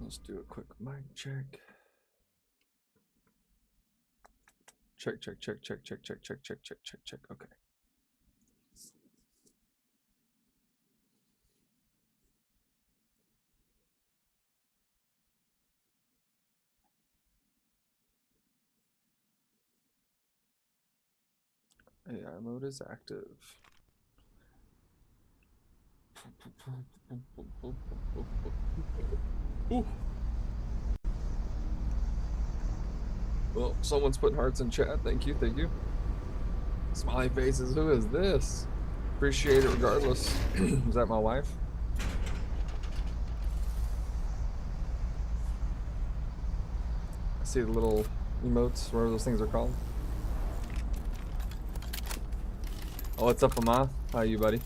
Let's do a quick mic check. Check, check, check, check, check, check, check, check, check, check, check. Okay. AI mode is active. Ooh. Well, someone's putting hearts in chat. Thank you, thank you. Smiley faces. Who is this? Appreciate it regardless. Is that my wife? I see the little emotes, whatever those things are called. Oh, what's up, Ama? How are you, buddy?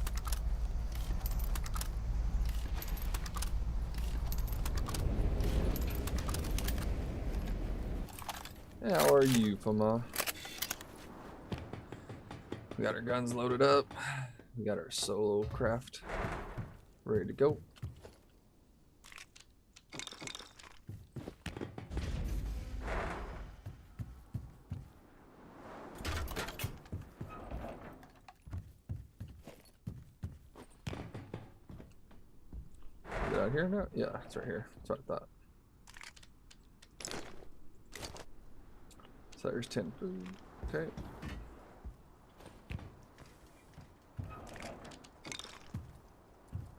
Hey, how are you, Fama? We got our guns loaded up. We got our solo craft ready to go. Is it out here now? Yeah, it's right here. That's what I thought. So there's 10 food. Okay.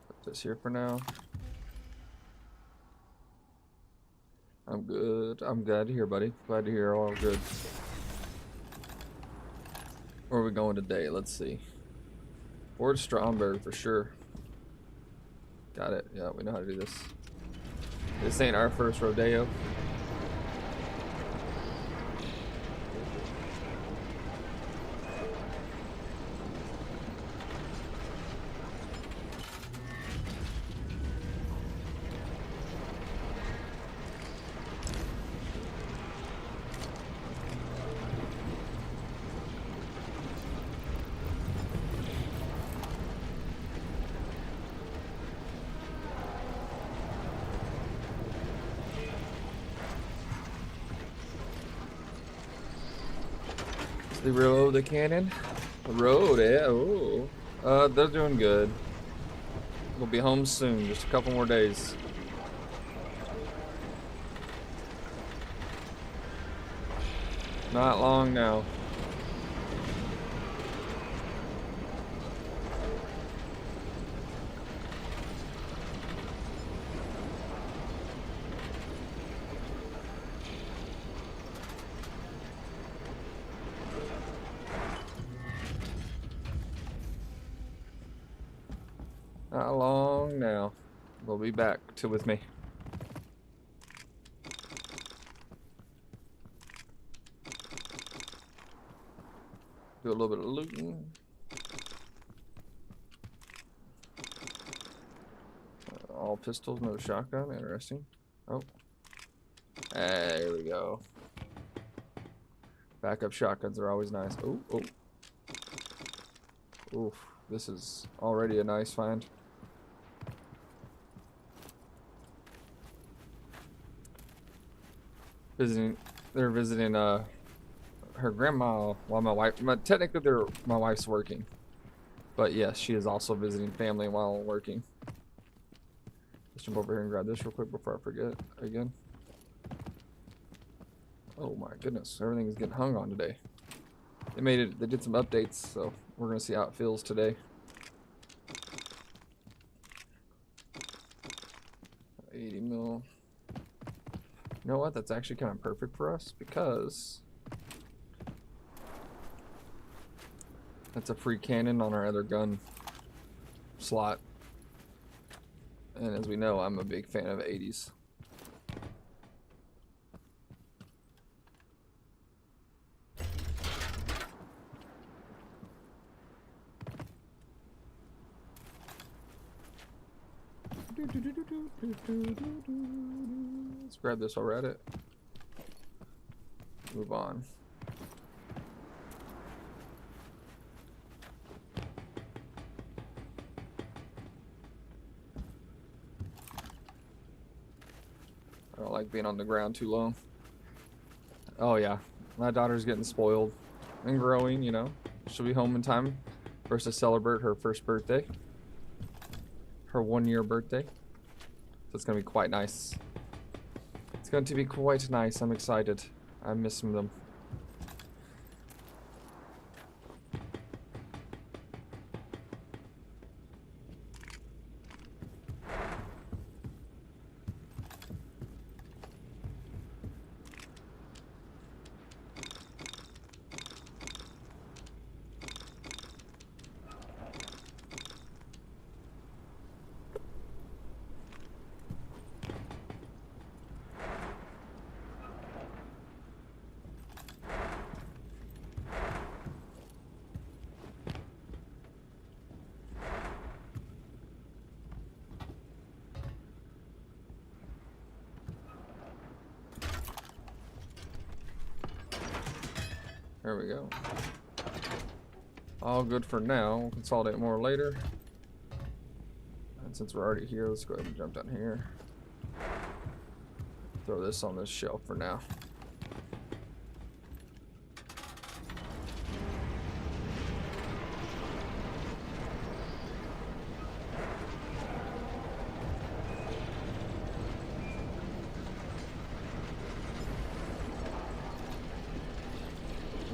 Put this here for now. I'm good. I'm glad to hear, buddy. Glad to hear all good. Where are we going today? Let's see. Fort Stromberg for sure. Got it. Yeah, we know how to do this. This ain't our first rodeo. They reload the cannon. Road, yeah. Ooh. They're doing good. We'll be home soon. Just a couple more days. Not long now. Not long now. We'll be back to with me. Do a little bit of looting. All pistols, no shotgun. Interesting. Oh. There we go. Backup shotguns are always nice. Oh, oh. Oof. This is already a nice find. They're visiting her grandma while technically my wife's working, but yes, she is also visiting family while working. Let's jump over here and grab this real quick before I forget again. Oh my goodness, everything is getting hung on today. They did some updates, so we're gonna see how it feels today. 80 mil. You know what? That's actually kind of perfect for us because that's a free cannon on our other gun slot. And as we know, I'm a big fan of 80s. Let's grab this while we're at it. Move on. I don't like being on the ground too long. Oh yeah, my daughter's getting spoiled and growing, you know. She'll be home in time for us to celebrate her first birthday. Her 1-year birthday. So it's gonna be quite nice. It's going to be quite nice. I'm excited. I'm missing them. There we go. All good for now. We'll consolidate more later. And since we're already here, let's go ahead and jump down here. Throw this on this shelf for now.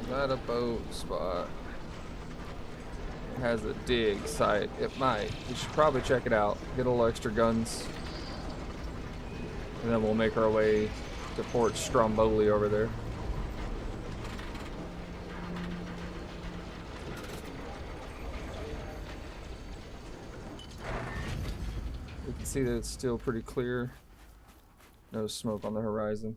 Not a boat spot. It has a dig site. It might. We should probably check it out. Get a little extra guns. And then we'll make our way to Port Stromboli over there. We can see that it's still pretty clear. No smoke on the horizon.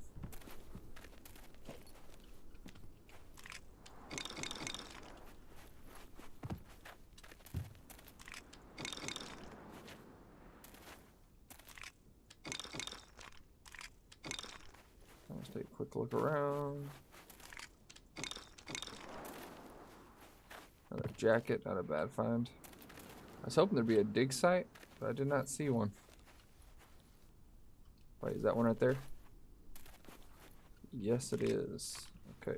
Let's take a quick look around. Another jacket, not a bad find. I was hoping there'd be a dig site, but I did not see one. Wait, is that one right there? Yes, it is. Okay.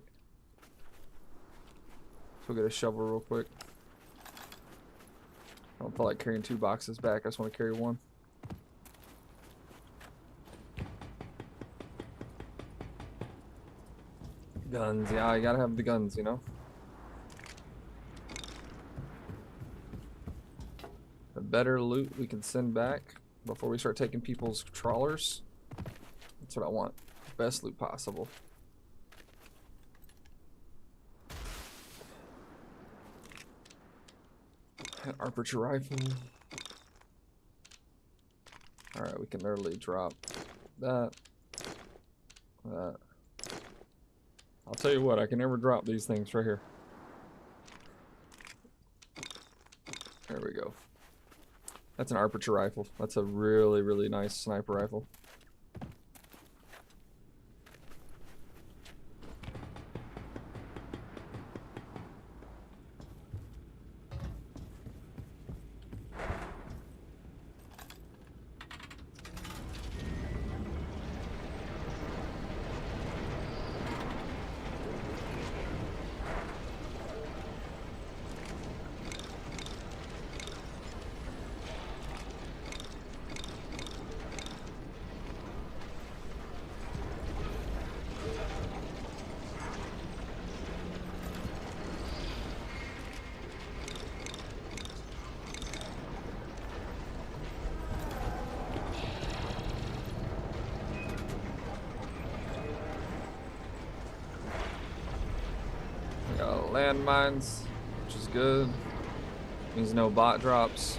So we'll get a shovel real quick. I don't feel like carrying 2 boxes back. I just want to carry one. Guns, yeah, you gotta have the guns, you know? The better loot we can send back before we start taking people's trawlers. That's what I want. Best loot possible. An archer rifle. Alright, we can early drop that. That. I'll tell you what, I can never drop these things right here. There we go. That's an archer rifle. That's a really, really nice sniper rifle. Landmines, which is good. Means no bot drops.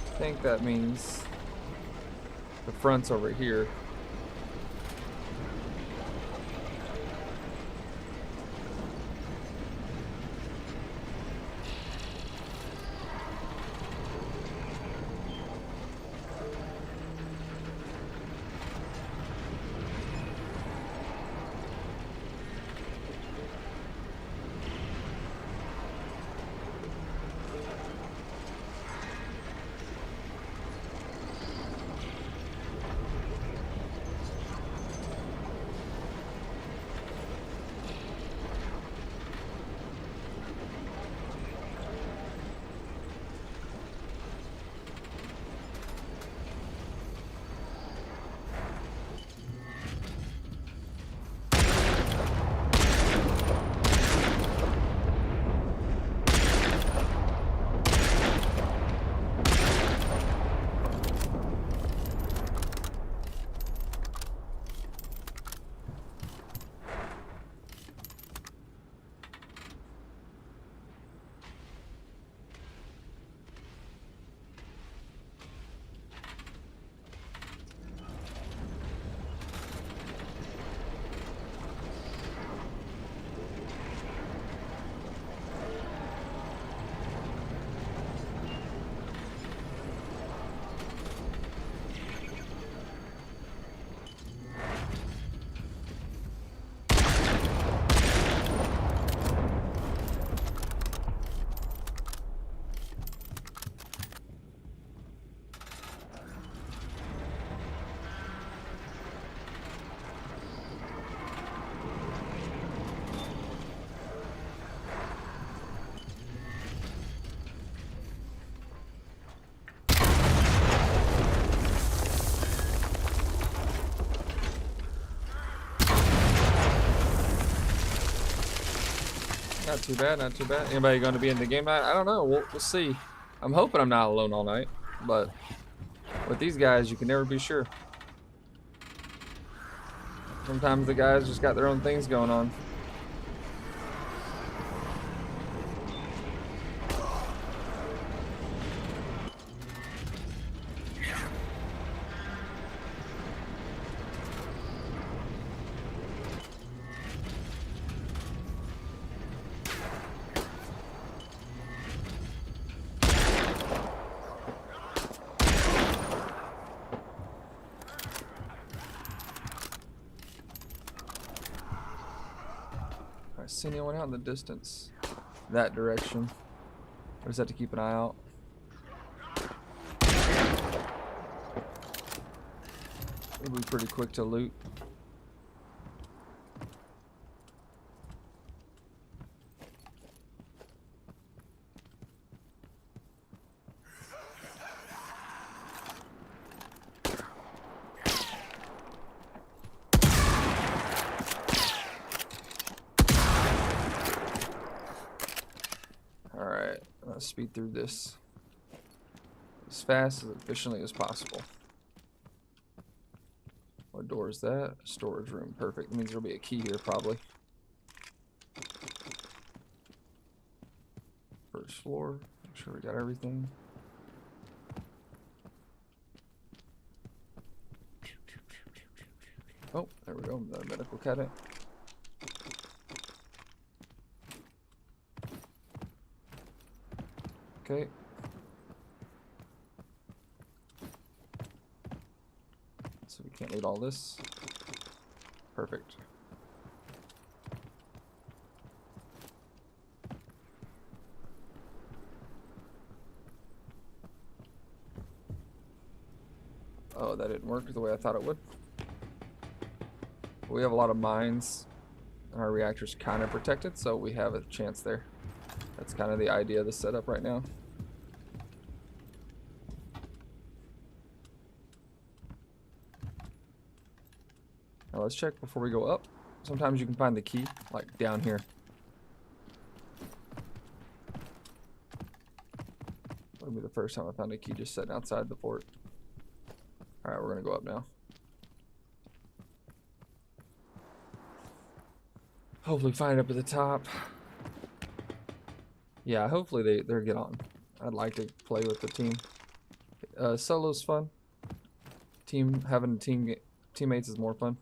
I think that means the front's over here. Not too bad, not too bad. Anybody going to be in the game tonight? I don't know. We'll see. I'm hoping I'm not alone all night, but with these guys, you can never be sure. Sometimes the guys just got their own things going on. I see anyone out in the distance? That direction. Or is that to keep an eye out? It'll be pretty quick to loot. Alright, let's speed through this as fast, as efficiently as possible. What door is that? Storage room. Perfect. That means there'll be a key here, probably. First floor. Make sure we got everything. Oh, there we go. The medical cabinet. Okay. So we can't loot all this. Perfect. Oh, that didn't work the way I thought it would. We have a lot of mines, and our reactor's kind of protected, so we have a chance there. That's kind of the idea of the setup right now. Now let's check before we go up. Sometimes you can find the key, like down here. That'll be the first time I found a key just sitting outside the fort. Alright, we're gonna go up now. Hopefully find it up at the top. Yeah, hopefully they're get on. I'd like to play with the team. Solo's fun. Having teammates is more fun.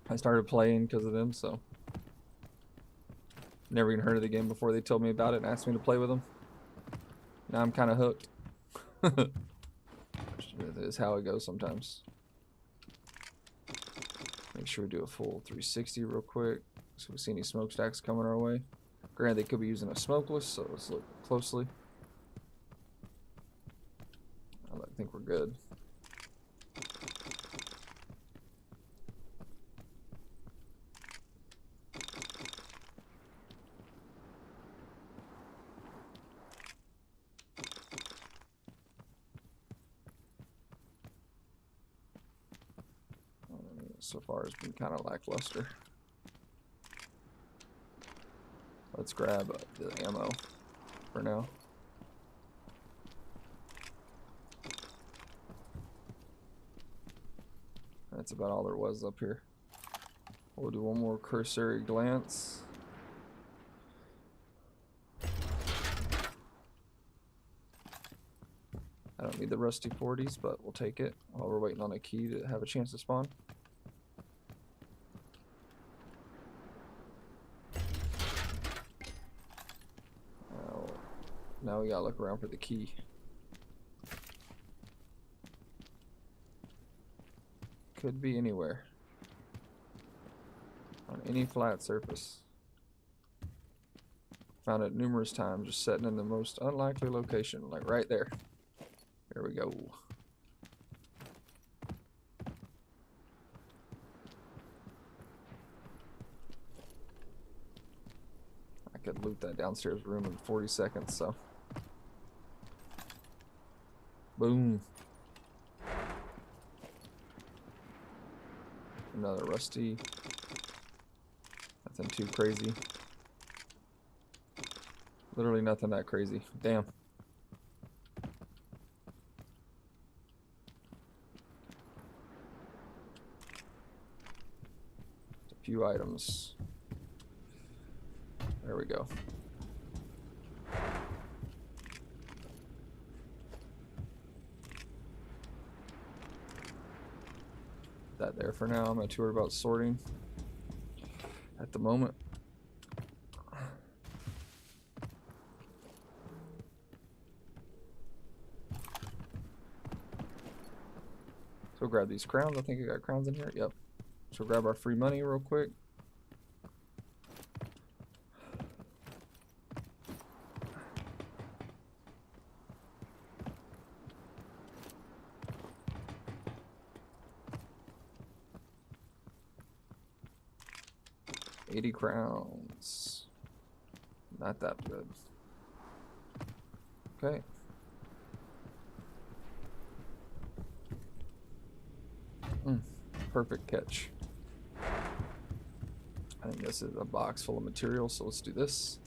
I started playing because of them, so never even heard of the game before they told me about it and asked me to play with them. Now I'm kind of hooked. That is how it goes sometimes. Make sure we do a full 360 real quick so we see any smokestacks coming our way. Granted, they could be using a smokeless, so let's look closely. I think we're good. So far has been kind of lackluster. Let's grab the ammo for now. That's about all there was up here. We'll do one more cursory glance. I don't need the rusty 40s, but we'll take it while we're waiting on a key to have a chance to spawn. Now we gotta look around for the key. Could be anywhere. On any flat surface. Found it numerous times, just sitting in the most unlikely location, like right there. There we go. I could loot that downstairs room in 40 seconds, so. Boom. Another rusty. Nothing too crazy. Literally nothing that crazy. Damn. A few items. There we go. That there for now. I'm not too worried about sorting at the moment. So grab these crowns. I think I got crowns in here. Yep. So grab our free money real quick. $80 crowns. Not that good. Okay. Perfect catch. I think this is a box full of materials, so let's do this.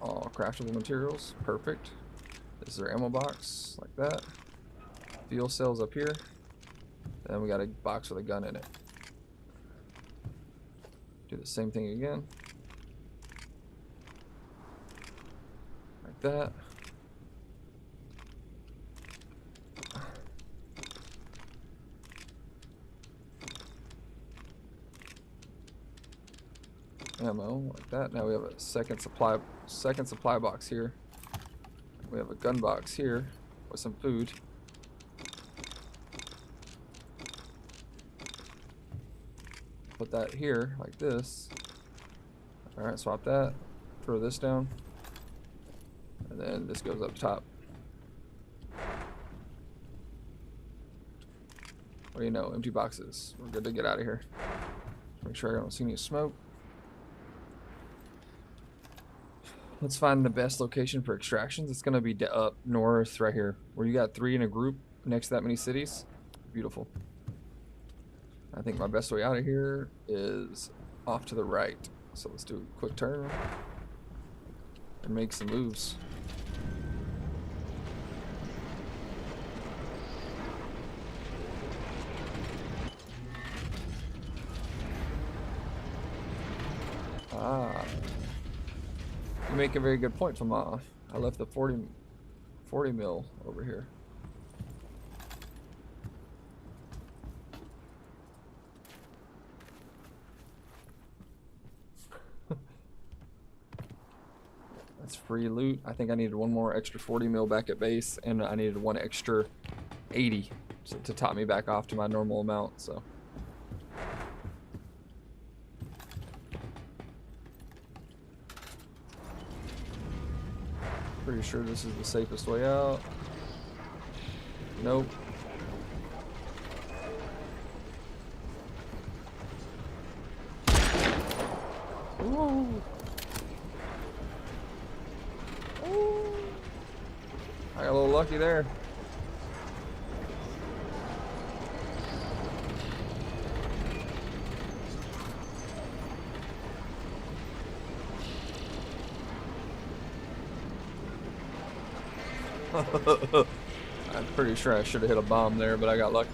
All craftable materials. Perfect. This is our ammo box, like that. Fuel cells up here. Then we got a box with a gun in it. Do the same thing again. Like that. Ammo, like that. Now we have a second supply box here. We have a gun box here with some food. Put that here, like this. Alright, swap that. Throw this down. And then this goes up top. What do you know? Empty boxes. We're good to get out of here. Make sure I don't see any smoke. Let's find the best location for extractions. It's gonna be up north right here, where you got 3 in a group next to that many cities. Beautiful. I think my best way out of here is off to the right. So let's do a quick turn and make some moves. Ah. You make a very good point, Fama. I left the 40 mil over here. That's free loot. I think I needed one more extra 40 mil back at base, and I needed one extra 80 to top me back off to my normal amount. So. Pretty sure this is the safest way out. Nope. Ooh. Ooh. I got a little lucky there. I'm pretty sure I should have hit a bomb there, but I got lucky.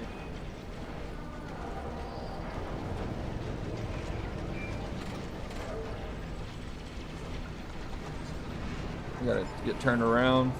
We gotta get turned around.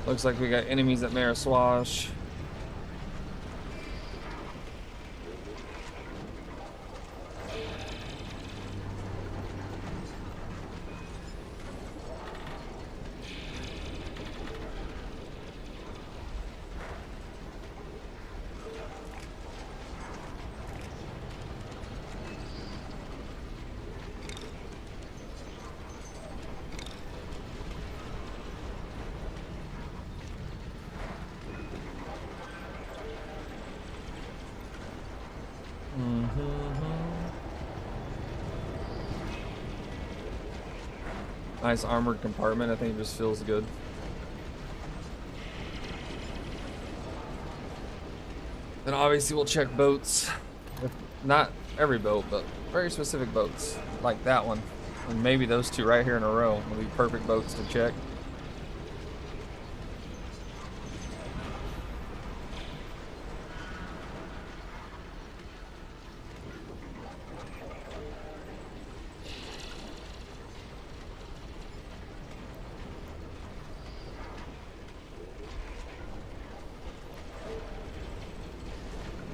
Looks like we got enemies at Mariswash. Nice armored compartment. I think it just feels good. Then obviously we'll check boats. Not every boat, but very specific boats. Like that one. And maybe those two right here in a row will be perfect boats to check.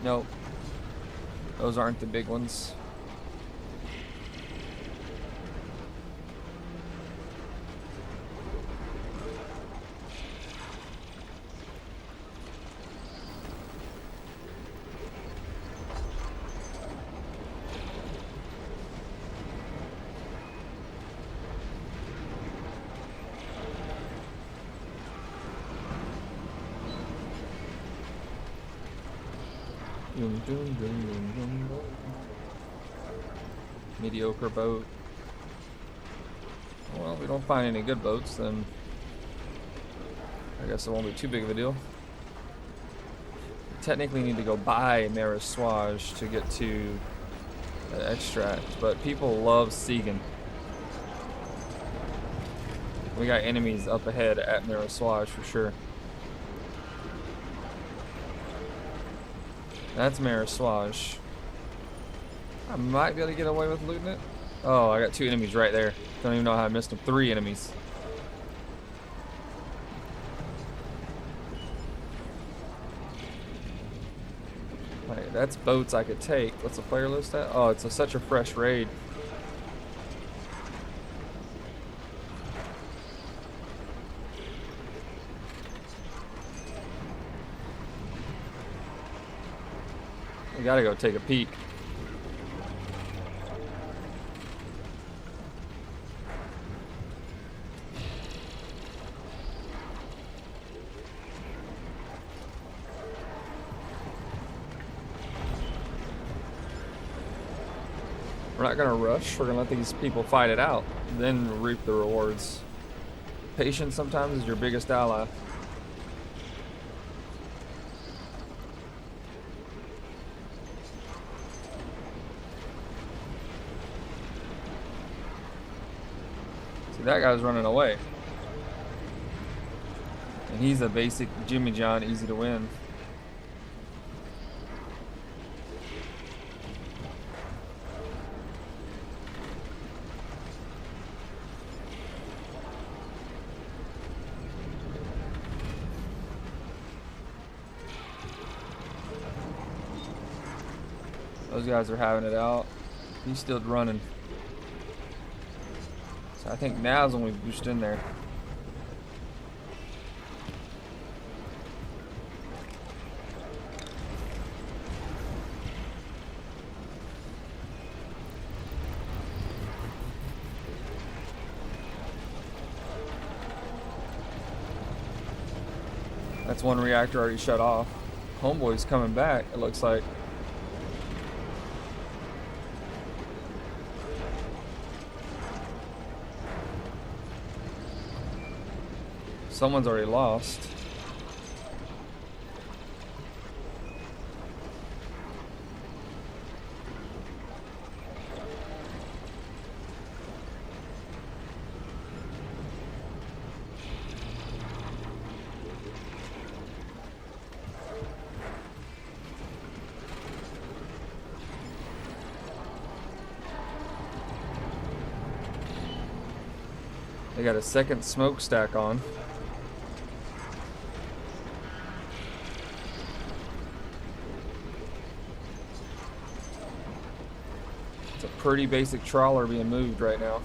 Nope. Those aren't the big ones. Mediocre boat. Well, if we don't find any good boats, then I guess it won't be too big of a deal. We technically need to go buy Mariswaj to get to the extract, but people love Segan. We got enemies up ahead at Mariswaj for sure. That's Mariswaj. I might be able to get away with looting it. Oh, I got 2 enemies right there. Don't even know how I missed them. 3 enemies. Like, that's boats I could take. What's the player list at? Oh, it's such a fresh raid. We gotta go take a peek. We're not gonna rush. We're gonna let these people fight it out, then reap the rewards. Patience sometimes is your biggest ally. See, that guy's running away. And he's a basic Jimmy John, easy to win. Those guys are having it out. He's still running. So I think now's when we boost in there. That's one reactor already shut off. Homeboy's coming back, it looks like. Someone's already lost. They got a second smokestack on. It's a pretty basic trawler being moved right now.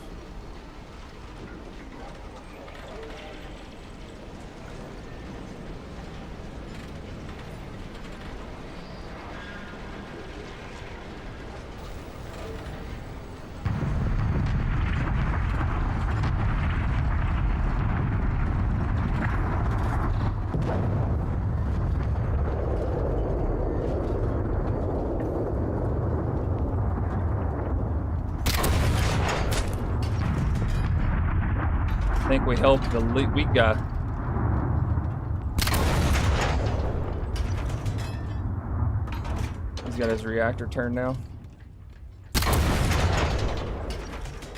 think we helped the weak guy. He's got his reactor turned now.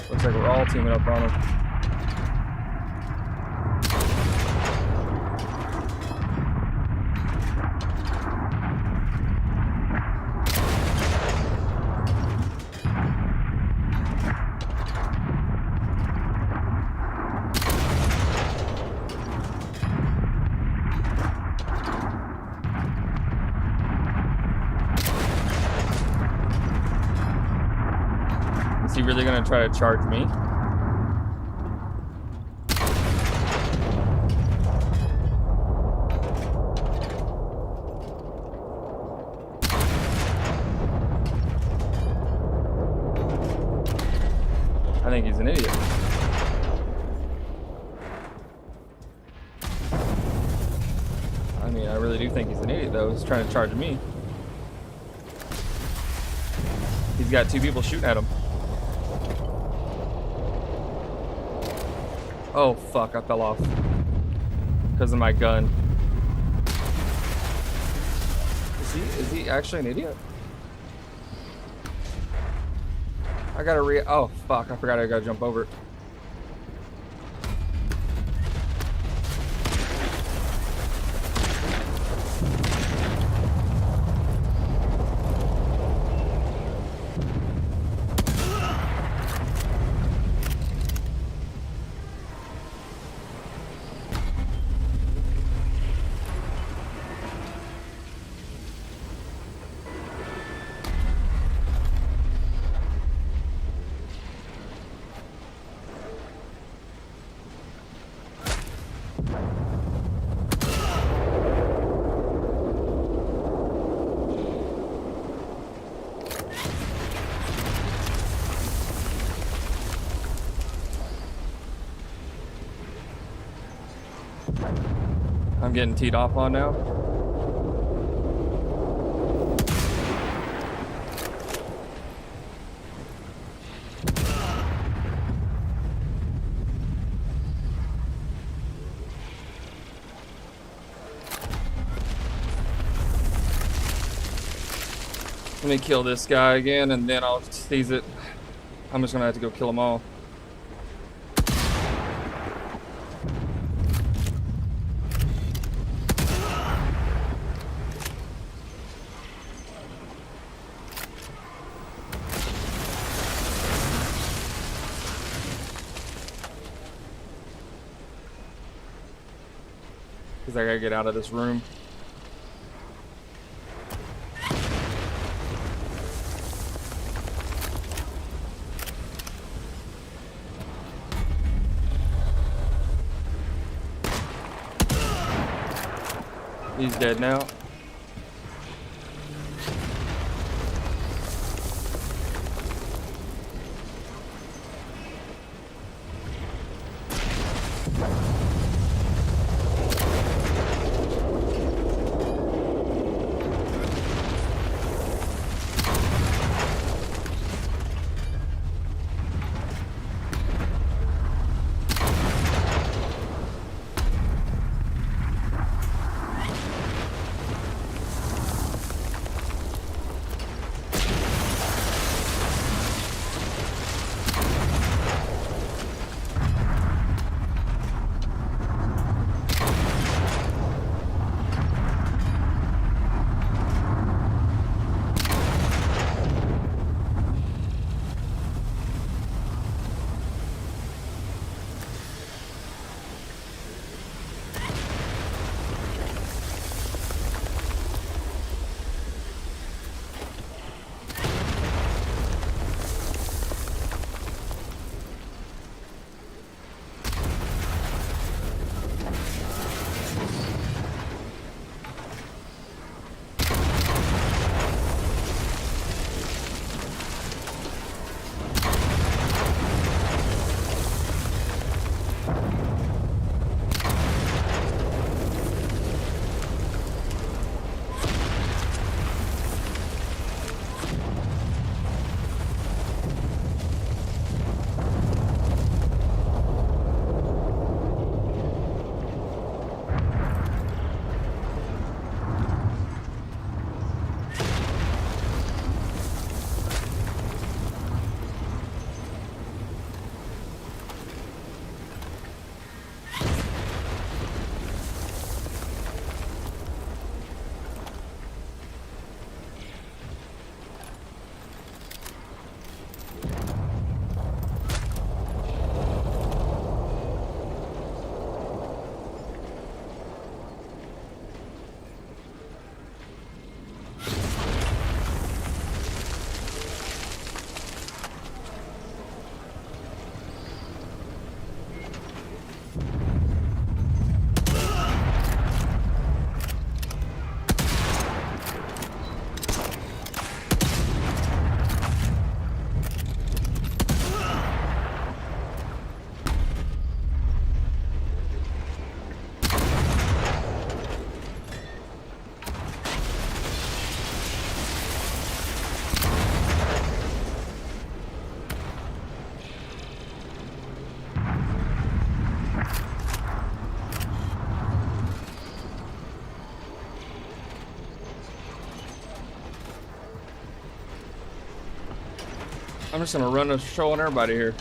Looks like we're all teaming up on him. Is he really gonna try to charge me? I think he's an idiot. I mean, I really do think he's an idiot, though. He's trying to charge me. He's got 2 people shooting at him. Oh, fuck, I fell off. Because of my gun. Is he actually an idiot? I gotta oh, fuck, I forgot I gotta jump over it. I'm getting teed off on now. Let me kill this guy again and then I'll seize it. I'm just gonna have to go kill them all. Because I gotta get out of this room. He's dead now. I'm just gonna run a show on everybody here.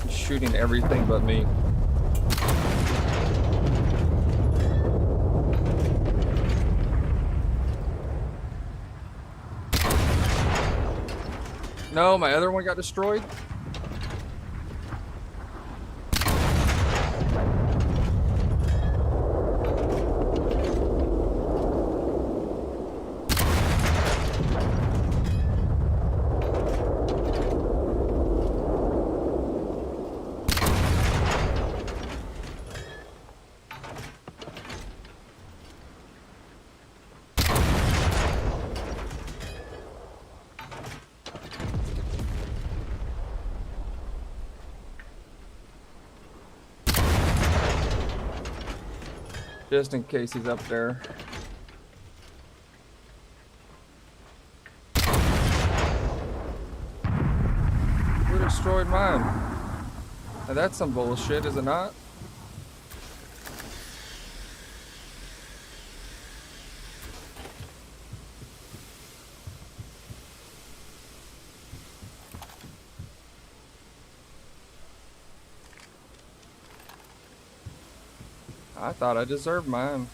Shooting everything but me. No, my other one got destroyed. Just in case he's up there. Who destroyed mine? Now that's some bullshit, is it not? I thought I deserved mine.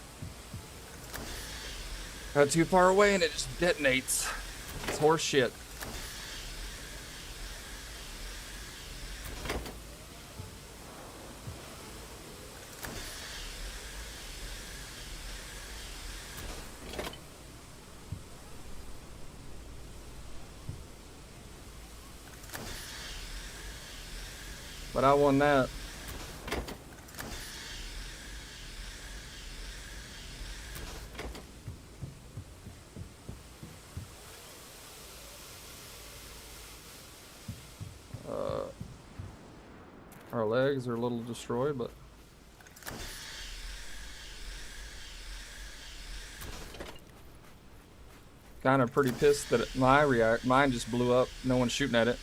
Got too far away and it just detonates. It's horse shit. But I won that. Our legs are a little destroyed, but kind of pretty pissed that mine just blew up. No one's shooting at it.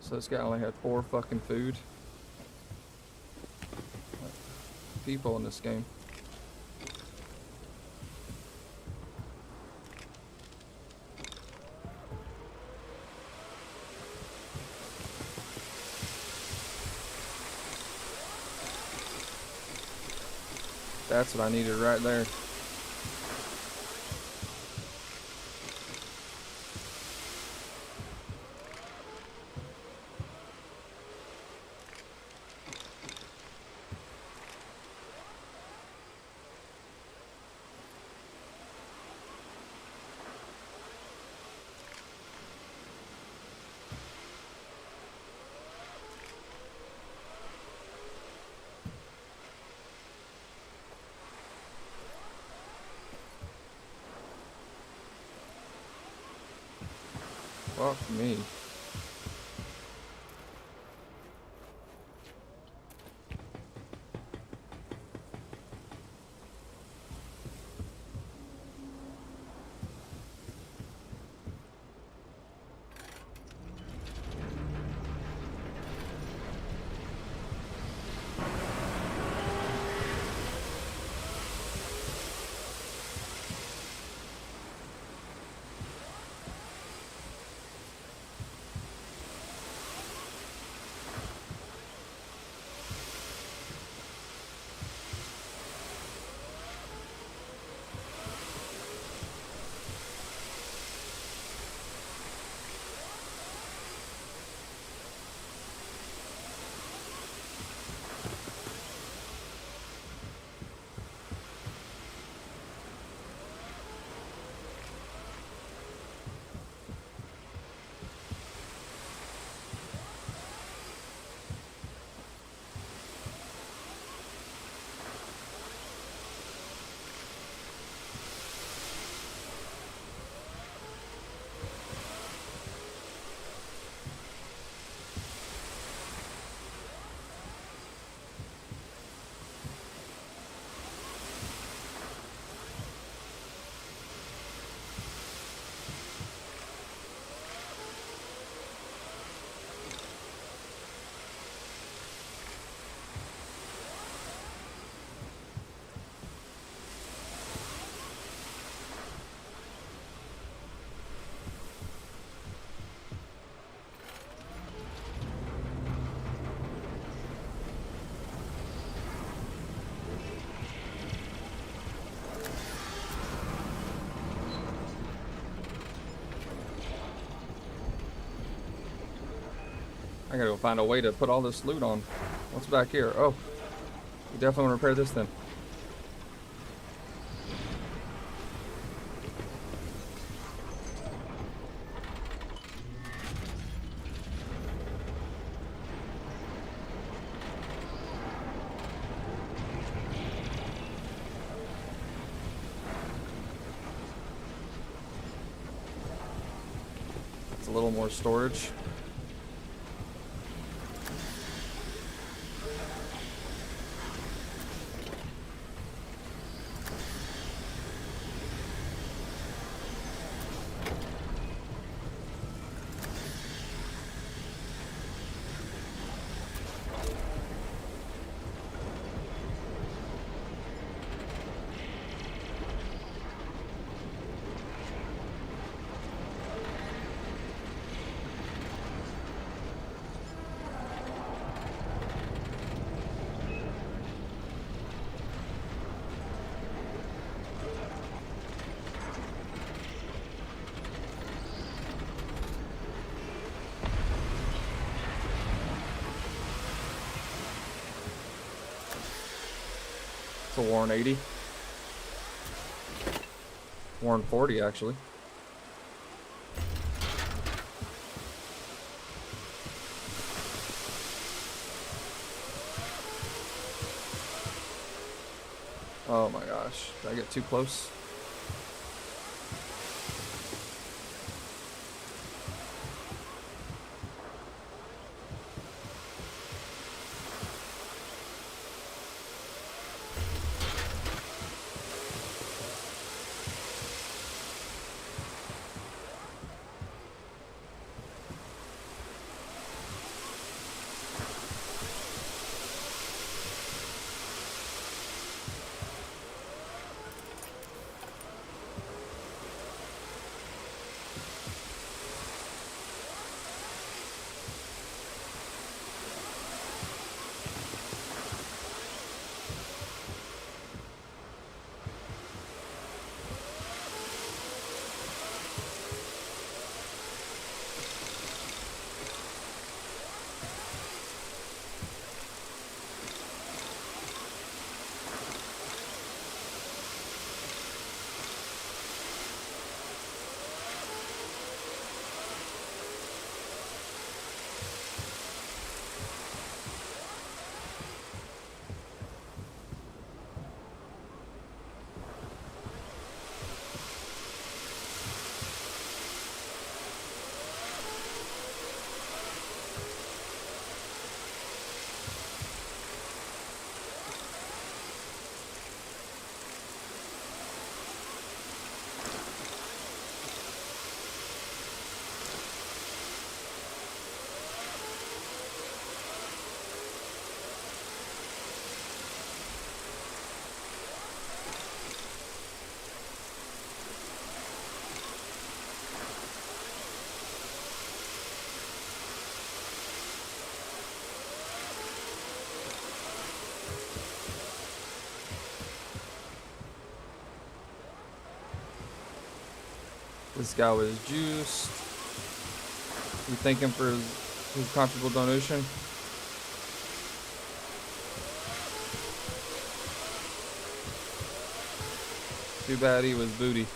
So this guy only had 4 fucking food. People in this game. That's what I needed right there. Fuck me. I gotta go find a way to put all this loot on. What's back here? Oh, we definitely want to repair this then. It's a little more storage. It's a Warren 80. Warren 40, actually. Oh my gosh. Did I get too close? This guy was juiced. We thank him for his comfortable donation. Too bad he was booty.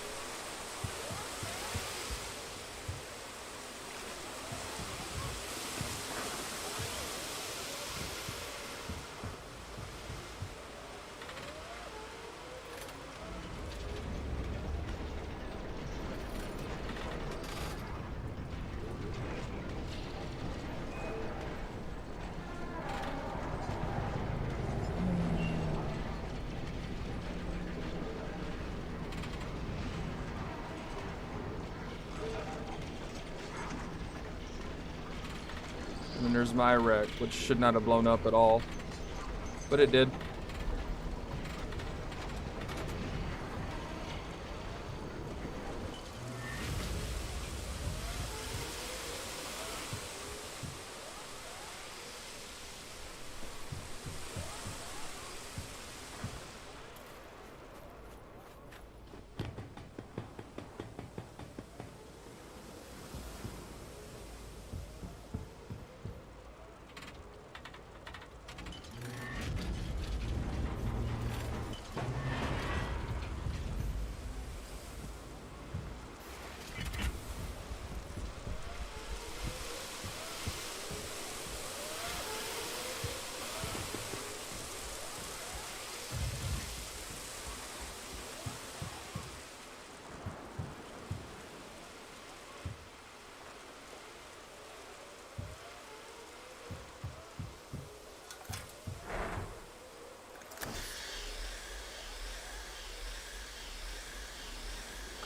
And then there's my wreck, which should not have blown up at all, but it did.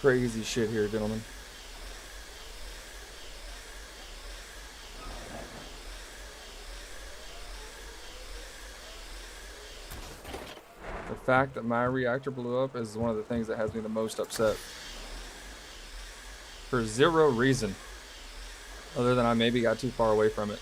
Crazy shit here, gentlemen. The fact that my reactor blew up is one of the things that has me the most upset. For zero reason. Other than I maybe got too far away from it.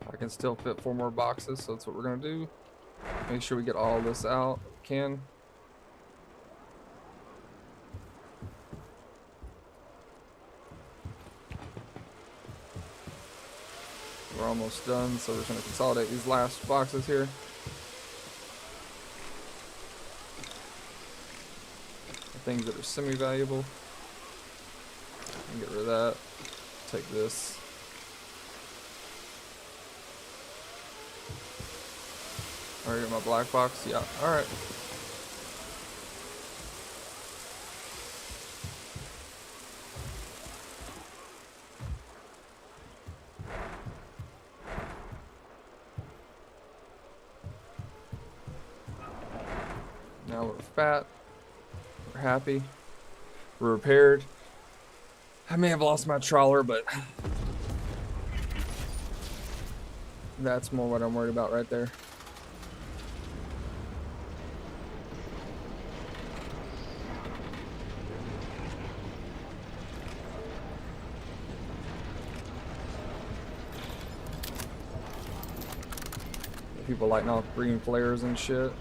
I can still fit 4 more boxes, so that's what we're gonna do. Make sure we get all this out. Can. We're almost done, so we're just gonna consolidate these last boxes here. The things that are semi-valuable. Get rid of that. Take this. Alright, my black box. Yeah, alright. we're fat. We're happy. We're repaired. I may have lost my trawler, but that's more what I'm worried about right there. People lighting off green flares and shit.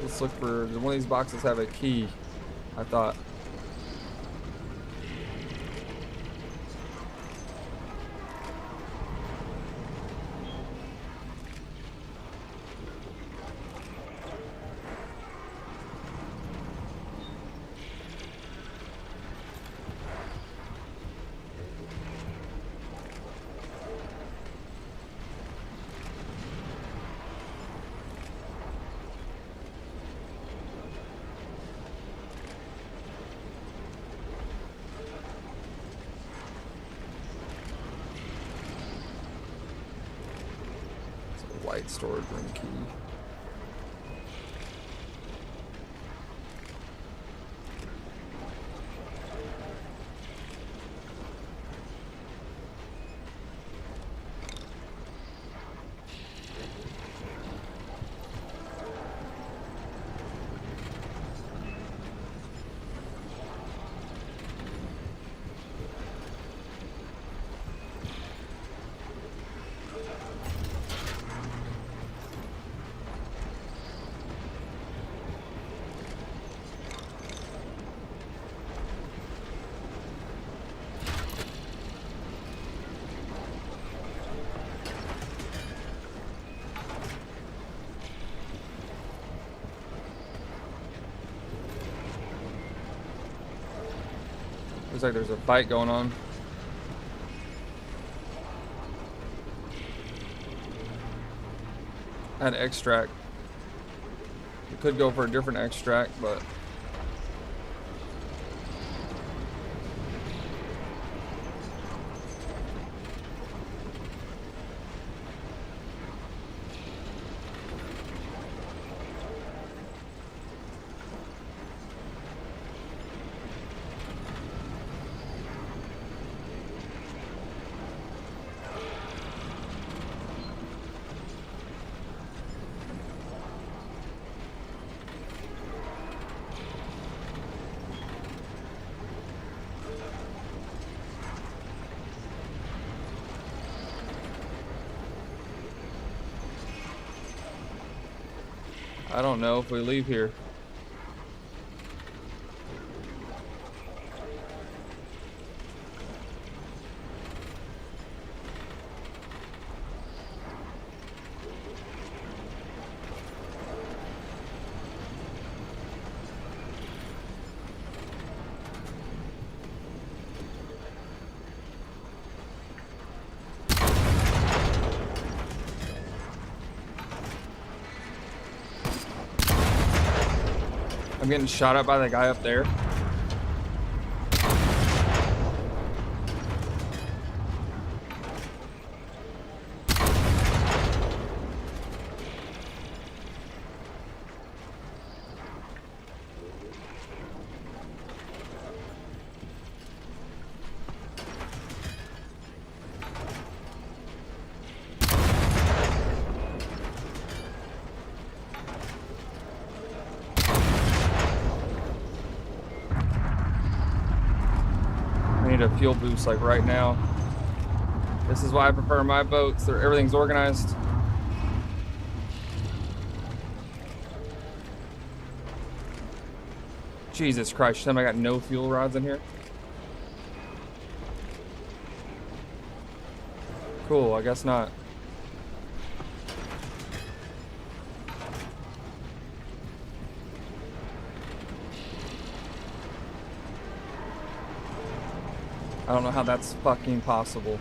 Let's look for, does one of these boxes have a key? I thought. Light storage room key. Looks like there's a fight going on. An extract. We could go for a different extract, but I don't know if we leave here. I'm getting shot at by the guy up there. A fuel boost like right now. This is why I prefer my boats. Everything's organized. Jesus Christ, Shem, I got no fuel rods in here. Cool, I guess not. I don't know how that's fucking possible.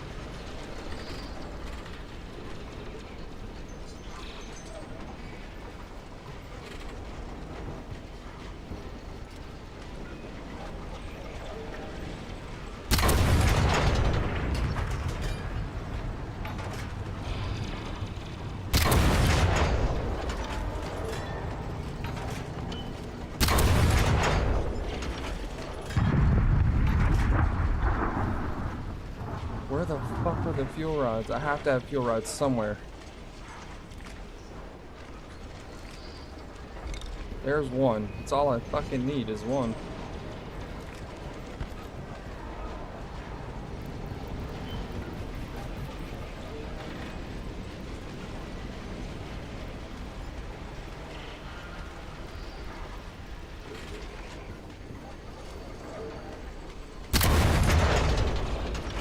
Where the fuck are the fuel rods? I have to have fuel rods somewhere. There's one. That's all I fucking need is one.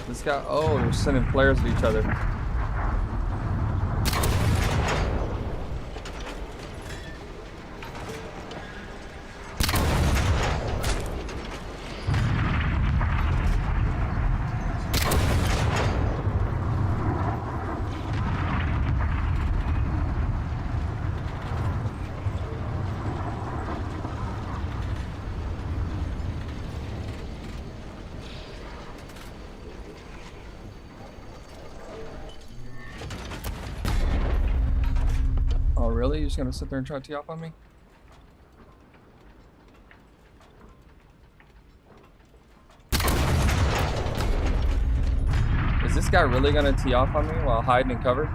This guy, oh, they're sending flares at each other. Oh, really? You're just gonna sit there and try to tee off on me? Is this guy really gonna tee off on me while hiding in cover?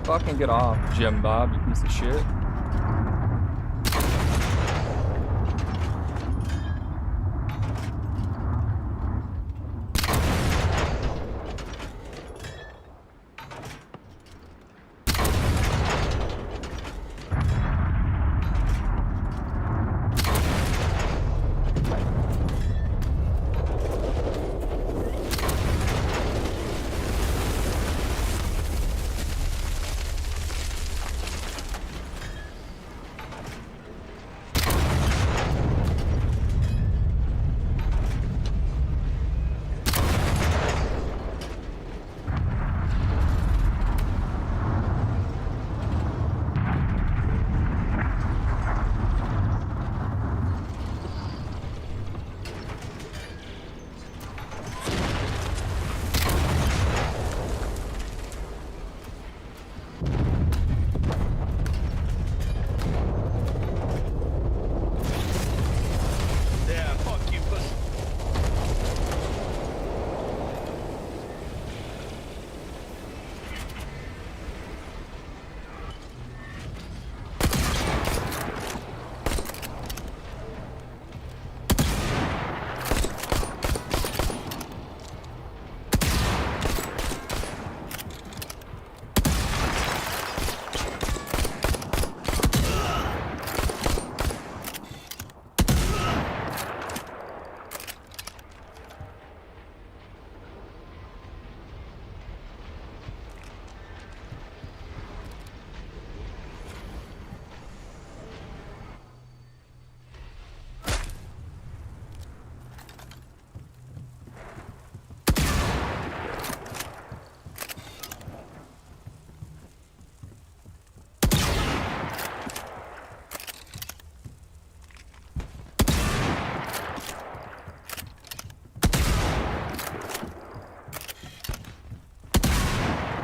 Fucking get off, Jim Bob, you piece of shit.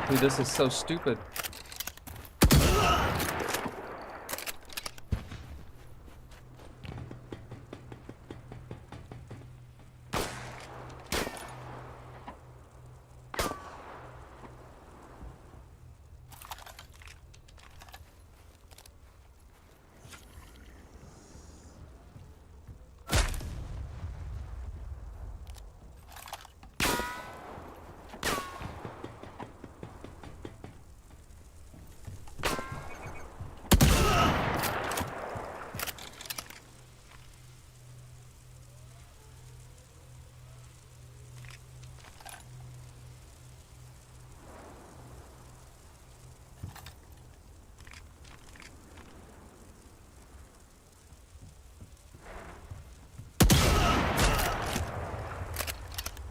Dude, this is so stupid.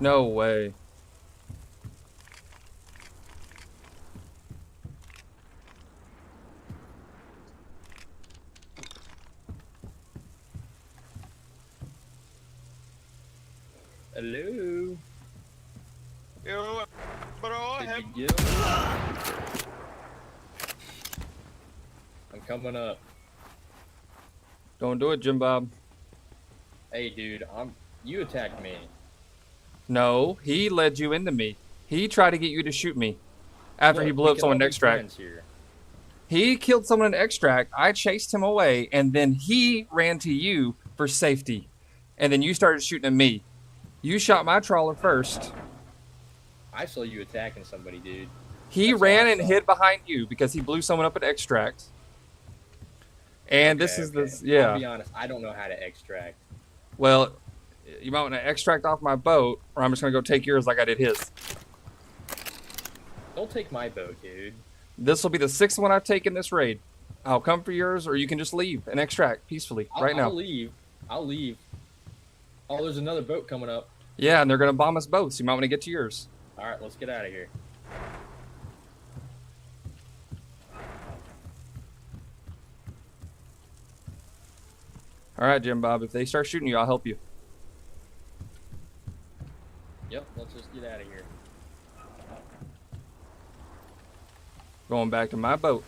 No way. Hello. Yo, bro, Did you get him? I'm coming up. Don't do it, Jim Bob. Hey, dude, You attacked me. No, he led you into me. He tried to get you to shoot me after he Look, blew we up can someone all in be extract. friends here. He killed someone in extract. I chased him away, and then he ran to you for safety. And then you started shooting at me. You shot my trawler first. I saw you attacking somebody, dude. He That's all ran I and saw. hid behind you because he blew someone up at extract. And this is this, yeah. I'll be honest, I don't know how to extract. Well, you might want to extract off my boat, or I'm just gonna go take yours like I did his. Don't take my boat, dude. This will be the 6th one I've taken this raid. I'll come for yours, or you can just leave and extract peacefully right now. I'll leave. I'll leave. Oh, there's another boat coming up. Yeah, and they're gonna bomb us both, so you might want to get to yours. All right, let's get out of here. All right, Jim Bob. If they start shooting you, I'll help you. Yep, let's just get out of here. Going back to my boat.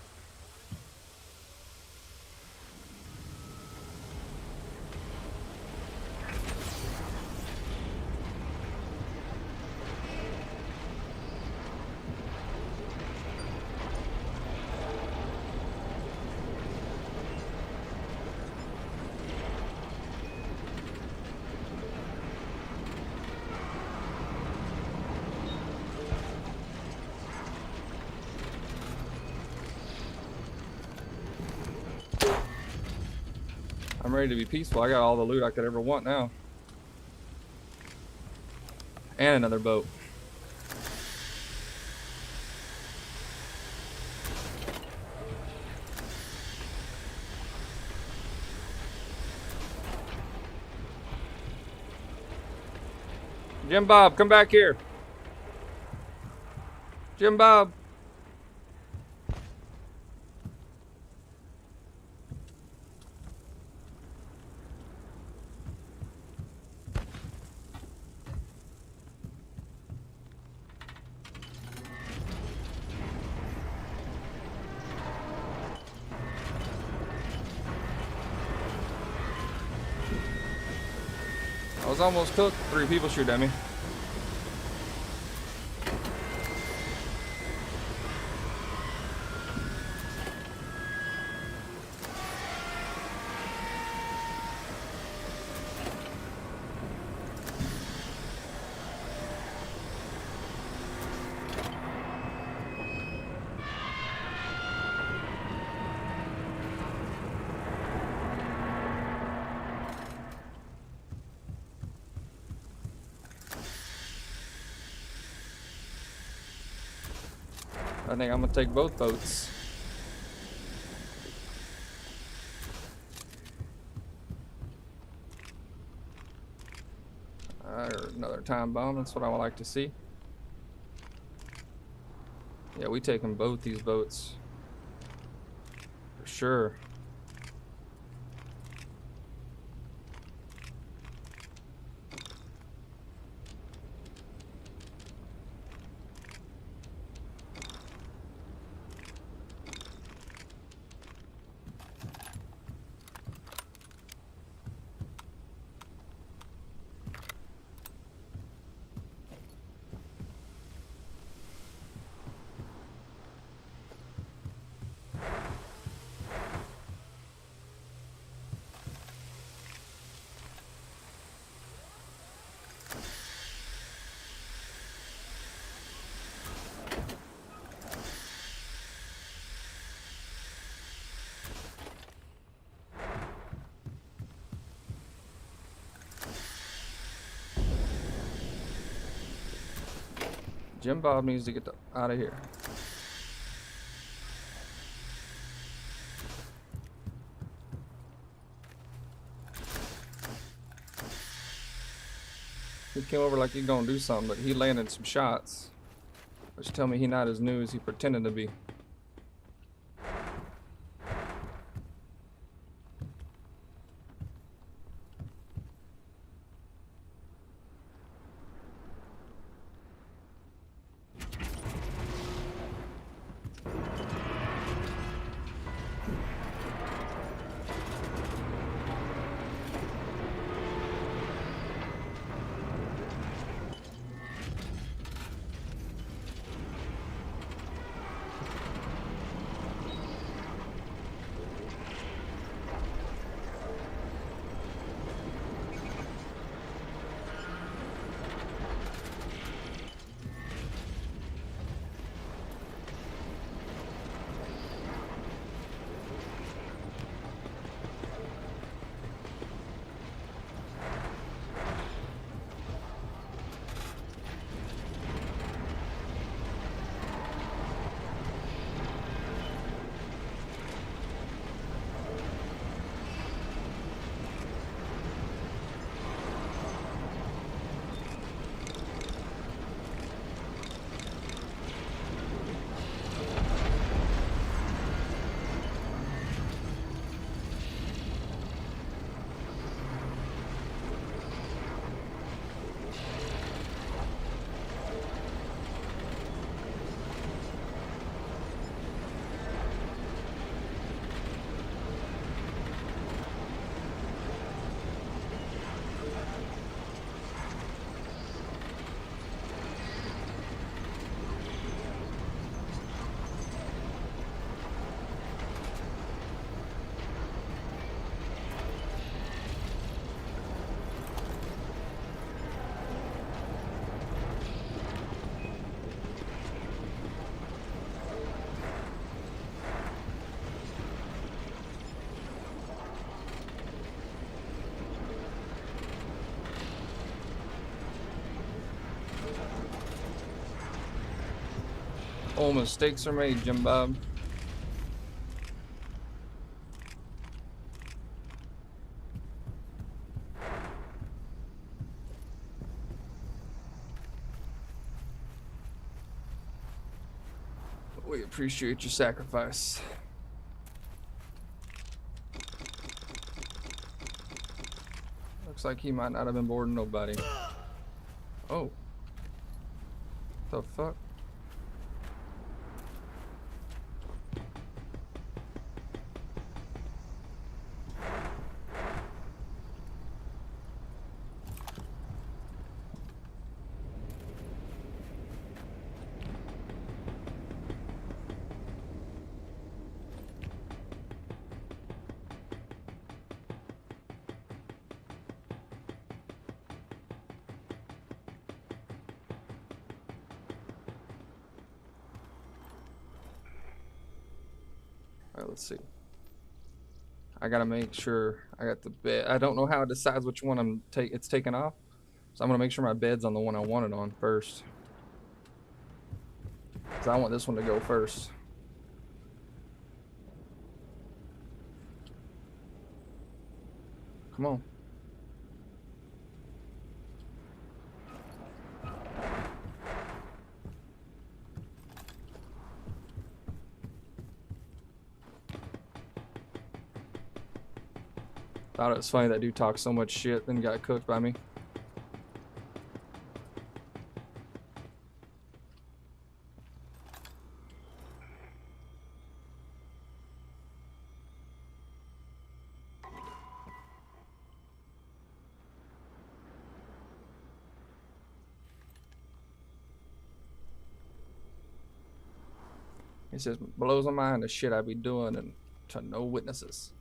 I'm ready to be peaceful. I got all the loot I could ever want now. And another boat. Jim Bob, come back here. Jim Bob. I was almost cooked. 3 people shoot at me. I think I'm gonna take both boats. Another time bomb, that's what I would like to see. Yeah, we taking both these boats. For sure. Jim Bob needs to get out of here. He came over like he gonna do something, but he landed some shots, which tell me he not as new as he pretended to be. All mistakes are made, Jim Bob. We appreciate your sacrifice. Looks like he might not have been boarding nobody. Oh. The fuck? Alright, let's see. I gotta make sure I got the bed. I don't know how it decides which one it's taken off. So I'm gonna make sure my bed's on the one I want it on first. Cause I want this one to go first. Come on. Thought it was funny that dude talked so much shit, then got cooked by me. He says, blows my mind the shit I be doing and to no witnesses.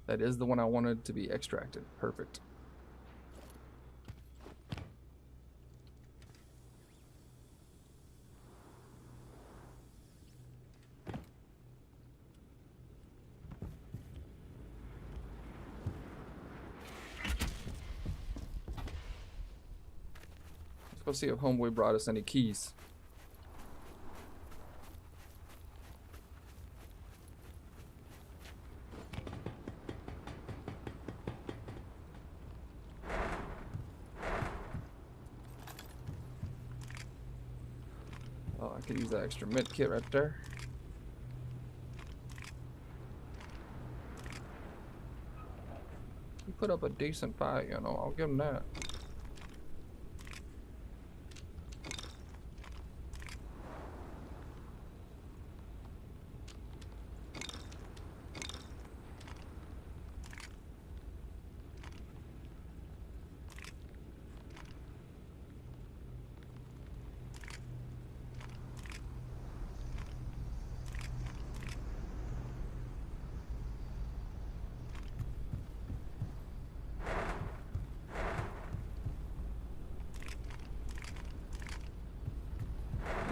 That is the one I wanted to be extracted. Perfect. Let's go see if homeboy brought us any keys. Oh, I could use that extra med kit right there. He put up a decent fight, you know, I'll give him that.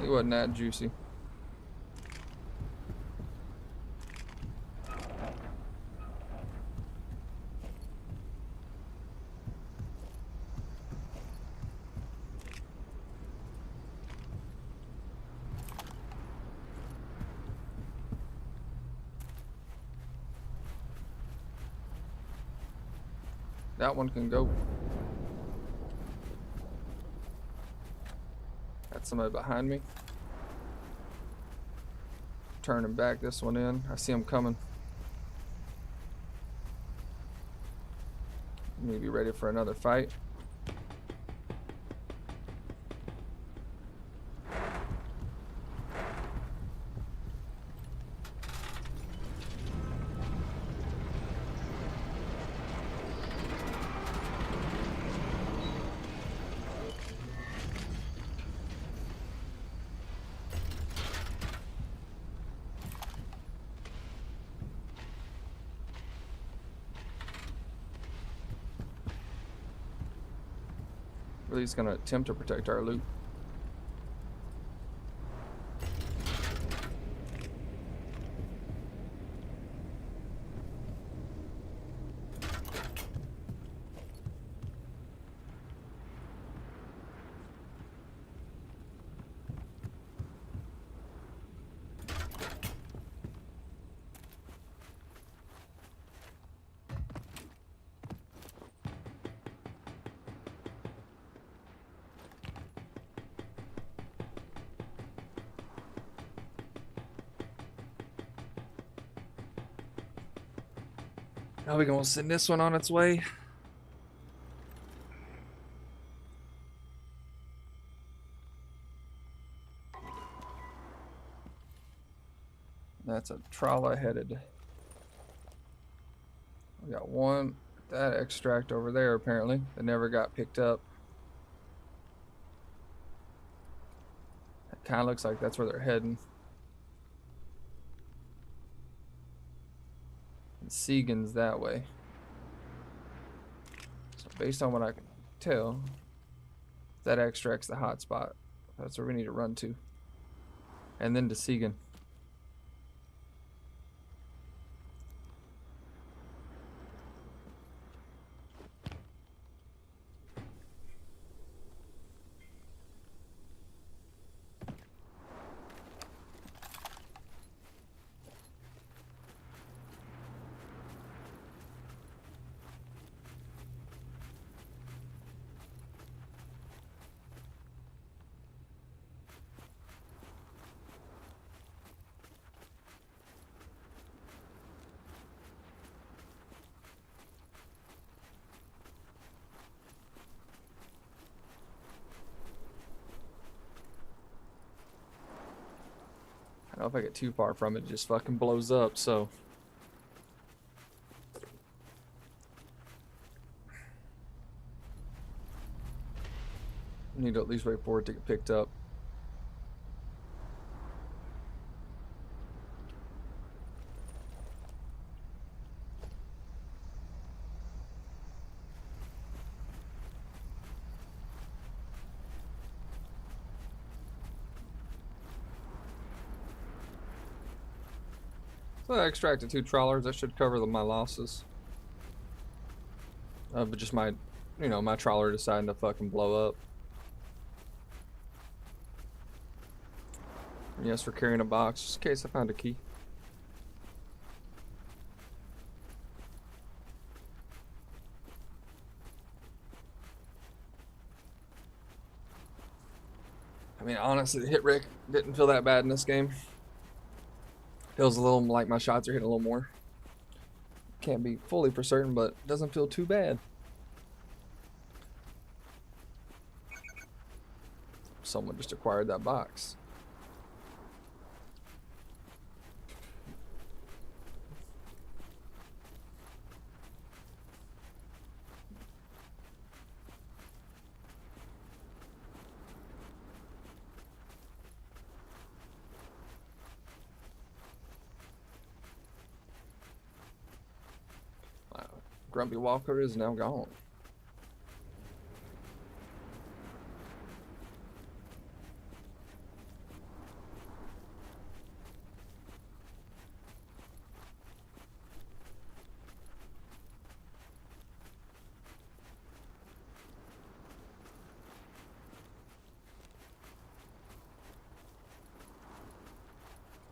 He wasn't that juicy. That one can go. Got somebody behind me. Turning back this one in. I see him coming. Maybe ready for another fight. Really, he's gonna attempt to protect our loot. Now we're gonna send this one on its way. That's a trawler headed. We got one, that extract over there apparently, that never got picked up. It kind of looks like that's where they're heading. And Segan's that way. So based on what I can tell, that extract's the hot spot. That's where we need to run to. And then to Segan. I don't know if I get too far from it, it just fucking blows up, so. Need to at least wait for it to get picked up. So I extracted 2 trawlers. That should cover my losses. But just my, my trawler deciding to fucking blow up. And yes, we're carrying a box just in case I found a key. I mean, honestly, the hit rate didn't feel that bad in this game. Feels a little like my shots are hitting a little more. Can't be fully for certain, but it doesn't feel too bad. Someone just acquired that box. Grumpy Walker is now gone.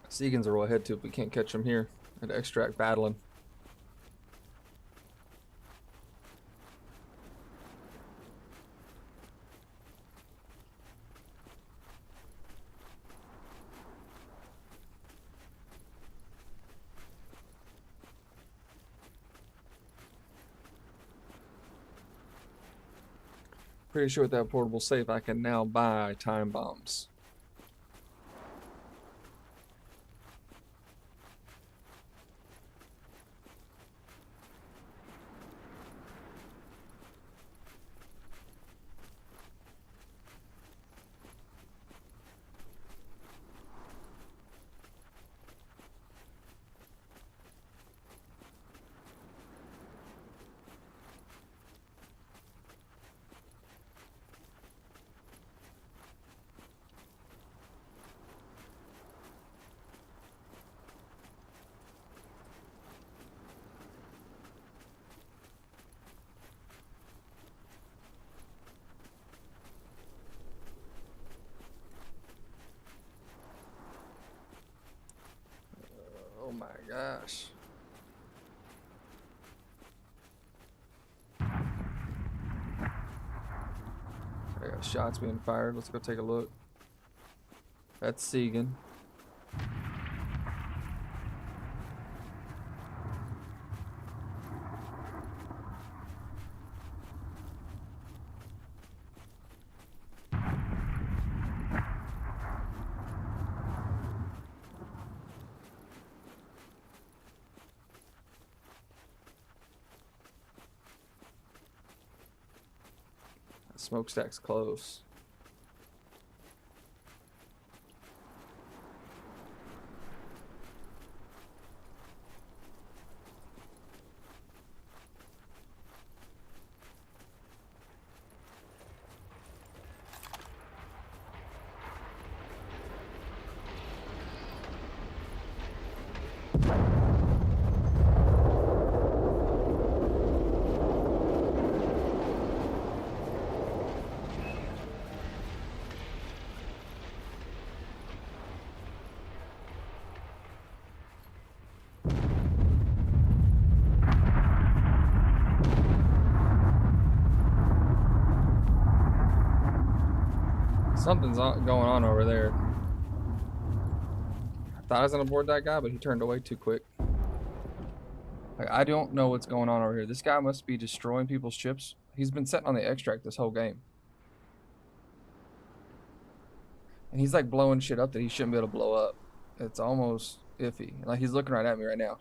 Segan's a roll ahead too if we can't catch him here at extract battling. Pretty sure with that portable safe I can now buy time bombs. Oh my gosh. I got shots being fired. Let's go take a look. That's Segan. Smokestack's close. Something's going on over there. I thought I was gonna board that guy, but he turned away too quick. Like, I don't know what's going on over here. This guy must be destroying people's ships. He's been sitting on the extract this whole game. And he's like blowing shit up that he shouldn't be able to blow up. It's almost iffy. Like, he's looking right at me right now.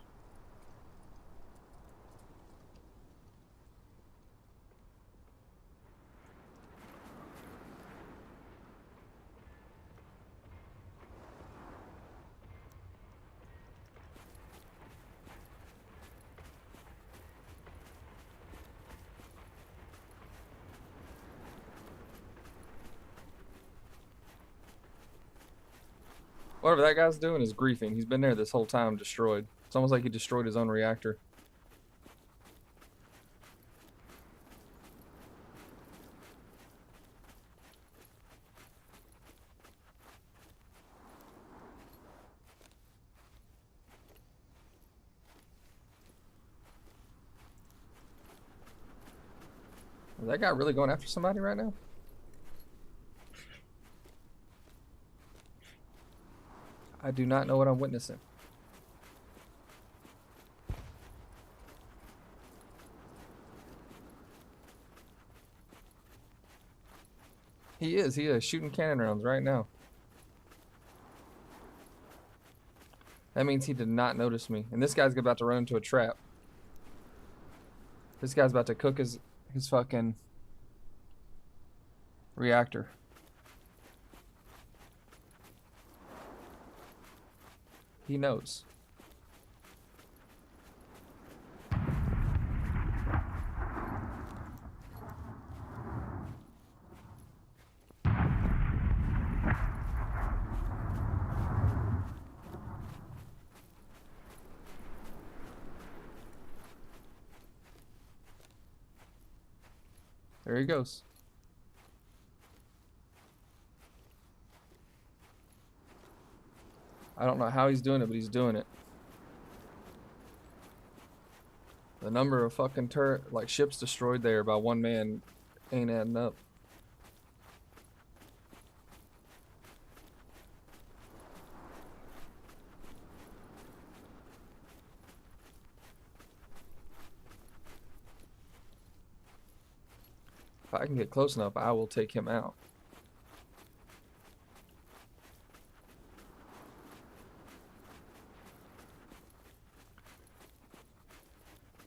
Whatever that guy's doing is griefing. He's been there this whole time, destroyed. It's almost like he destroyed his own reactor. Is that guy really going after somebody right now? I do not know what I'm witnessing. He is shooting cannon rounds right now. That means he did not notice me. And this guy's about to run into a trap. This guy's about to cook his fucking reactor. He knows. There he goes. I don't know how he's doing it, but he's doing it. The number of fucking ships destroyed there by one man ain't adding up. If I can get close enough, I will take him out.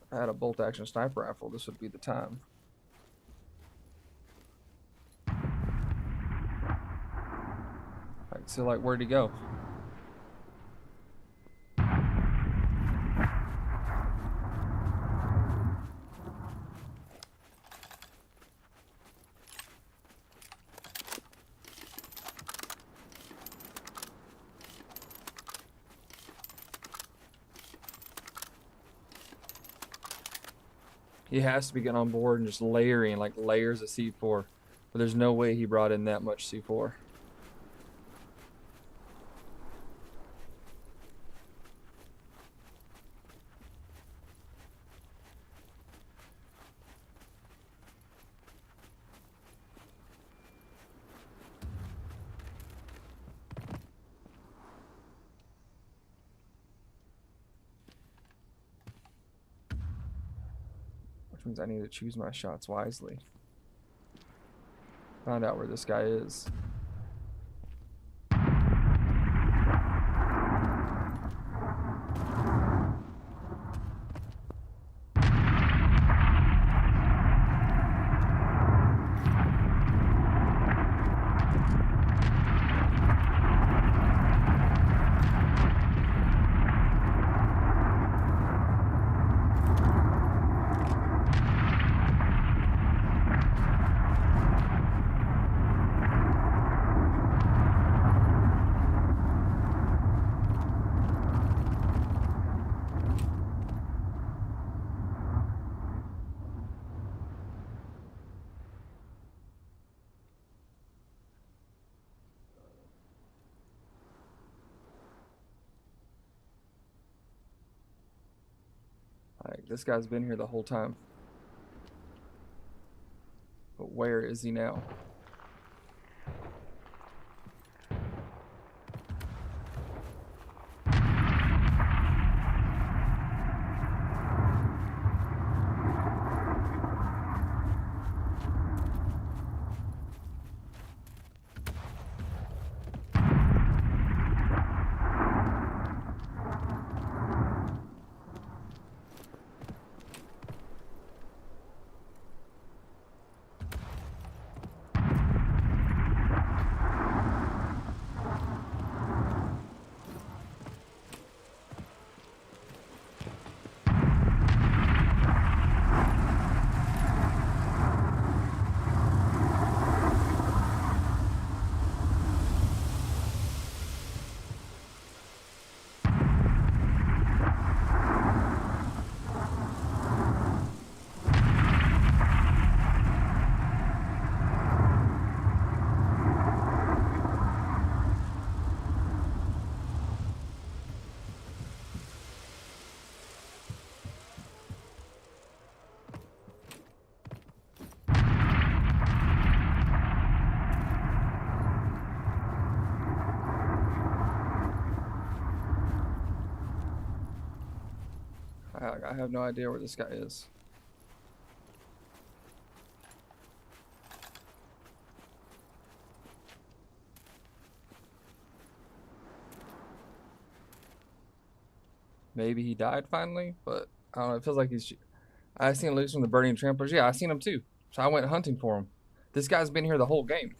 If I had a bolt action sniper rifle, this would be the time. Like, so like, where'd he go? He has to be getting on board and just layering like layers of C4. But there's no way he brought in that much C4. Which means I need to choose my shots wisely. Find out where this guy is. this guy's been here the whole time. But where is he now? I have no idea where this guy is. Maybe he died finally, but I don't know. It feels like he's. I seen him loose from the burning tramplers. Yeah, I seen him too. So I went hunting for him. This guy's been here the whole game.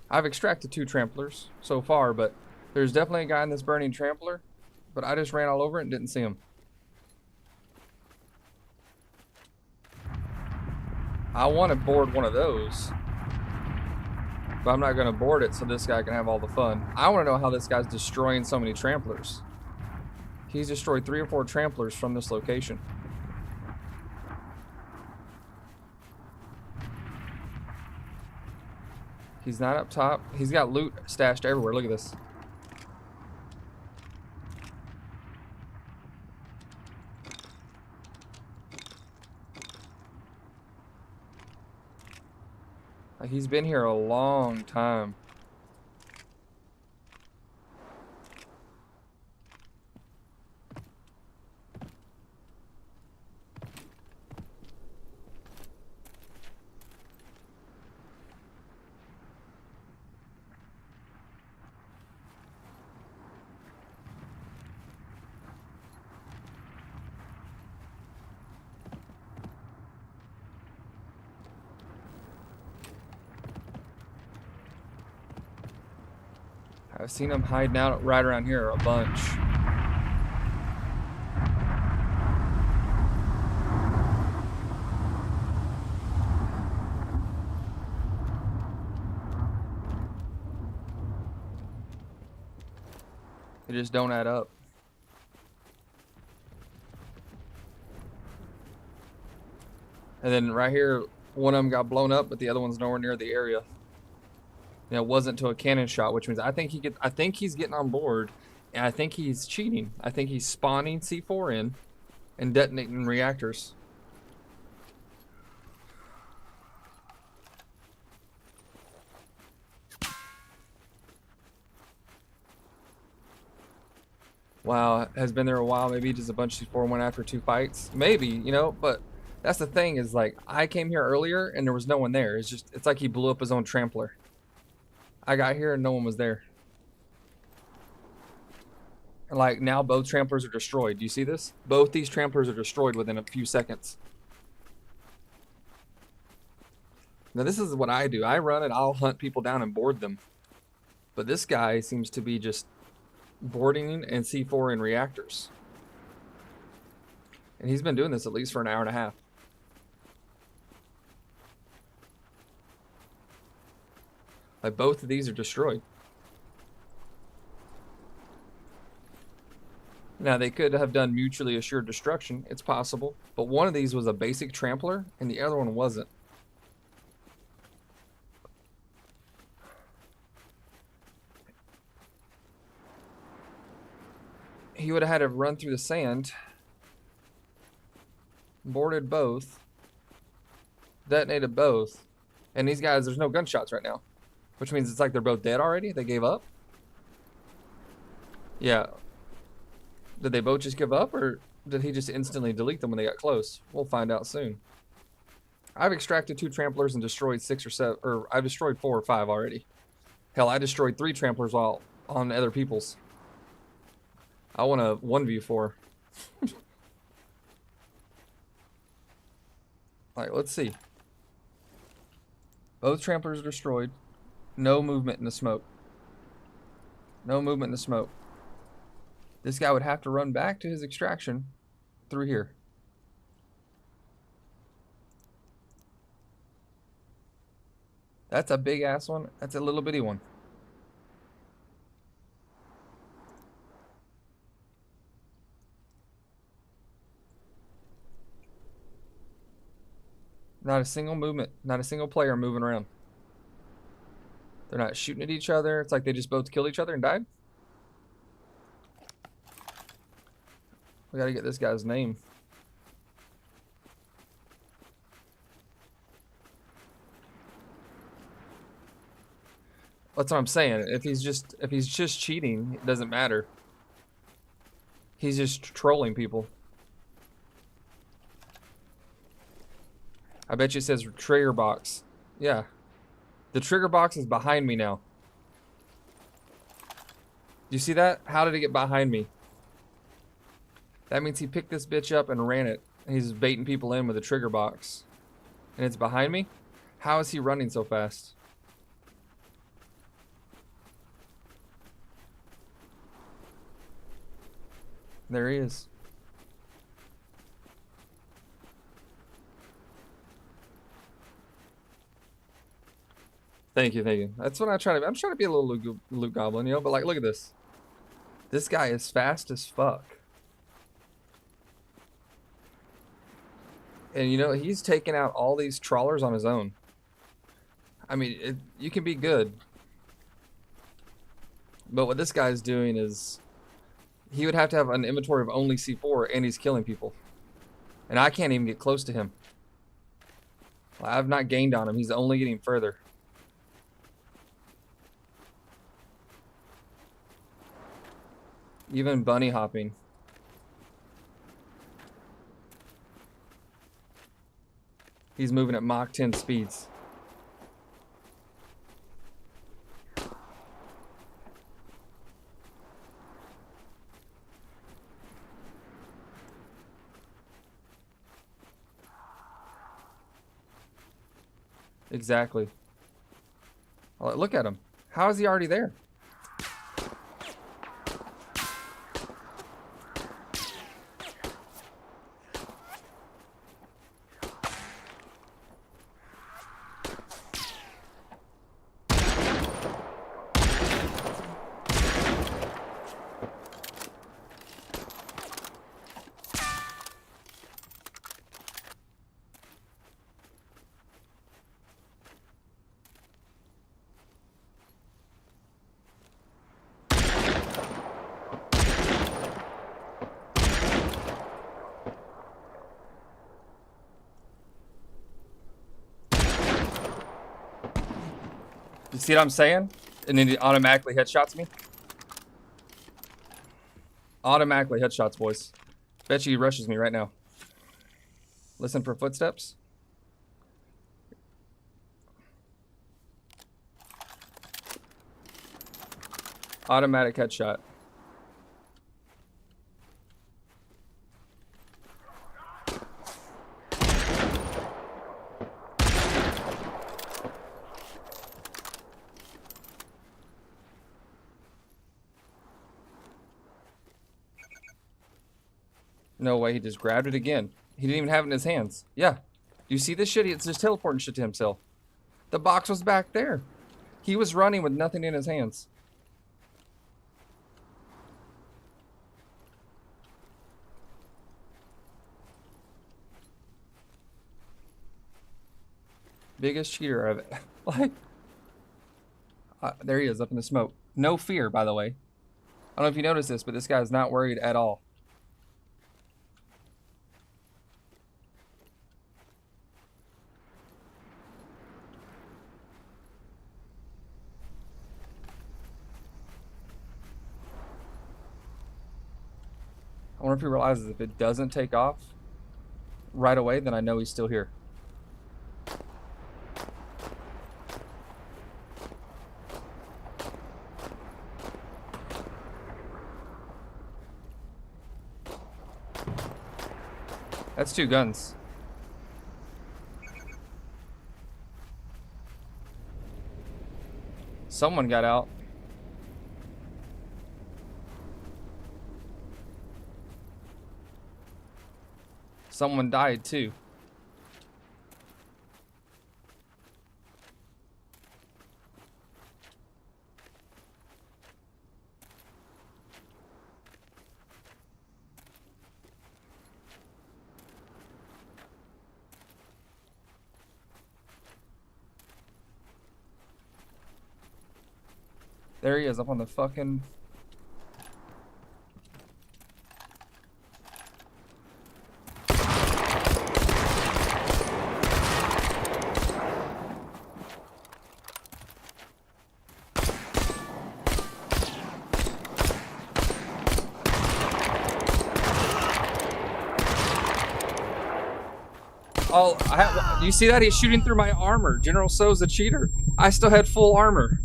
I've extracted 2 tramplers so far, but there's definitely a guy in this burning trampler. But I just ran all over it and didn't see him. I want to board one of those, but I'm not going to board it so this guy can have all the fun. I want to know how this guy's destroying so many tramplers. He's destroyed 3 or 4 tramplers from this location. He's not up top. He's got loot stashed everywhere. Look at this. He's been here a long time. I've seen him hiding out right around here a bunch. They just don't add up. And then right here, one of them got blown up, but the other one's nowhere near the area. You know, it wasn't to a cannon shot, which means I think he's getting on board, and I think he's cheating. I think he's spawning C4 in and detonating reactors. Wow, has been there a while. Maybe just a bunch of C4 went after 2 fights. Maybe, you know, but that's the thing is like I came here earlier and there was no one there. It's like he blew up his own trampler. I got here and no one was there. And like now both tramplers are destroyed. Do you see this? Both these tramplers are destroyed within a few seconds. Now this is what I do. I run it, I'll hunt people down and board them. But this guy seems to be just boarding and C4 in reactors. And he's been doing this at least for an hour and a half. Like both of these are destroyed. Now they could have done mutually assured destruction. It's possible. But one of these was a basic trampler and the other one wasn't. He would have had to run through the sand. boarded both, detonated both, and these guys, there's no gunshots right now, which means it's like they're both dead already. They gave up. Yeah. Did they both just give up, or did he just instantly delete them when they got close? We'll find out soon. I've extracted 2 tramplers and destroyed 6 or 7, or I've destroyed 4 or 5 already. Hell, I destroyed 3 tramplers while on other people's. I want a 1v4. Alright, let's see. Both tramplers destroyed. No movement in the smoke. No movement in the smoke. This guy would have to run back to his extraction through here. That's a big ass one. That's a little bitty one. Not a single movement, not a single player moving around. They're not shooting at each other. It's like they just both killed each other and died. We gotta get this guy's name. That's what I'm saying. If he's just cheating, it doesn't matter. He's just trolling people. I bet you it says trigger box. Yeah. The trigger box is behind me now. Do you see that? How did it get behind me? That means he picked this bitch up and ran it. He's baiting people in with a trigger box. And it's behind me? How is he running so fast? There he is. Thank you, thank you. That's what I try to be. I'm trying to be a little Luke Goblin, you know, but like, look at this. This guy is fast as fuck. And you know, he's taking out all these trawlers on his own. I mean, you can be good. But what this guy's doing is, he would have to have an inventory of only C4, and he's killing people. And I can't even get close to him. I've not gained on him. He's only getting further. Even bunny hopping. He's moving at Mach 10 speeds. Exactly. Look at him. How is he already there? You see what I'm saying? And then he automatically headshots me. Automatically headshots, boys. Bet you he rushes me right now. Listen for footsteps. Automatic headshot. No way, he just grabbed it again. He didn't even have it in his hands. Yeah. Do you see this shit? It's just teleporting shit to himself. The box was back there. He was running with nothing in his hands. Biggest cheater I've... Like... there he is, up in the smoke. No fear, by the way. I don't know if you noticed this, but this guy is not worried at all. wonder if he realizes if it doesn't take off right away, then I know he's still here. That's 2 guns. Someone got out. Someone died too. There he is, up on the fucking... Oh, you see that? He's shooting through my armor. General So's a cheater. I still had full armor.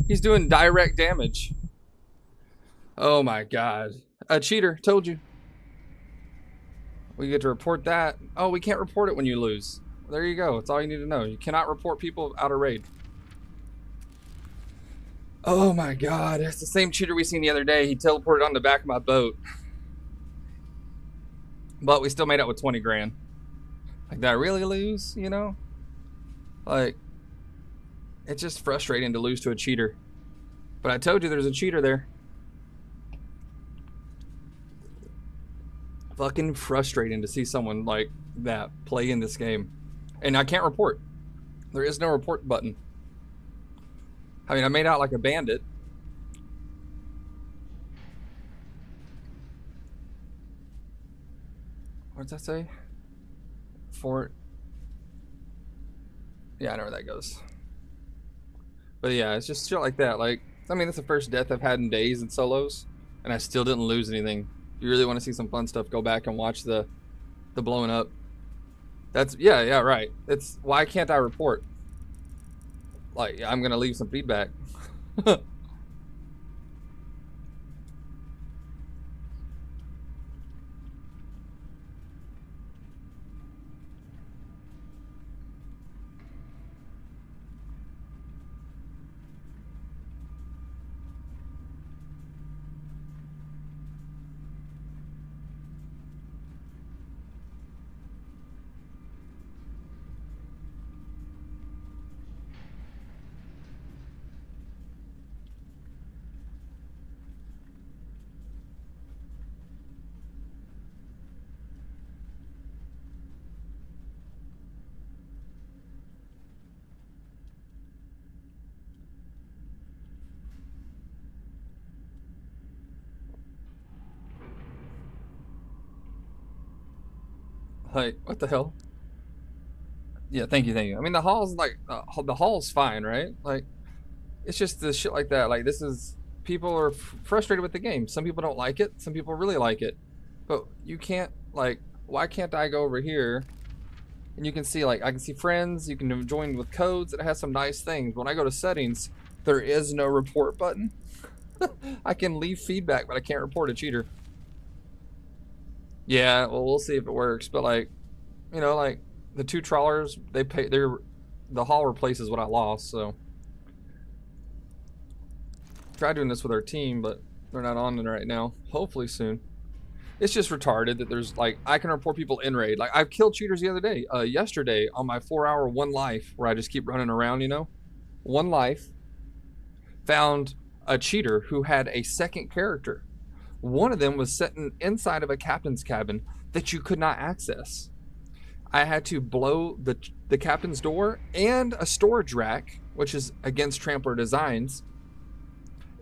He's doing direct damage. Oh my god. A cheater, told you. We get to report that. Oh, we can't report it when you lose. There you go. That's all you need to know. You cannot report people out of raid. Oh my god. It's the same cheater we seen the other day. He teleported on the back of my boat. But we still made out with 20 grand. Like, did I really lose, you know? Like, it's just frustrating to lose to a cheater. But I told you there's a cheater there. Fucking frustrating to see someone like that play in this game. And I can't report. There is no report button. I mean, I made out like a bandit. What does that say? Fort. Yeah, I know where that goes. But yeah, it's just shit like that. Like, I mean, that's the first death I've had in days in solos, and I still didn't lose anything. If you really want to see some fun stuff, go back and watch the blowing up. That's yeah, right. It's why can't I report? Like, I'm gonna leave some feedback. Like, what the hell? Yeah, thank you. I mean, the hall's like, the hall's fine, right? Like, it's just the shit like that. Like, this is, people are frustrated with the game. Some people don't like it. Some people really like it. But you can't, like, why can't I go over here and you can see, like, I can see friends. You can join with codes. It has some nice things. When I go to settings, there is no report button. I can leave feedback, but I can't report a cheater. Yeah, well, we'll see if it works. But, like, you know, like, the 2 trawlers, the hall replaces what I lost, so. Tried doing this with our team, but they're not on it right now. Hopefully soon. It's just retarded that there's, like, I can report people in raid. Like, I've killed cheaters the other day. Yesterday, on my 4-hour 1 life, where I just keep running around, you know. 1 life. Found a cheater who had a second character. One of them was sitting inside of a captain's cabin that you could not access. I had to blow the captain's door and a storage rack, which is against Trampler Designs.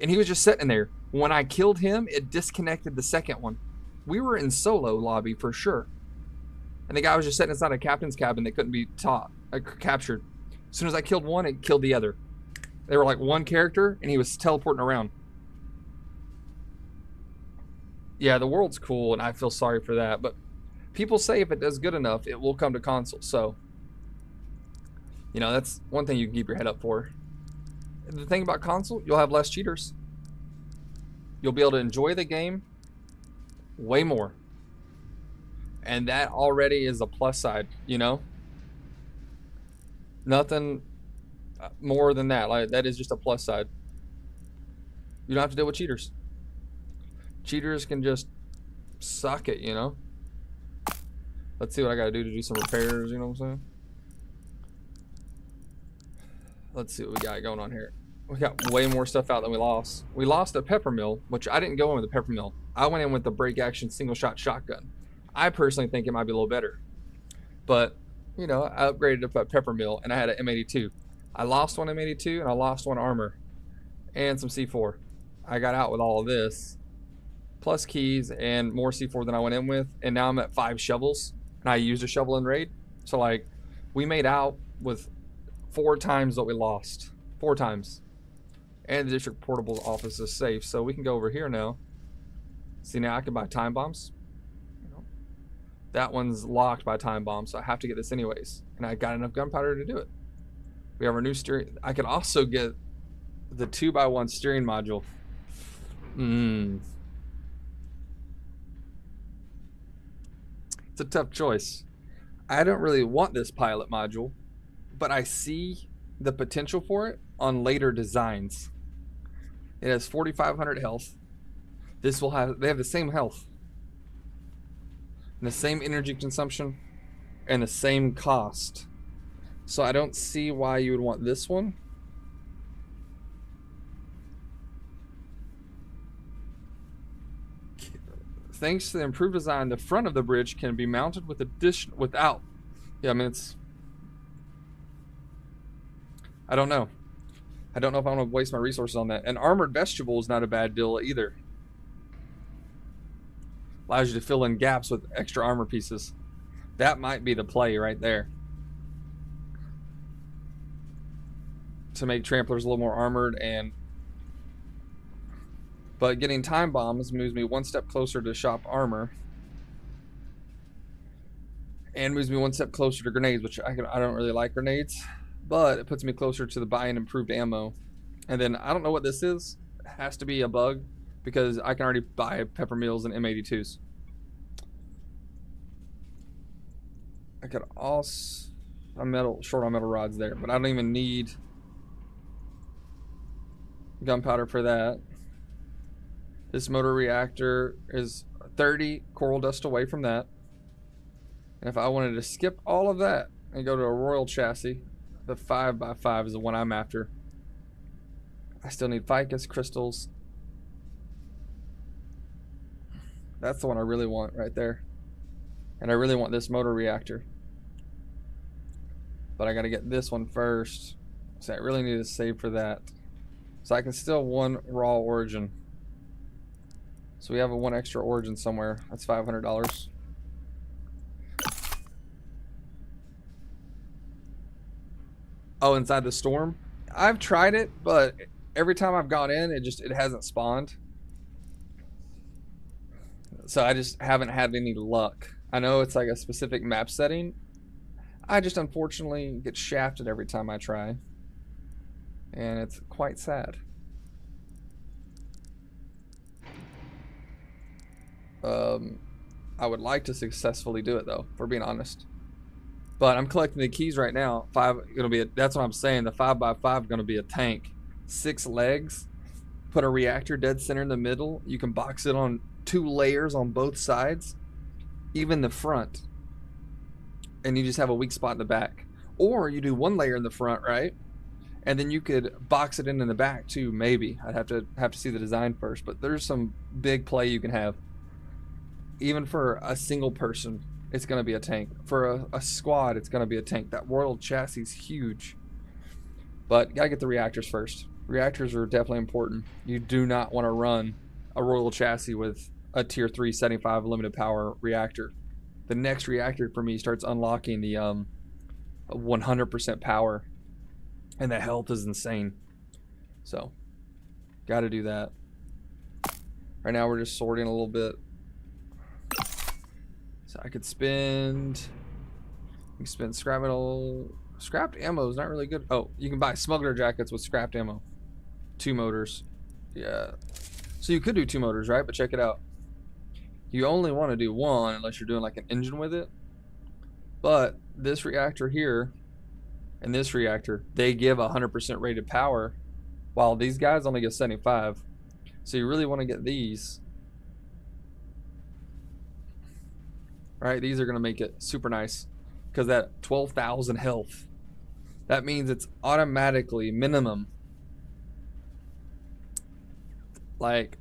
And he was just sitting there. When I killed him, it disconnected the second one. We were in solo lobby for sure. And the guy was just sitting inside a captain's cabin that couldn't be captured. As soon as I killed one, it killed the other. They were like 1 character, and he was teleporting around. Yeah, the world's cool, and I feel sorry for that. But people say if it does good enough, it will come to console. So, you know, that's one thing you can keep your head up for. The thing about console, you'll have less cheaters. You'll be able to enjoy the game way more. And that already is a plus side, you know? Nothing more than that. Like, that is just a plus side. You don't have to deal with cheaters. Cheaters can just suck it, you know? Let's see what I gotta do to do some repairs, you know what I'm saying? Let's see what we got going on here. We got way more stuff out than we lost. We lost a pepper mill, which I didn't go in with a pepper mill. I went in with the break action single shot shotgun. I personally think it might be a little better. But, you know, I upgraded to a pepper mill and I had an M82. I lost one M82 and I lost one armor and some C4. I got out with all of this, plus keys and more C4 than I went in with, and now I'm at 5 shovels, and I used a shovel in raid. So like, we made out with 4 times what we lost. 4 times. And the district portable office is safe, so we can go over here now. See, now I can buy time bombs. That one's locked by time bombs, so I have to get this anyways. And I got enough gunpowder to do it. We have our new steering. I could also get the 2x1 steering module. It's a tough choice. I don't really want this pilot module, but I see the potential for it on later designs. It has 4,500 health. This will have, they have the same health, and the same energy consumption, and the same cost. So I don't see why you would want this one. Thanks to the improved design, the front of the bridge can be mounted with without. Yeah, I mean, it's, I don't know. I don't know if I want to waste my resources on that. An armored vegetable is not a bad deal either. Allows you to fill in gaps with extra armor pieces. That might be the play right there. To make tramplers a little more armored, and but getting time bombs moves me one step closer to shop armor, and moves me one step closer to grenades, which I don't really like grenades, but it puts me closer to the buying improved ammo. And then I don't know what this is. It has to be a bug, because I can already buy pepper mills and M82s. I could also short on metal rods there, but I don't even need gunpowder for that. This motor reactor is 30 coral dust away from that. And if I wanted to skip all of that and go to a royal chassis, the 5x5 is the one I'm after. I still need ficus crystals. That's the one I really want right there. And I really want this motor reactor. But I gotta get this one first. So I really need to save for that. So I can still one raw origin. So we have a 1 extra origin somewhere. That's $500. Oh, inside the storm? I've tried it, but every time I've gone in, it hasn't spawned. So I just haven't had any luck. I know it's like a specific map setting. I just unfortunately get shafted every time I try. And it's quite sad. I would like to successfully do it though, if we're being honest. But I'm collecting the keys right now. That's what I'm saying. The 5x5 is gonna be a tank. 6 legs. Put a reactor dead center in the middle. You can box it on 2 layers on both sides, even the front, and you just have a weak spot in the back. Or you do 1 layer in the front, right? And then you could box it in the back too. Maybe I'd have to see the design first. But there's some big play you can have. Even for a single person, it's going to be a tank. For a squad, it's going to be a tank. That royal chassis is huge. But gotta get the reactors first. Reactors are definitely important. You do not want to run a royal chassis with a tier 3 75 limited power reactor. The next reactor for me starts unlocking the 100% power, and the health is insane. So gotta do that. Right now we're just sorting a little bit. So I could spend. You can spend scrap metal. Scrapped ammo is not really good. Oh, you can buy smuggler jackets with scrapped ammo. 2 motors. Yeah. So you could do 2 motors, right? But check it out. You only want to do 1 unless you're doing like an engine with it. But this reactor here and this reactor, they give 100% rated power, while these guys only give 75. So you really want to get these. Right? These are going to make it super nice. Because that 12,000 health, that means it's automatically minimum. Like,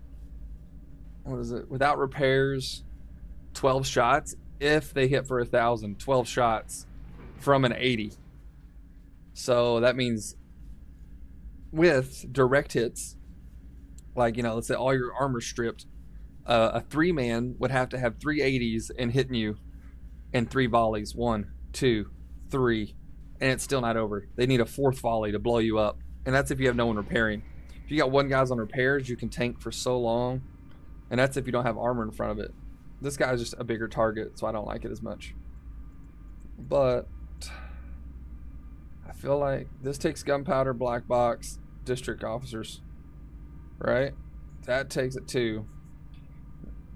what is it? Without repairs, 12 shots. If they hit for 1,000, 12 shots from an 80. So that means with direct hits, like, you know, let's say all your armor stripped, a 3-man would have to have 3 80s and hitting you in 3 volleys. 1, 2, 3, and it's still not over. They need a 4th volley to blow you up, and that's if you have no one repairing. If you got 1 guy's on repairs, you can tank for so long, and that's if you don't have armor in front of it. This guy's just a bigger target, so I don't like it as much. But I feel like this takes gunpowder, black box, district officers, right? That takes it too.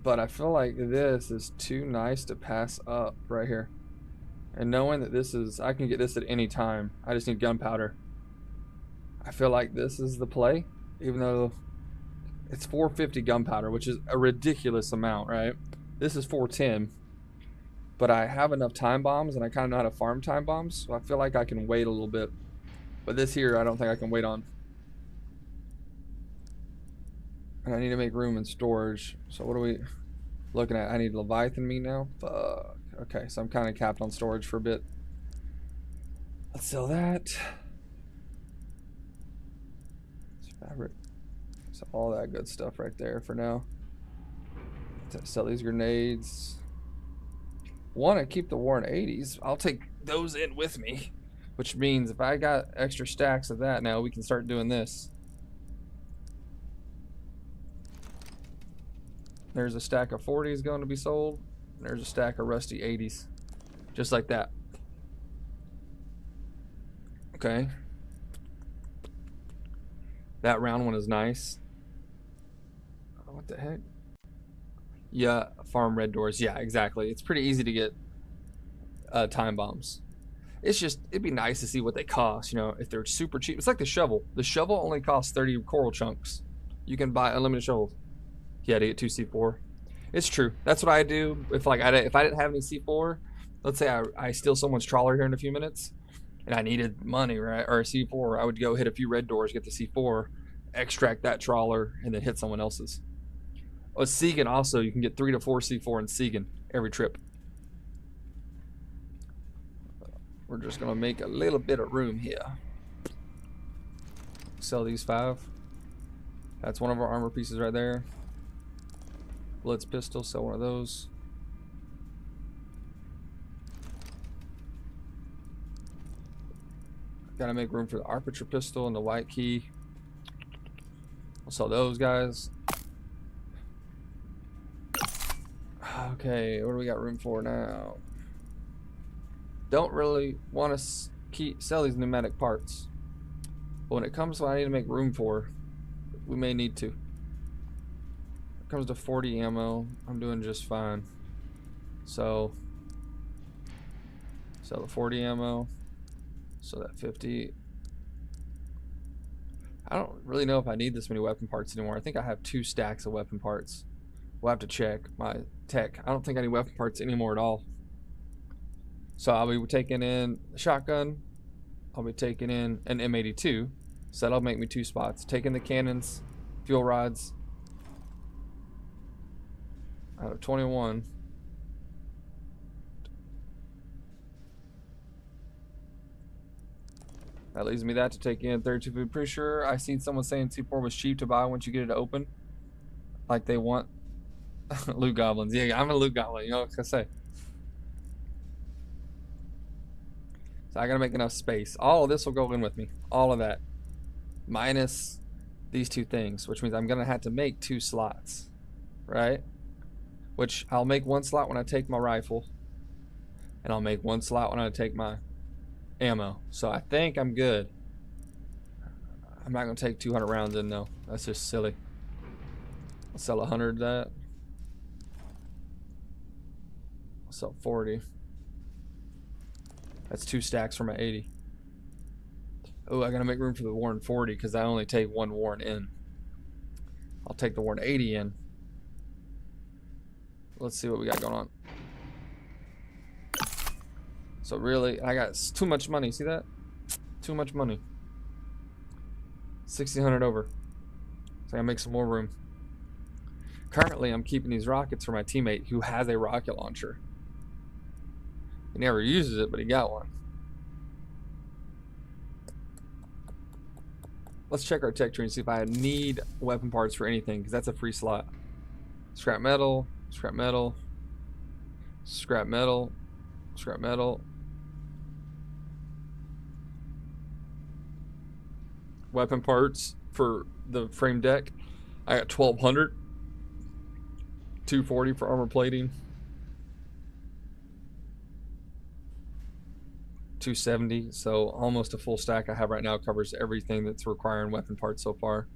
But I feel like this is too nice to pass up right here. And knowing that this is, I can get this at any time. I just need gunpowder. I feel like this is the play, even though it's 450 gunpowder, which is a ridiculous amount, right? This is 410. But I have enough time bombs, and I kind of know how to farm time bombs, so I feel like I can wait a little bit. But this here, I don't think I can wait on. And I need to make room in storage. So what are we looking at? I need Leviathan meat now? Fuck. Okay, so I'm kind of capped on storage for a bit. Let's sell that. Fabric. So all that good stuff right there for now. Let's sell these grenades. Want to keep the Warren 80s. I'll take those in with me. Which means if I got extra stacks of that now, we can start doing this. There's a stack of 40s going to be sold. And there's a stack of rusty 80s. Just like that. Okay. That round one is nice. Oh, what the heck? Yeah, farm red doors. Yeah, exactly. It's pretty easy to get time bombs. It's just, it'd be nice to see what they cost, you know, if they're super cheap. It's like the shovel. The shovel only costs 30 coral chunks. You can buy unlimited shovels. Yeah, to get 2 C4. It's true. That's what I do. If like if I didn't have any C4, let's say I steal someone's trawler here in a few minutes, and I needed money, right, or a C4, I would go hit a few red doors, get the C4, extract that trawler, and then hit someone else's. Oh, Segan also, you can get 3 to 4 C4 in Segan every trip. We're just gonna make a little bit of room here. Sell these 5. That's one of our armor pieces right there. Blitz pistol, sell one of those. Gotta make room for the Arpiture pistol and the white key. We'll sell those guys. Okay, what do we got room for now? Don't really want to sell these pneumatic parts. But when it comes to what I need to make room for, we may need to. When it comes to 40 ammo, I'm doing just fine. So, sell the 40 ammo. So that 50. I don't really know if I need this many weapon parts anymore. I think I have 2 stacks of weapon parts. We'll have to check my tech. I don't think I need weapon parts anymore at all. So I'll be taking in the shotgun. I'll be taking in an M82. So that'll make me 2 spots. Taking the cannons, fuel rods. Out of 21. That leaves me that to take in 32 food. Pretty sure I seen someone saying C4 was cheap to buy once you get it open. Like they want loot goblins. Yeah, I'm a loot goblin, you know what I say. So I gotta make enough space. All of this will go in with me. All of that. Minus these 2 things, which means I'm gonna have to make 2 slots. Right? which I'll make one slot when I take my rifle, and I'll make one slot when I take my ammo. So I think I'm good. I'm not gonna take 200 rounds in though. That's just silly. I'll sell 100 of that. I'll sell 40. That's 2 stacks for my 80. Oh, I gotta make room for the Warren 40 because I only take 1 Warren in. I'll take the Warren 80 in. Let's see what we got going on. So really, I got too much money. See that? Too much money. 1,600 over. So I gotta make some more room. Currently, I'm keeping these rockets for my teammate who has a rocket launcher. He never uses it, but he got one. Let's check our tech tree and see if I need weapon parts for anything, because that's a free slot. Scrap metal, scrap metal, scrap metal, scrap metal. Weapon parts for the frame deck. I got 1,200. 240 for armor plating. 270. So almost a full stack I have right now covers everything that's requiring weapon parts so far.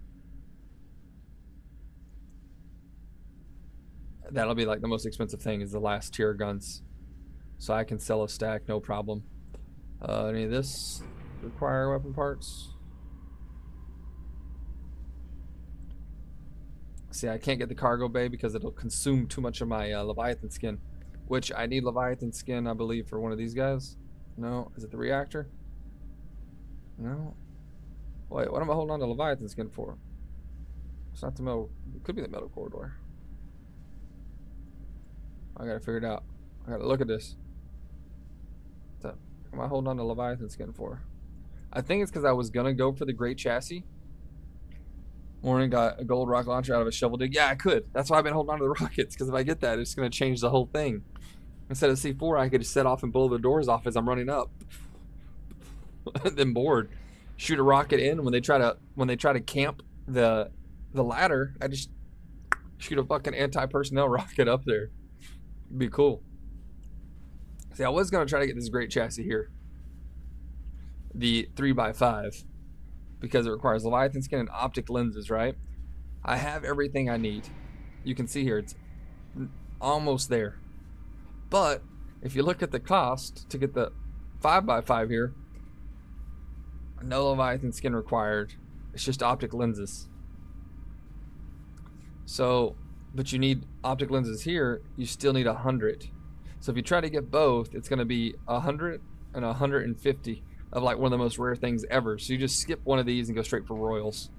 That'll be like the most expensive thing is the last tier guns. So I can sell a stack, no problem. Any of this require weapon parts? See, I can't get the cargo bay because it'll consume too much of my Leviathan skin, which I need Leviathan skin, I believe, for one of these guys. No, is it the reactor? No. Wait, what am I holding on to Leviathan skin for? It's not the metal. It could be the metal corridor. I gotta figure it out. I gotta look at this. What am I holding on to Leviathan skin for? I think it's because I was gonna go for the great chassis. Warren got a gold rocket launcher out of a shovel dig. Yeah, I could. That's why I've been holding on to the rockets, because if I get that, it's going to change the whole thing. Instead of C4, I could just set off and blow the doors off as I'm running up. Then bored. Shoot a rocket in. When they try to camp the ladder, I just shoot a fucking anti-personnel rocket up there. It'd be cool. See, I was going to try to get this great chassis here. The 3x5. Because it requires Leviathan skin and optic lenses, right? I have everything I need. You can see here, it's almost there. But if you look at the cost to get the 5x5 here, no Leviathan skin required. It's just optic lenses. So, but you need optic lenses here, you still need 100. So if you try to get both, it's going to be 100 and 150. Of like one of the most rare things ever. So you just skip one of these and go straight for Royals.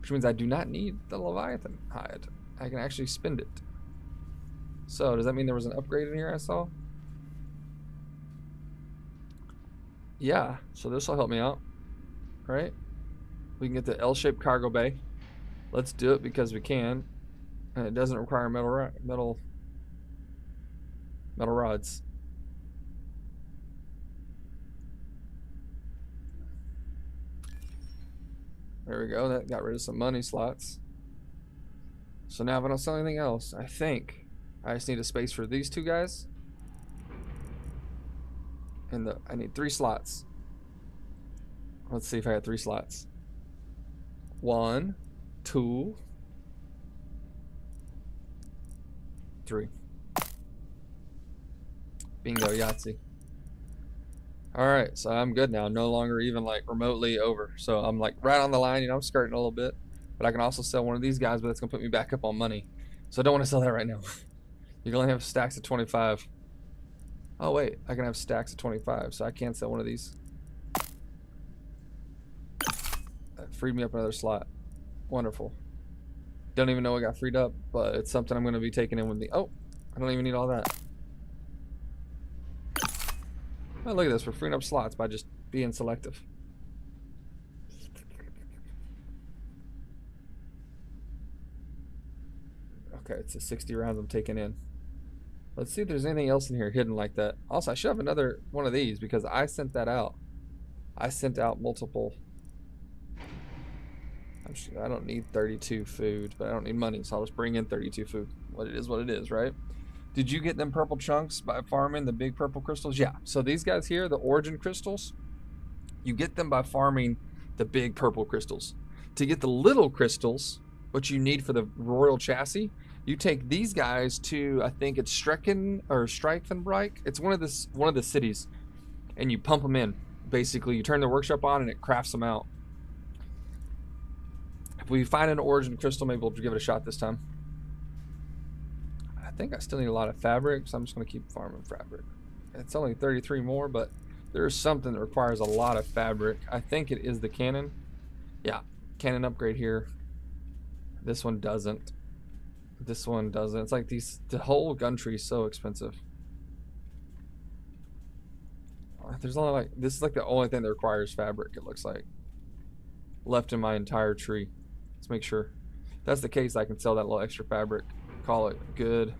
Which means I do not need the Leviathan hide. I can actually spend it. So does that mean there was an upgrade in here I saw? Yeah, so this will help me out. Right? We can get the L-shaped cargo bay. Let's do it because we can. And it doesn't require metal rods. There we go, that got rid of some money slots. So now if I don't sell anything else, I think I just need a space for these two guys. And I need 3 slots. Let's see if I had 3 slots. 1, 2, 3. Bingo, Yahtzee. Alright, so I'm good now. No longer even like remotely over. So I'm like right on the line, you know, I'm skirting a little bit. But I can also sell one of these guys, but it's going to put me back up on money. So I don't want to sell that right now. You can only have stacks of 25. Oh wait, I can have stacks of 25, so I can't sell one of these. That freed me up another slot. Wonderful. Don't even know what got freed up, but it's something I'm going to be taking in with me. Oh, I don't even need all that. Oh, look at this. We're freeing up slots by just being selective. Okay, it's a 60 rounds I'm taking in. Let's see if there's anything else in here hidden like that. Also, I should have another one of these because I sent that out. I sent out multiple I don't need 32 food, but I don't need money, so I'll just bring in 32 food. What it is, right? Did you get them purple chunks by farming the big purple crystals? Yeah. So these guys here, the origin crystals, you get them by farming the big purple crystals. To get the little crystals, what you need for the royal chassis, you take these guys to, I think it's Strecken or Streifenreich. It's one of the cities, and you pump them in. Basically, you turn the workshop on and it crafts them out. If we find an origin crystal, maybe we'll give it a shot this time. I think I still need a lot of fabric, so I'm just going to keep farming fabric. It's only 33 more, but there's something that requires a lot of fabric. I think it is the cannon. Yeah, cannon upgrade here. This one doesn't. This one doesn't. It's like the whole gun tree is so expensive. There's only like, this is like the only thing that requires fabric, it looks like, left in my entire tree. Let's make sure. If that's the case, I can sell that little extra fabric. Call it good.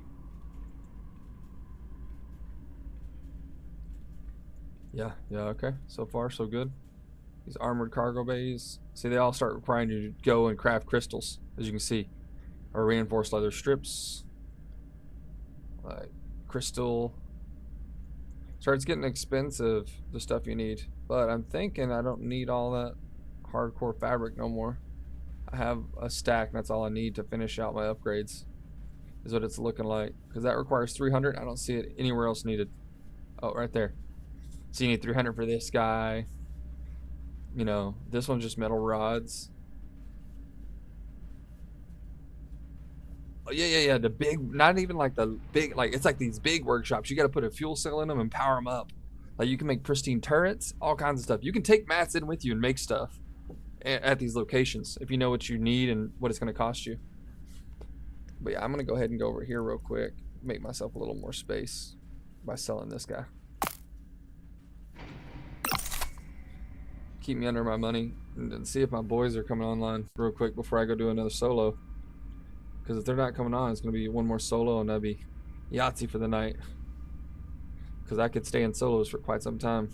Yeah, okay. So far, so good. These armored cargo bays. See, they all start requiring you to go and craft crystals, as you can see. Or reinforced leather strips. Like crystal. Starts getting expensive, the stuff you need. But I'm thinking I don't need all that hardcore fabric no more. I have a stack, and that's all I need to finish out my upgrades. Is what it's looking like. Because that requires 300. I don't see it anywhere else needed. Oh, right there. So you need 300 for this guy. You know, this one's just metal rods. Oh, yeah. The big, not even like the big, like it's like these big workshops. You got to put a fuel cell in them and power them up. Like you can make pristine turrets, all kinds of stuff. You can take mats in with you and make stuff at these locations if you know what you need and what it's going to cost you. But yeah, I'm going to go ahead and go over here real quick, make myself a little more space by selling this guy. Keep me under my money and see if my boys are coming online real quick before I go do another solo. Because if they're not coming on, it's going to be one more solo and that'll be Yahtzee for the night. Because I could stay in solos for quite some time.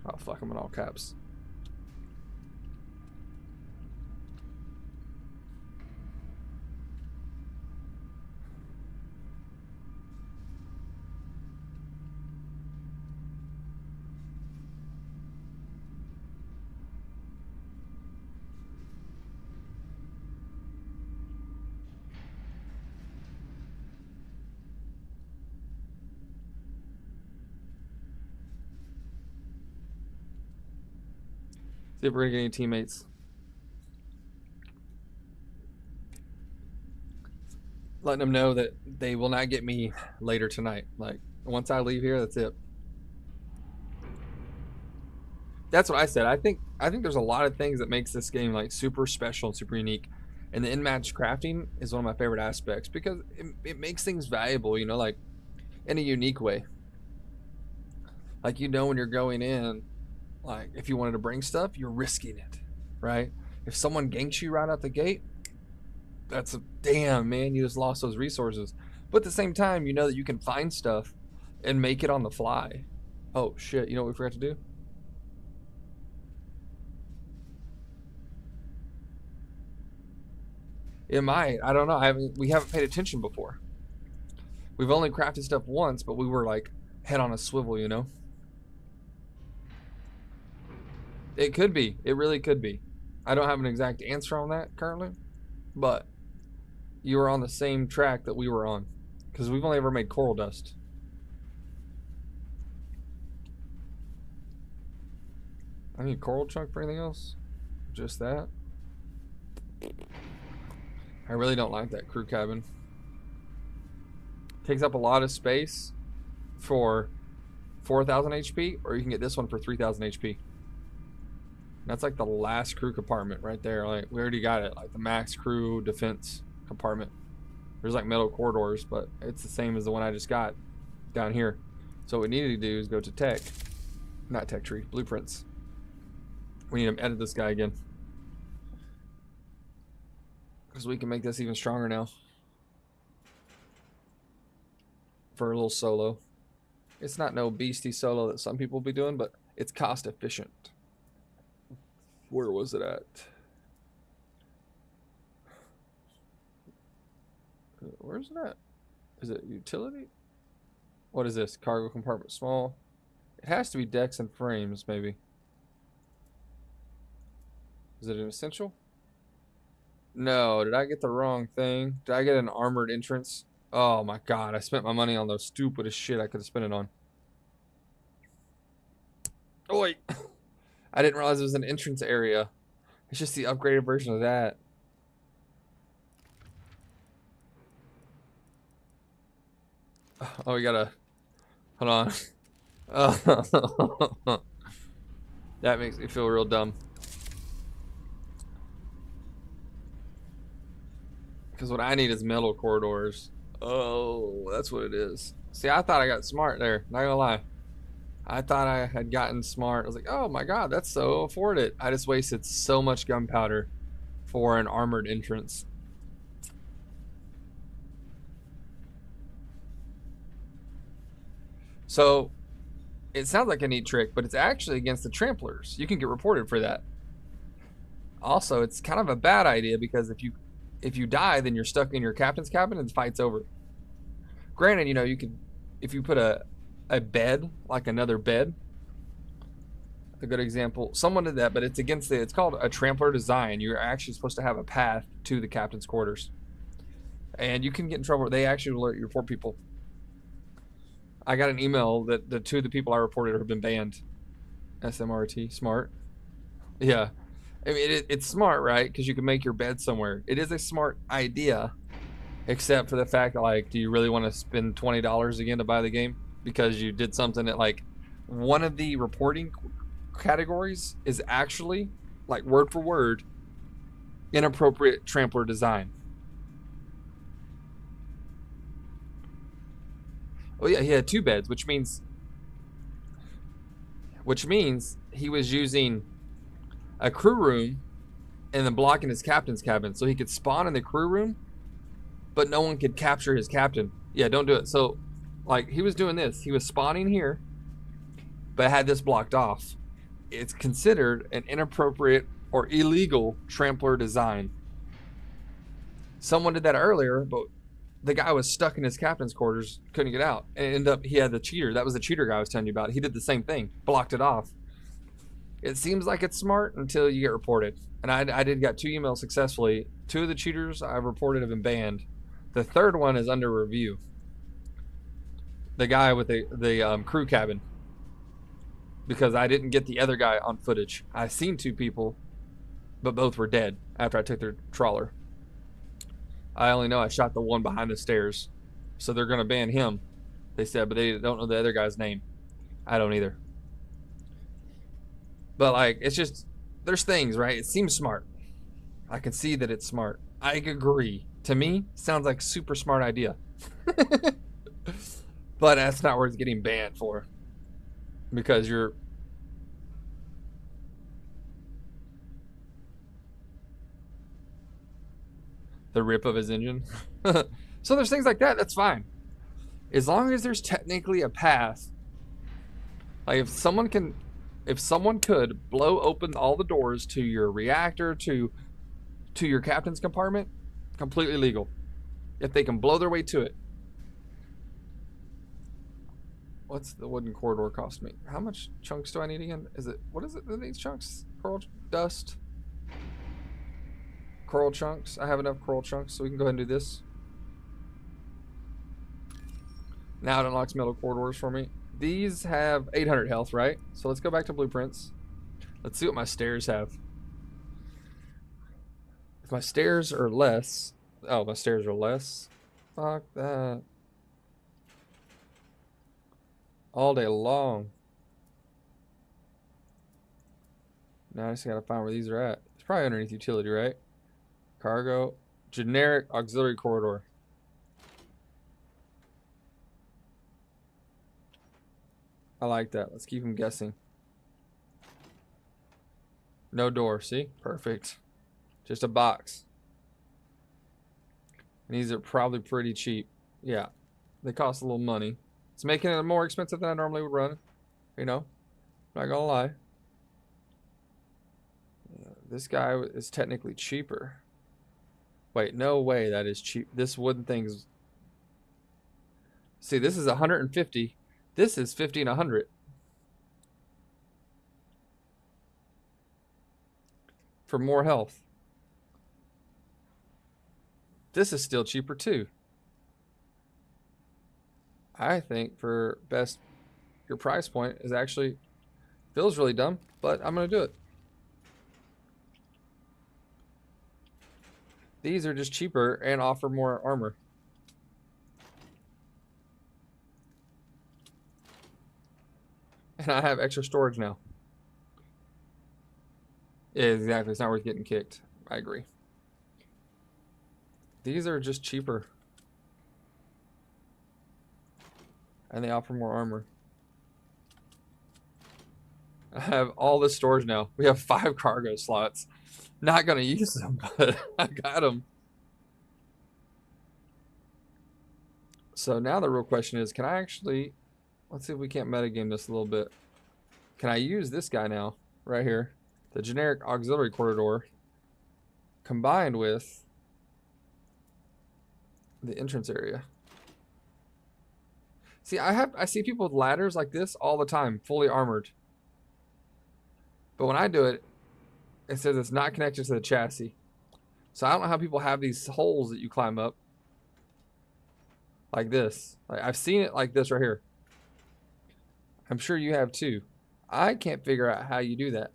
Oh, fuck, I'm in all caps. See if we're gonna get any teammates. Letting them know that they will not get me later tonight. Like, once I leave here, that's it. That's what I said. I think there's a lot of things that makes this game like super special and super unique. And the in-match crafting is one of my favorite aspects because it makes things valuable, you know, like in a unique way. Like, you know, when you're going in, like if you wanted to bring stuff, you're risking it, right? If someone ganks you right out the gate, that's a damn, man, you just lost those resources. But at the same time, you know that you can find stuff and make it on the fly. Oh shit, you know what we forgot to do? It might, I don't know. We haven't paid attention before. We've only crafted stuff once, but we were like head on a swivel, you know? It could be. It really could be. I don't have an exact answer on that currently, but you were on the same track that we were on because we've only ever made coral dust. I need coral chunk for anything else? Just that? I really don't like that crew cabin. Takes up a lot of space for 4,000 HP, or you can get this one for 3,000 HP. That's like the last crew compartment right there. Like, we already got it, like the max crew defense compartment. There's like metal corridors, but it's the same as the one I just got down here. So what we needed to do is go to tech, not tech tree, blueprints. We need to edit this guy again because we can make this even stronger now for a little solo. It's not no beastie solo that some people be doing, but it's cost efficient. Where was it at? Where's it at? Is it utility? What is this? Cargo compartment small. It has to be decks and frames, maybe. Is it an essential? No, did I get the wrong thing? Did I get an armored entrance? Oh my god, I spent my money on the stupidest shit I could have spent it on. Oh wait. I didn't realize it was an entrance area. It's just the upgraded version of that. Oh, we gotta... Hold on. Oh. That makes me feel real dumb. Because what I need is metal corridors. Oh, that's what it is. See, I thought I got smart there. Not gonna lie. I thought I had gotten smart. I was like, oh my god, that's so afforded. I just wasted so much gunpowder for an armored entrance. So, it sounds like a neat trick, but it's actually against the tramplers. You can get reported for that. Also, it's kind of a bad idea because if you die, then you're stuck in your captain's cabin and the fight's over. Granted, you know, you could, if you put a bed, like another bed, a good example. Someone did that, but it's against the, it's called a trampler design. You're actually supposed to have a path to the captain's quarters. And you can get in trouble. They actually alert you, report people. I got an email that the two of the people I reported have been banned. SMRT, smart. Yeah. I mean, it's smart, right? Because you can make your bed somewhere. It is a smart idea, except for the fact that, like, do you really want to spend $20 again to buy the game? Because you did something that, like, one of the reporting categories is actually, like, word for word, inappropriate trampler design. Oh yeah, he had two beds, which means he was using a crew room and then blocking his captain's cabin, so he could spawn in the crew room, but no one could capture his captain. Yeah, don't do it. So, like, he was doing this. He was spawning here, but had this blocked off. It's considered an inappropriate or illegal trampler design. Someone did that earlier, but the guy was stuck in his captain's quarters, couldn't get out, and ended up, he had the cheater. That was the cheater guy I was telling you about. He did the same thing, blocked it off. It seems like it's smart until you get reported. And I did got 2 emails successfully. 2 of the cheaters I've reported have been banned. The third one is under review. The guy with the crew cabin. Because I didn't get the other guy on footage. I seen 2 people, but both were dead after I took their trawler. I only know I shot the one behind the stairs. So they're going to ban him, they said, but they don't know the other guy's name. I don't either. But, like, it's just, there's things, right? It seems smart. I can see that it's smart. I agree. To me, sounds like a super smart idea. But that's not worth getting banned for. Because you're... the rip of his engine. So there's things like that, that's fine. As long as there's technically a path. Like, if someone could blow open all the doors to your reactor, to your captain's compartment, completely legal. If they can blow their way to it. What's the wooden corridor cost me? How much chunks do I need again? What is it that needs chunks? Coral dust? Coral chunks? I have enough coral chunks, so we can go ahead and do this. Now it unlocks metal corridors for me. These have 800 health, right? So let's go back to blueprints. Let's see what my stairs have. If my stairs are less... Oh, my stairs are less? Fuck that. All day long. Now I just gotta find where these are at. It's probably underneath utility, right? Cargo. Generic auxiliary corridor. I like that. Let's keep them guessing. No door, see? Perfect. Just a box. And these are probably pretty cheap. Yeah. They cost a little money. It's making it more expensive than I normally would run. You know, not gonna lie. This guy is technically cheaper. Wait, no way that is cheap. This wooden thing's... See, this is 150. This is 50 and 100. For more health. This is still cheaper too. I think for best, your price point is actually feels really dumb, but I'm gonna do it. These are just cheaper and offer more armor. And I have extra storage now. Yeah, exactly. It's not worth getting kicked. I agree. These are just cheaper. And they offer more armor. I have all this storage now. We have 5 cargo slots. Not gonna use them, but I got them. So now the real question is, can I actually... Let's see if we can't metagame this a little bit. Can I use this guy now? Right here. The generic auxiliary corridor. Combined with... the entrance area. See, I see people with ladders like this all the time, fully armored. But when I do it, it says it's not connected to the chassis. So I don't know how people have these holes that you climb up. Like this. Like, I've seen it like this right here. I'm sure you have too. I can't figure out how you do that.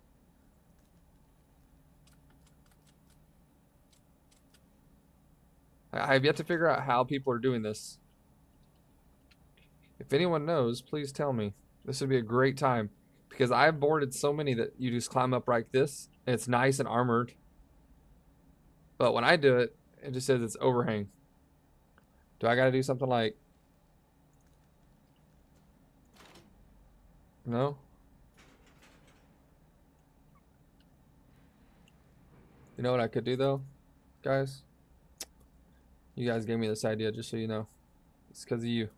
I have yet to figure out how people are doing this. If anyone knows, please tell me. This would be a great time. Because I've boarded so many that you just climb up like this. And it's nice and armored. But when I do it, it just says it's overhang. Do I gotta do something like... No? You know what I could do though, guys? You guys gave me this idea just so you know. It's because of you.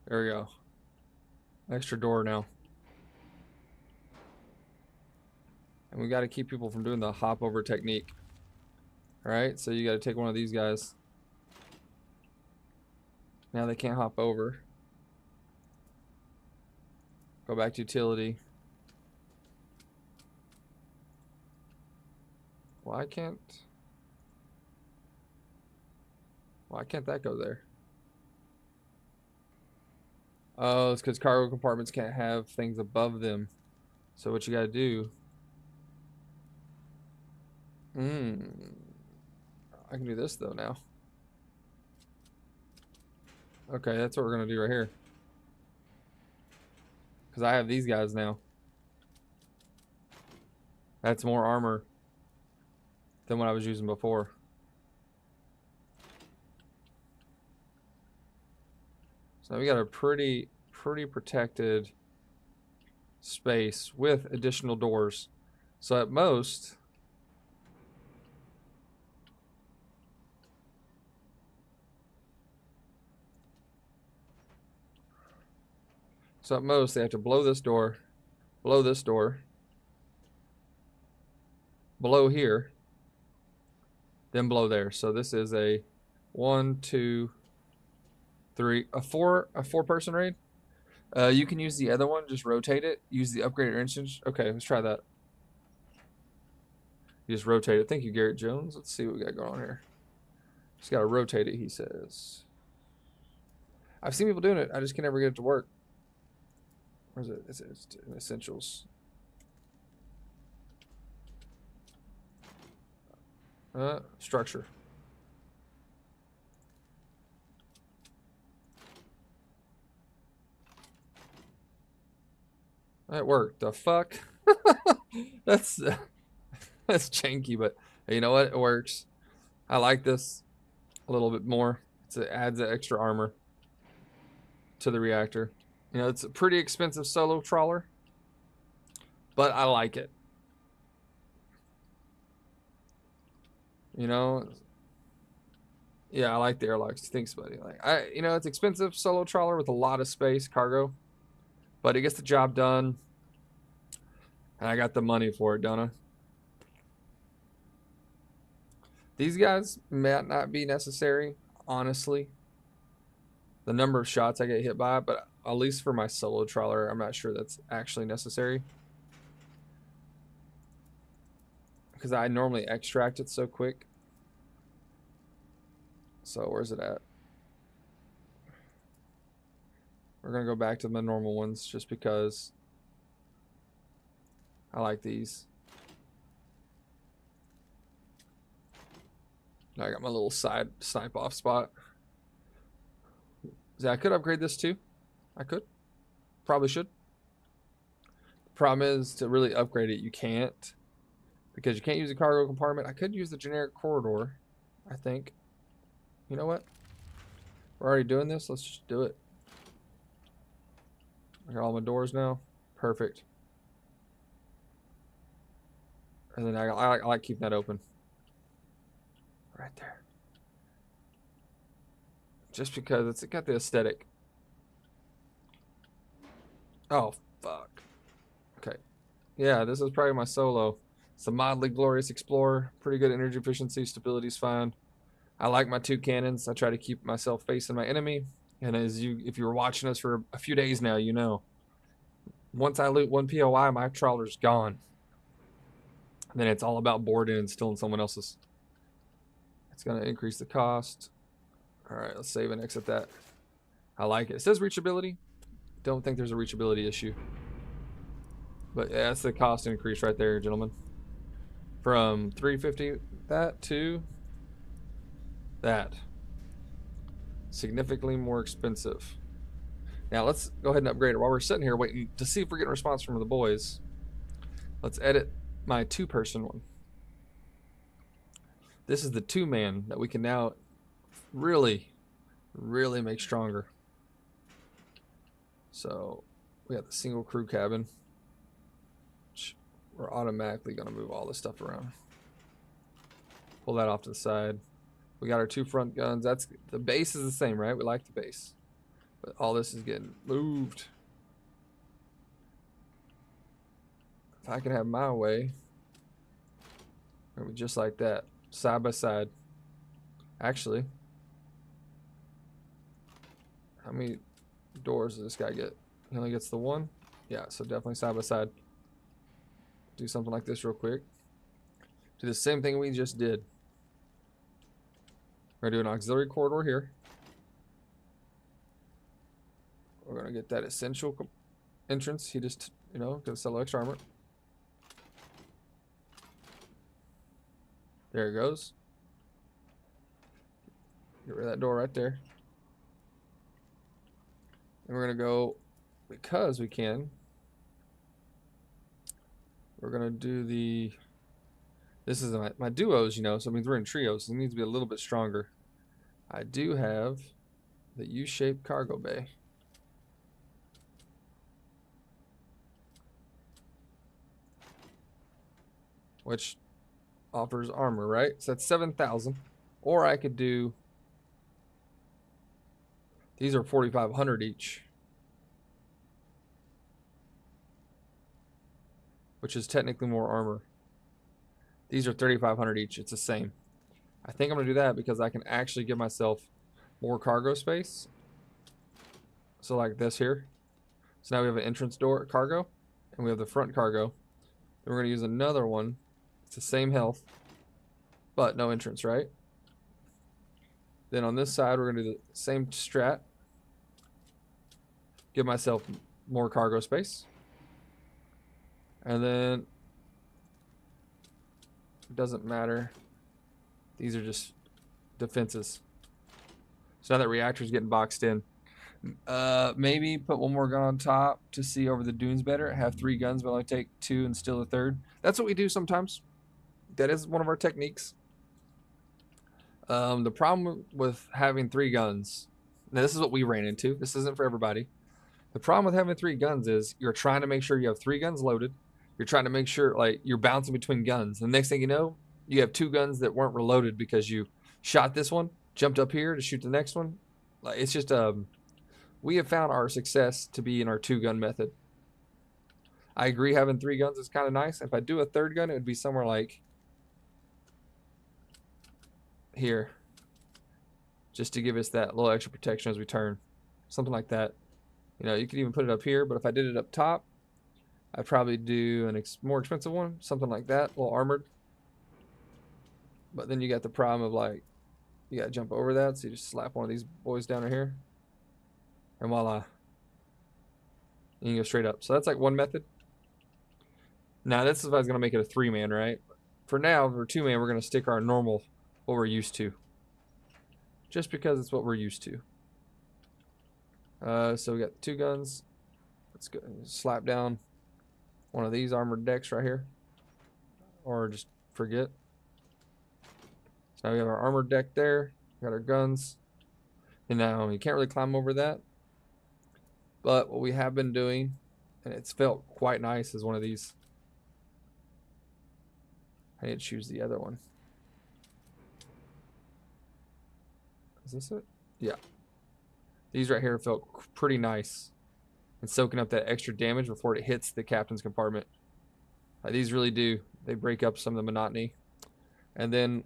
There we go. Extra door now. And we got to keep people from doing the hop over technique. Alright, so you got to take one of these guys. Now they can't hop over. Go back to utility. Why can't that go there? Oh, it's because cargo compartments can't have things above them. So what you gotta do... I can do this though now. Okay, that's what we're gonna do right here. Because I have these guys now. That's more armor than what I was using before. So we got a pretty protected space with additional doors. So at most... So at most, they have to blow this door, blow this door, blow here, then blow there. So this is a 1, 2, 3, a four person raid. You can use the other one, just rotate it. Use the upgraded instance. Okay, let's try that. You just rotate it. Thank you, Garrett Jones. Let's see what we got going on here. Just gotta rotate it, he says. I've seen people doing it. I just can never get it to work. Where's it? It's in essentials. Structure. That worked. The fuck? That's janky, but you know what? It works. I like this a little bit more. It adds the extra armor to the reactor. You know, it's a pretty expensive solo trawler, but I like it. You know, yeah, I like the airlocks. Thanks, buddy. Like you know, it's expensive solo trawler with a lot of space cargo, but it gets the job done, and I got the money for it, don't I? These guys might not be necessary, honestly. The number of shots I get hit by, but at least for my solo trawler, I'm not sure that's actually necessary. Because I normally extract it so quick. So where's it at? We're going to go back to the normal ones just because I like these. I got my little side snipe off spot. See, I could upgrade this too. I could. Probably should. The problem is to really upgrade it, you can't. Because you can't use a cargo compartment. I could use the generic corridor, I think. You know what? We're already doing this. Let's just do it. I got all my doors now. Perfect. And then I like keeping that open. Right there. Just because it's got the aesthetic. Oh, fuck. Okay. Yeah, this is probably my solo. It's a mildly glorious explorer. Pretty good energy efficiency. Stability's fine. I like my 2 cannons. I try to keep myself facing my enemy. And if you were watching us for a few days now, you know. Once I loot 1 POI, my trawler's gone. And then it's all about boarding and stealing someone else's. It's going to increase the cost. All right, let's save and exit that. I like it. It says reachability. Don't think there's a reachability issue. But yeah, that's the cost increase right there, gentlemen. From 350 that to that. Significantly more expensive. Now let's go ahead and upgrade it. While we're sitting here waiting to see if we're getting a response from the boys, let's edit my 2-person one. This is the 2-man that we can now really make stronger. So we have the single crew cabin. We're automatically going to move all this stuff around. Pull that off to the side. We got our 2 front guns. That's the base is the same, right? We like the base. But all this is getting moved. If I can have my way, maybe just like that, side by side. Actually, how many doors does this guy get? He only gets the 1? Yeah, so definitely side by side. Do something like this real quick. Do the same thing we just did. We're going to do an auxiliary corridor here. We're going to get that essential entrance. He just, you know, going to sell extra armor. There it goes. Get rid of that door right there. And we're going to go, because we can, we're going to do the, this is my duos, you know, so it means we're in trios. So it needs to be a little bit stronger. I do have the U-shaped cargo bay. Which offers armor, right? So that's 7,000. Or I could do, these are 4,500 each. Which is technically more armor. These are 3,500 each. It's the same. I think I'm going to do that because I can actually give myself more cargo space. So like this here. So now we have an entrance door cargo. And we have the front cargo. Then we're going to use another one. It's the same health. But no entrance, right? Then on this side, we're going to do the same strat. Give myself more cargo space. And then it doesn't matter. These are just defenses. So now that reactor's getting boxed in. Maybe put 1 more gun on top to see over the dunes better. Have 3 guns, but only take 2 and steal a 3rd. That's what we do sometimes. That is one of our techniques. The problem with having 3 guns. Now this is what we ran into. This isn't for everybody. The problem with having 3 guns is you're trying to make sure you have 3 guns loaded. You're trying to make sure like you're bouncing between guns. The next thing you know, you have 2 guns that weren't reloaded because you shot this one, jumped up here to shoot the next one. Like, it's just we have found our success to be in our 2-gun method. I agree having 3 guns is kind of nice. If I do a 3rd gun, it would be somewhere like here, just to give us that little extra protection as we turn, something like that. You know, you could even put it up here, but if I did it up top, I'd probably do an more expensive one, something like that, a little armored. But then you got the problem of, like, you got to jump over that, so you just slap one of these boys down here, and voila, you can go straight up. So that's like one method. Now this is if I was going to make it a 3-man, right? For now, for 2-man, we're going to stick our normal, what we're used to, just because it's what we're used to. So we got 2 guns. Let's go slap down one of these armored decks right here, or just forget. So now we have our armored deck there. We got our guns, and now you can't really climb over that. But what we have been doing, and it's felt quite nice, is one of these. I need to choose the other one. Is this it? Yeah. These right here felt pretty nice, and soaking up that extra damage before it hits the captain's compartment. These really do. They break up some of the monotony. And then,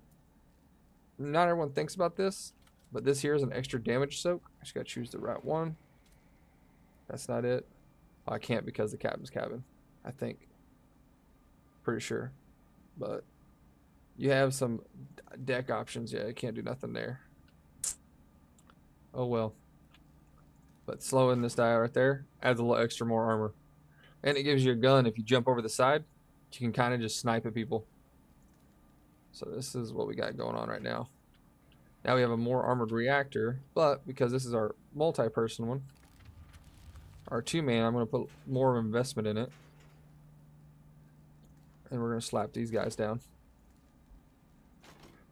not everyone thinks about this, but this here is an extra damage soak. I just gotta choose the right one. That's not it. Oh, I can't because the captain's cabin, I think. Pretty sure. But you have some deck options. Yeah, you can't do nothing there. Oh well. But slowing this die right there adds a little extra more armor. And it gives you a gun. If you jump over the side, you can kind of just snipe at people. So this is what we got going on right now. Now we have a more armored reactor, but because this is our multi-person one, our 2-man, I'm going to put more of an investment in it. And we're going to slap these guys down.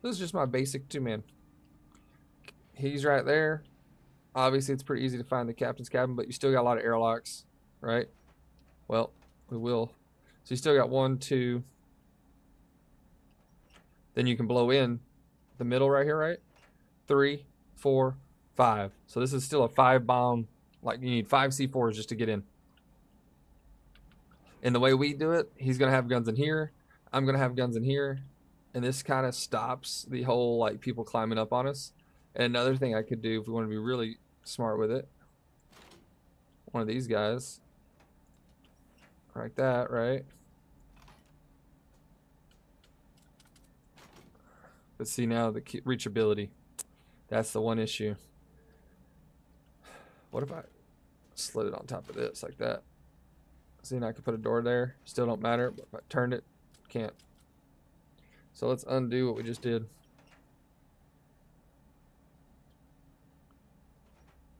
This is just my basic 2-man. He's right there. Obviously, it's pretty easy to find the captain's cabin, but you still got a lot of airlocks, right? Well, we will. So you still got 1, 2. Then you can blow in the middle right here, right? 3, 4, 5. So this is still a 5-bomb. Like, you need 5 C4s just to get in. And the way we do it, he's going to have guns in here. I'm going to have guns in here. And this kind of stops the whole, like, people climbing up on us. And another thing I could do if we want to be really smart with it, one of these guys, like that, right? But see now the reachability. That's the one issue. What if I slid it on top of this like that? See, now I could put a door there. Still don't matter, but if I turned it, can't. So let's undo what we just did.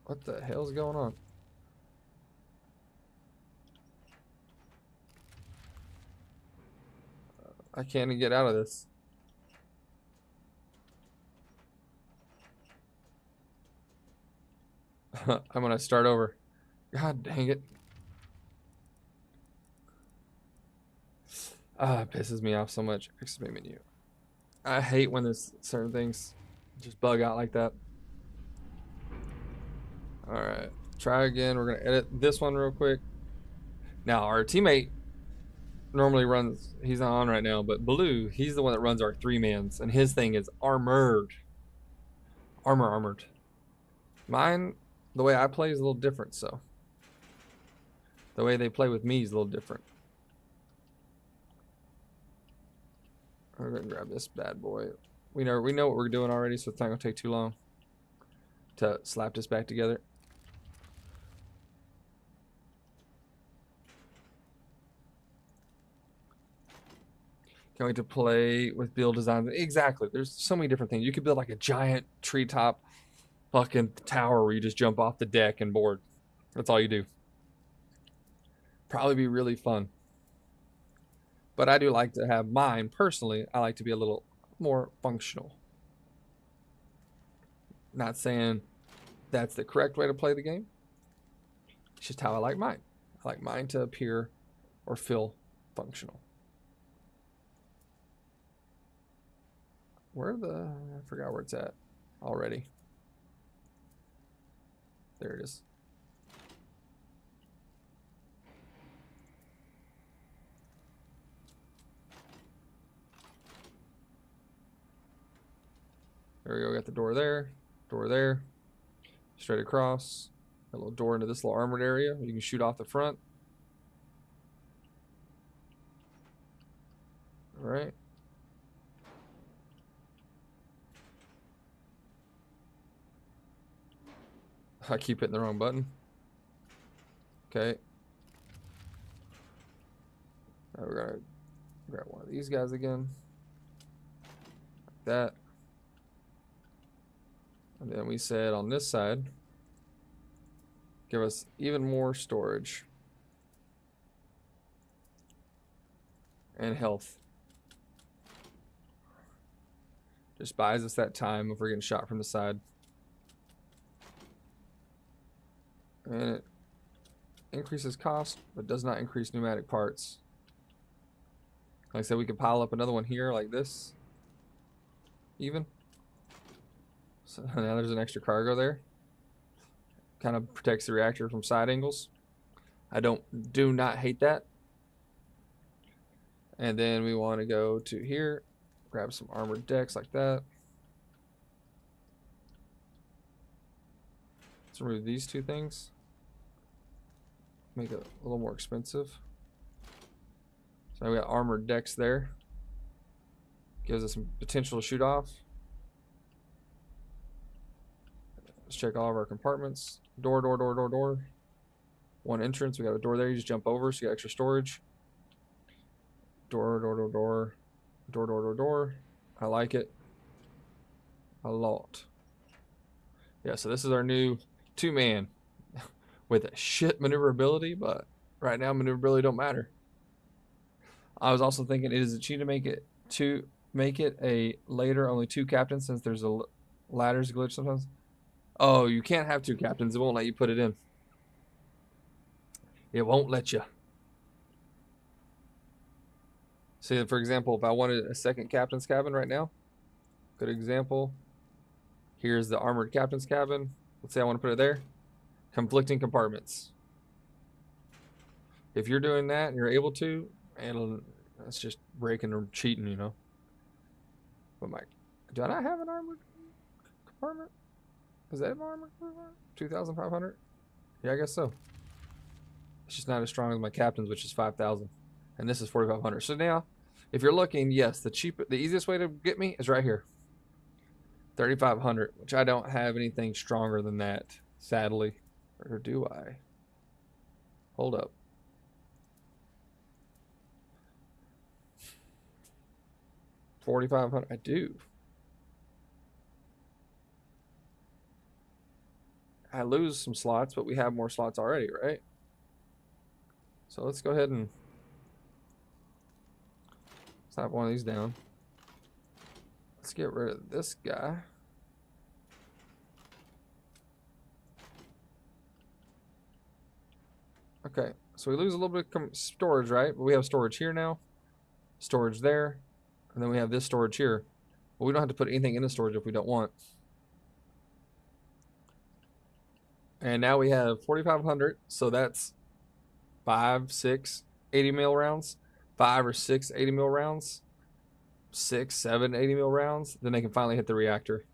What the hell's going on? I can't even get out of this. I'm gonna start over. God dang it. Ah, it pisses me off so much. Expand menu. I hate when there's certain things just bug out like that. Alright, try again. We're gonna edit this one real quick. Now, our teammate normally runs, he's not on right now, but Blue, he's the one that runs our 3-mans, and his thing is armored. Armored. Mine, the way I play is a little different, so. The way they play with me is a little different. We're gonna grab this bad boy. We know what we're doing already, so it's not gonna take too long to slap this back together. Can't wait to play with build designs. Exactly. There's so many different things. You could build like a giant treetop fucking tower where you just jump off the deck and board. That's all you do. Probably be really fun. But I do like to have mine, personally, I like to be a little more functional. Not saying that's the correct way to play the game. It's just how I like mine. I like mine to appear or feel functional. I forgot where it's at already. There it is. There we go, got the door there, straight across. A little door into this little armored area. You can shoot off the front. All right. I keep hitting the wrong button. Okay. Now we're gonna grab one of these guys again. Like that. And then we said on this side, give us even more storage. And health. Just buys us that time if we're getting shot from the side. And it increases cost, but does not increase pneumatic parts. Like I said, we could pile up another one here like this. Even. So now there's an extra cargo there. Kind of protects the reactor from side angles. I do not hate that. And then we want to go to here, grab some armored decks like that. Let's remove these two things. Make it a little more expensive. So now we got armored decks there. Gives us some potential to shoot off. Let's check all of our compartments. Door. One entrance. We got a door there. You just jump over, so you got extra storage. Door. I like it a lot. Yeah, so this is our new 2-man with a shit maneuverability, but right now maneuverability don't matter. I was also thinking, is it cheap to make it a later only 2 captains, since there's a ladders glitch sometimes? Oh, you can't have 2 captains. It won't let you put it in. It won't let you. See, for example, if I wanted a second captain's cabin right now, good example. Here's the armored captain's cabin. Let's say I want to put it there. Conflicting compartments. If you're doing that and you're able to, that's just breaking or cheating, you know. But do I not have an armored compartment? Is that an armored compartment? 2,500? Yeah, I guess so. It's just not as strong as my captain's, which is 5,000, and this is 4,500. So now, if you're looking, yes, the easiest way to get me is right here, 3,500, which I don't have anything stronger than that, sadly. Or do I? Hold up. $4,500. I do. I lose some slots, but we have more slots already, right? So let's go ahead and slap one of these down. Let's get rid of this guy. Okay, so we lose a little bit of storage, right? But we have storage here now, storage there, and then we have this storage here. But we don't have to put anything in the storage if we don't want. And now we have 4,500, so that's 5, 6, 80 mil rounds, 5 or 6 80 mil rounds, 6, 7 80 mil rounds. Then they can finally hit the reactor.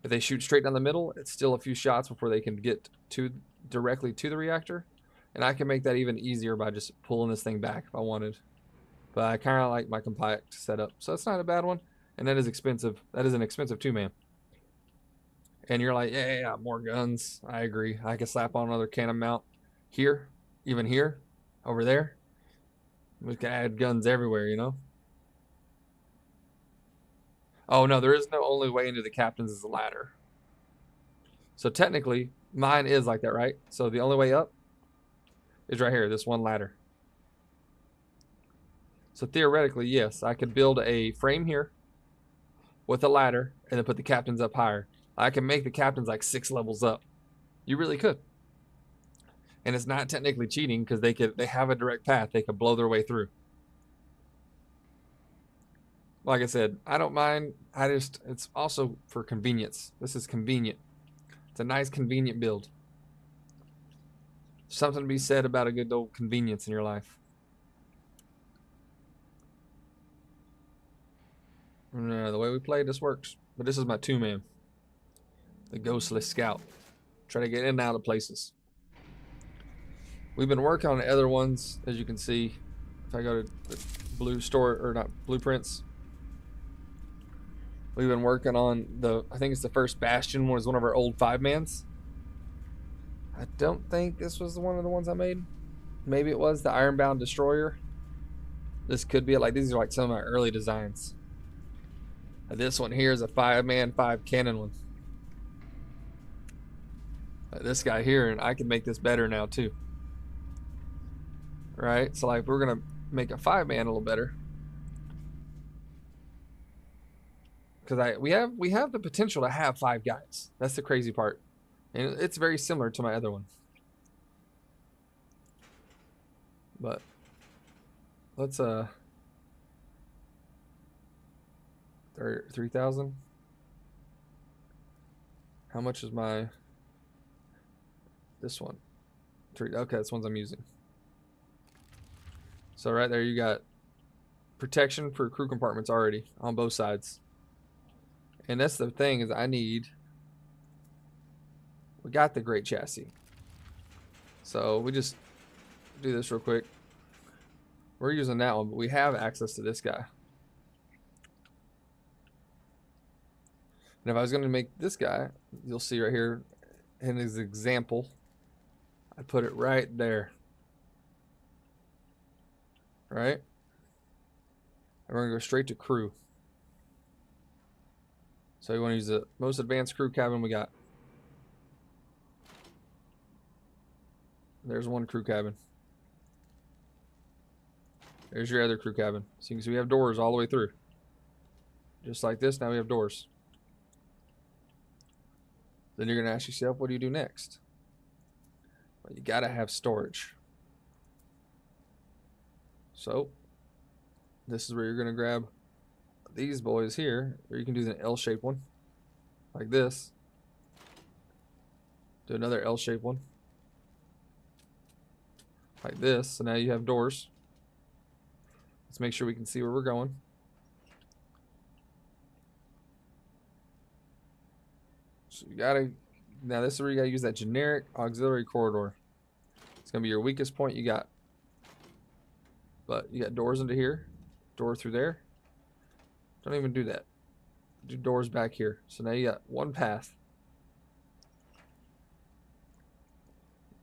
If they shoot straight down the middle, it's still a few shots before they can get directly to the reactor. And I can make that even easier by just pulling this thing back if I wanted. But I kind of like my compact setup, so that's not a bad one. And that is expensive. That is an expensive 2-man. And you're like, yeah, more guns. I agree. I can slap on another cannon mount here, even here, over there. We can add guns everywhere, you know? Oh, no, there is no only way into the captains is the ladder. So technically, mine is like that, right? So the only way up is right here, this one ladder. So theoretically, yes, I could build a frame here with a ladder and then put the captains up higher. I can make the captains like 6 levels up. You really could. And it's not technically cheating because they have a direct path. They could blow their way through. Like I said, I don't mind. It's also for convenience. This is convenient. It's a nice, convenient build. Something to be said about a good old convenience in your life. The way we play, this works. But this is my 2-man. The Ghostly Scout. Try to get in and out of places. We've been working on the other ones, as you can see. If I go to the blue store, or not, blueprints. We've been working on I think it's the first Bastion was one of our old 5-mans. I don't think this was one of the ones I made. Maybe it was the Ironbound Destroyer. This could be it. Like, these are like some of my early designs. This one here is a 5-man, 5-cannon one. This guy here, and I can make this better now too. Right? So like, we're gonna make a 5-man a little better. Because we have the potential to have 5 guys. That's the crazy part. And it's very similar to my other one. But let's 3,000. How much is this one? 3. Okay, this one's I'm using. So right there you got protection for crew compartments already on both sides. And that's the thing, is we got the great chassis. So we just do this real quick. We're using that one, but we have access to this guy. And if I was going to make this guy, you'll see right here in his example, I put it right there. Right? And we're going to go straight to crew. So you want to use the most advanced crew cabin we got. There's one crew cabin. There's your other crew cabin. So you can see we have doors all the way through. Just like this, now we have doors. Then you're going to ask yourself, what do you do next? Well, you got to have storage. So this is where you're going to grab these boys here, or you can do an L-shaped one like this. Do another L-shaped one like this. So now you have doors. Let's make sure we can see where we're going. So you gotta, now this is where you gotta use that generic auxiliary corridor. It's gonna be your weakest point you got. But you got doors into here, door through there. Don't even do that. Do doors back here. So now you got one path.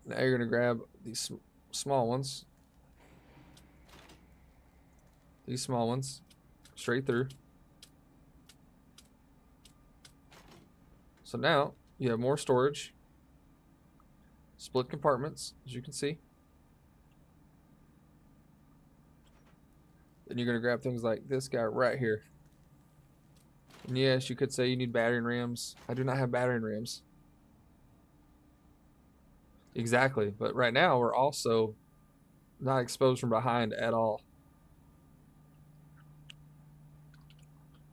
Now you're gonna grab these small ones. These small ones, straight through. So now you have more storage. Split compartments, as you can see. Then you're gonna grab things like this guy right here. And yes, you could say you need battery rams. I do not have battery rams. Exactly, but right now we're also not exposed from behind at all.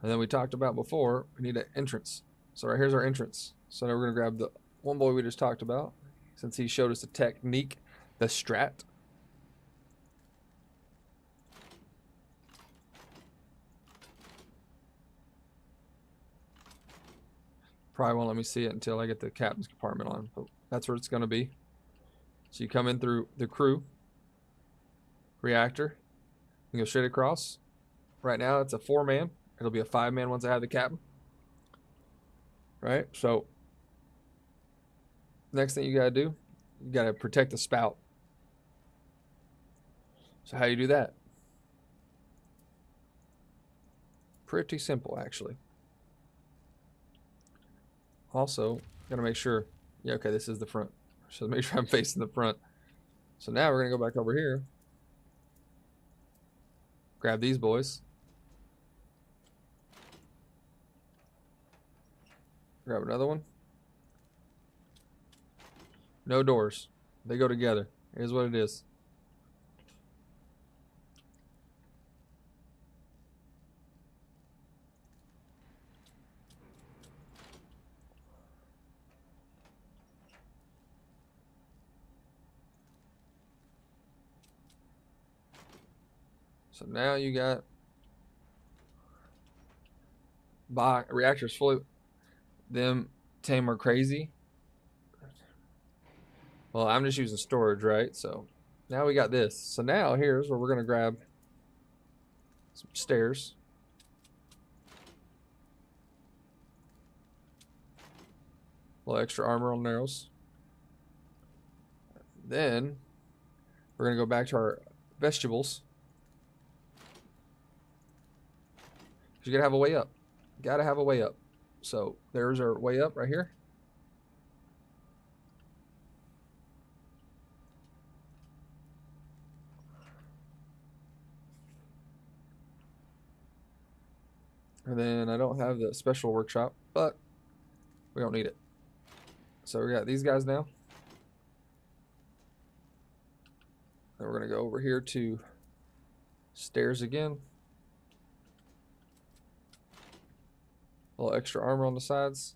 And then we talked about before, we need an entrance. So right here's our entrance. So now we're gonna grab the one boy we just talked about, since he showed us the technique, the strat. Probably won't let me see it until I get the captain's compartment on, but that's where it's gonna be. So you come in through the crew, reactor, you go straight across. Right now it's a 4-man. It'll be a 5-man once I have the captain. Right? So next thing you gotta do, you gotta protect the spout. So how you do that? Pretty simple, actually. Also, gotta make sure, yeah, okay, this is the front. So make sure I'm facing the front. So now we're gonna go back over here. Grab these boys. Grab another one. No doors. They go together. Here's what it is. So now you got reactors fully. Them tame are crazy. Well, I'm just using storage, right? So now we got this. So now here's where we're gonna grab some stairs. A little extra armor on arrows. Then we're gonna go back to our vegetables. You gotta have a way up. Gotta have a way up. So there's our way up right here. And then I don't have the special workshop, but we don't need it. So we got these guys now. And we're gonna go over here to stairs again. A little extra armor on the sides.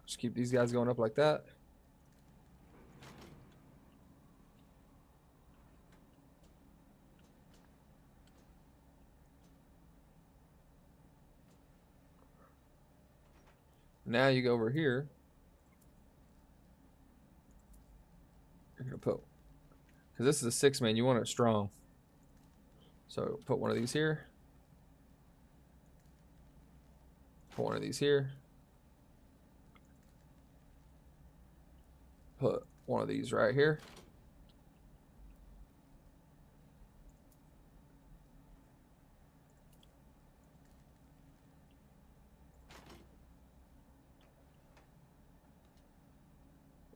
Just keep these guys going up like that. Now you go over here. You're gonna put, because this is a 6-man, you want it strong. So put one of these here. Put one of these here. Put one of these right here.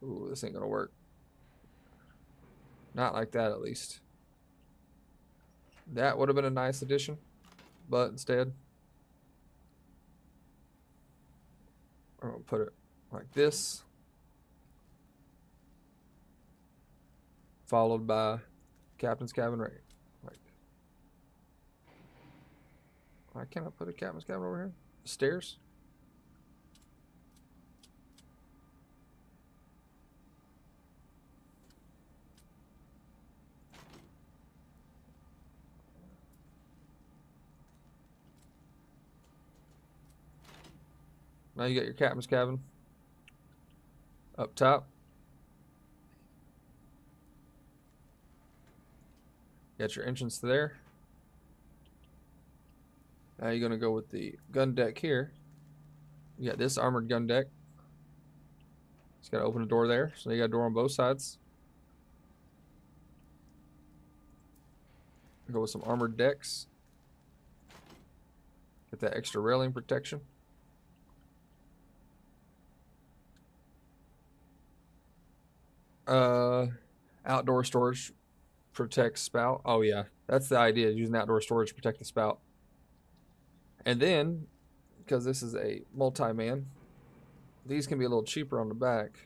Ooh, this ain't gonna work. Not like that, at least. That would have been a nice addition, but instead, I'm gonna put it like this, followed by captain's cabin right. Like, why can't I put a captain's cabin over here? Stairs. Now you got your captain's cabin up top. Got your entrance there. Now you're gonna go with the gun deck here. You got this armored gun deck. Just gotta open a door there. So you got a door on both sides. Go with some armored decks. Get that extra railing protection. Outdoor storage protects spout. Oh yeah, that's the idea, using outdoor storage to protect the spout. And then, because this is a multi-man, these can be a little cheaper on the back.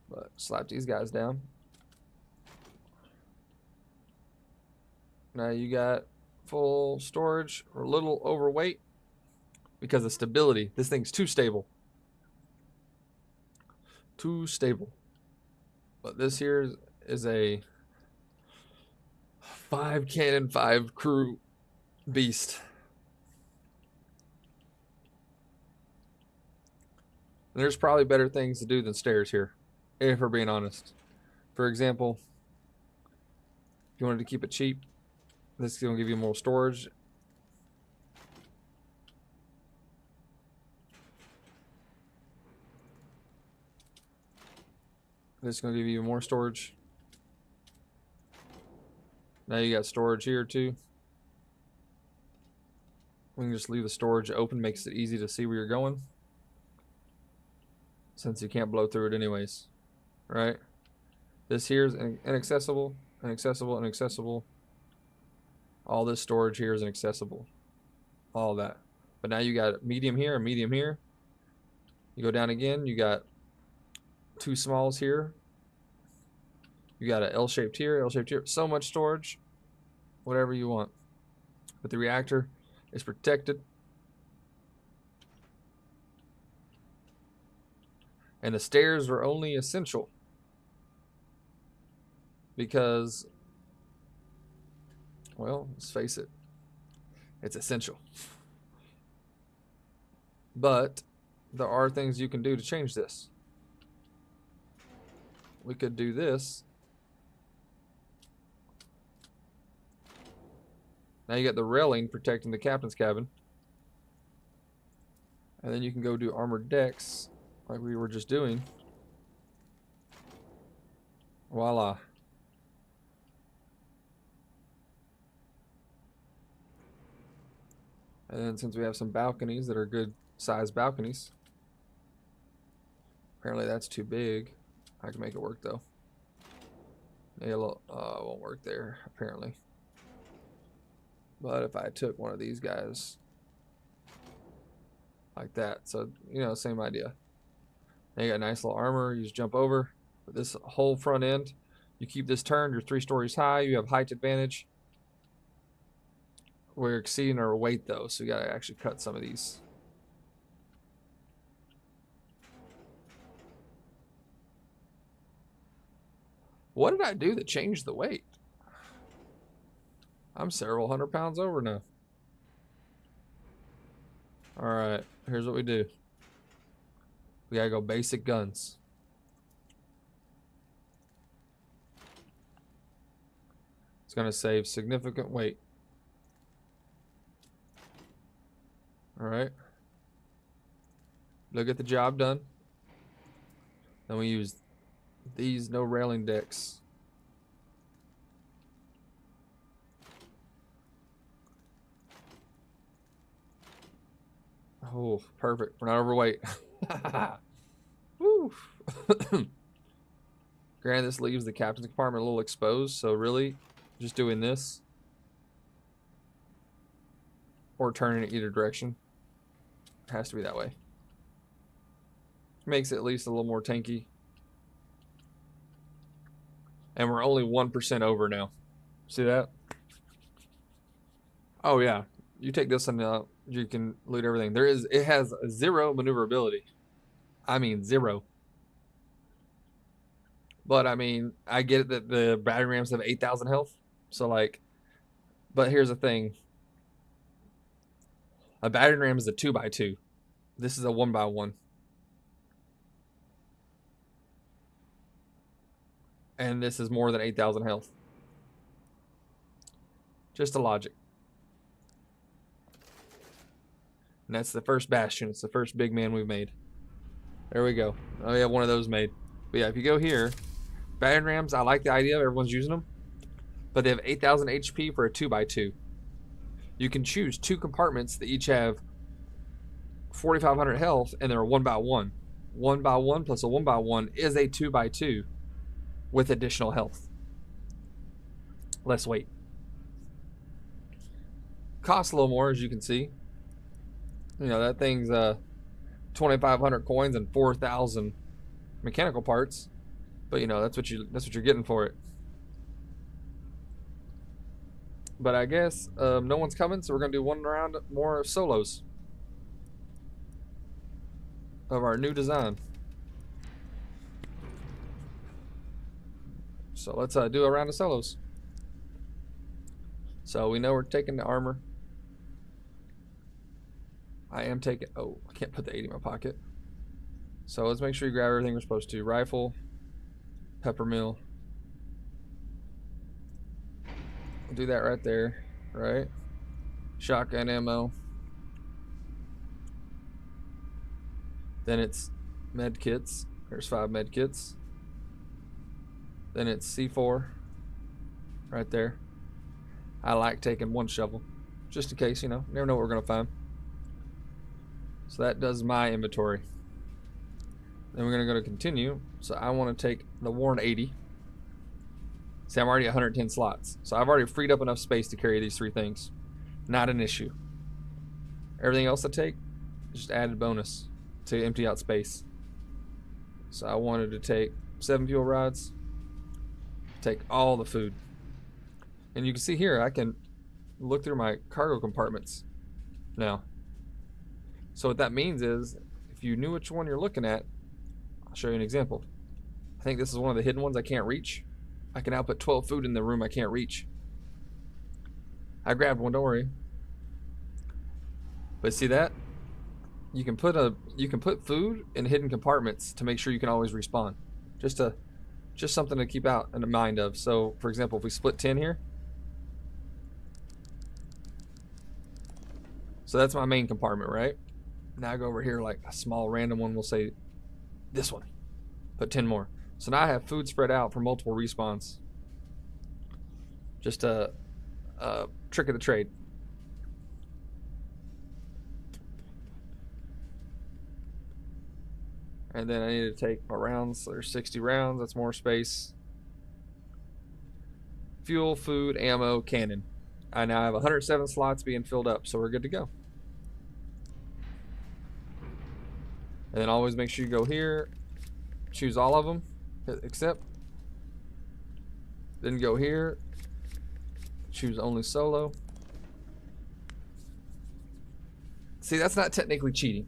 But slap these guys down. Now you got full storage, or a little overweight because of stability. This thing's too stable. Too stable. But this here is a 5 cannon, 5 crew beast. And there's probably better things to do than stairs here, if we're being honest. For example, if you wanted to keep it cheap, this is going to give you more storage. This is going to give you more storage. Now you got storage here too. We can just leave the storage open, makes it easy to see where you're going, since you can't blow through it anyways, right? This here is inaccessible, inaccessible, inaccessible. All this storage here is inaccessible. All that. But now you got medium here and medium here. You go down again, you got 2 smalls here. You got an L-shaped here, L-shaped here. So much storage. Whatever you want. But the reactor is protected. And the stairs are only essential because, well, let's face it, it's essential. But there are things you can do to change this. We could do this. Now you got the railing protecting the captain's cabin. And then you can go do armored decks like we were just doing. Voila. And then since we have some balconies that are good sized balconies, apparently that's too big. I can make it work though. It won't work there apparently. But if I took one of these guys like that, so you know, same idea. Now you got nice little armor. You just jump over. But this whole front end, you keep this turned. You're 3 stories high. You have height advantage. We're exceeding our weight though, so we gotta actually cut some of these. What did I do that changed the weight? I'm several hundred pounds over now. Alright, here's what we do. We gotta go basic guns. It's gonna save significant weight. Alright. Look at the job done. Then we use these no railing decks. Oh, perfect. We're not overweight. Woo. Granted, this leaves the captain's compartment a little exposed, so really just doing this or turning it either direction. It has to be that way. Makes it at least a little more tanky. And we're only 1% over now. See that? Oh yeah. You take this and you can loot everything. It has 0 maneuverability. I mean 0. But I mean, I get it that the battery rams have 8,000 health. So like, but here's the thing. A battery ram is a 2x2. This is a 1x1. And this is more than 8,000 health. Just the logic. And that's the first bastion. It's the first big man we've made. There we go. Oh, we have one of those made. But yeah, if you go here, battering rams, I like the idea of everyone's using them. But they have 8,000 HP for a 2x2. You can choose 2 compartments that each have 4,500 health, and they're a 1x1. 1x1 plus a 1x1 is a 2x2 with additional health. Less weight. Costs a little more, as you can see. You know, that thing's 2,500 coins and 4,000 mechanical parts. But you know, that's what you're getting for it. But I guess no one's coming, so we're gonna do one round more of solos of our new design. So let's do a round of solos. So we know we're taking the armor. I am taking, oh, I can't put the 80 in my pocket. So let's make sure you grab everything we're supposed to. Rifle, pepper mill. We'll do that right there, right? Shotgun ammo. Then it's med kits. There's 5 med kits. Then it's C4 right there. I like taking 1 shovel just in case, you know, never know what we're gonna find. So that does my inventory. Then we're gonna go to continue. So I want to take the Warren 80. See, I'm already at 110 slots. So I've already freed up enough space to carry these 3 things. Not an issue. Everything else I take, just added bonus to empty out space. So I wanted to take 7 fuel rods, take all the food. And you can see here, I can look through my cargo compartments now. So what that means is, if you knew which one you're looking at, I'll show you an example. I think this is one of the hidden ones I can't reach. I can now put 12 food in the room I can't reach. I grabbed one, don't worry. But see that? You can put food in hidden compartments to make sure you can always respawn. Just something to keep out in the mind of. So, for example, if we split 10 here. So that's my main compartment, right? Now I go over here, like a small random one, we'll say this one. Put 10 more. So now I have food spread out for multiple respawns. Just a trick of the trade. And then I need to take my rounds. There's 60 rounds. That's more space. Fuel, food, ammo, cannon. I now have 107 slots being filled up, so we're good to go. And then always make sure you go here, choose all of them, hit accept. Then go here, choose only solo. See, that's not technically cheating.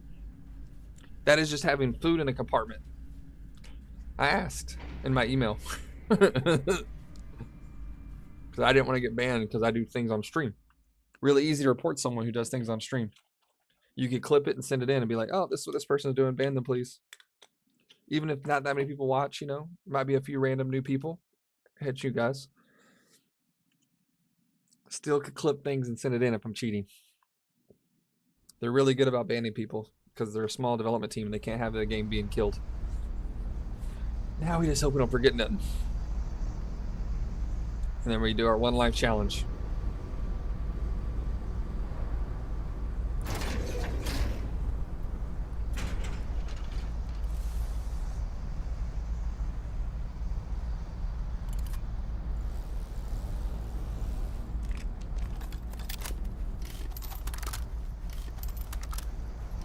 That is just having food in a compartment. I asked in my email. Because I didn't want to get banned because I do things on stream. Really easy to report someone who does things on stream. You could clip it and send it in and be like, oh, this is what this person is doing, ban them please. Even if not that many people watch, you know, might be a few random new people. Hit you guys. Still could clip things and send it in if I'm cheating. They're really good about banning people because they're a small development team and they can't have the game being killed. Now we just hope we don't forget nothing. And then we do our 1 life challenge.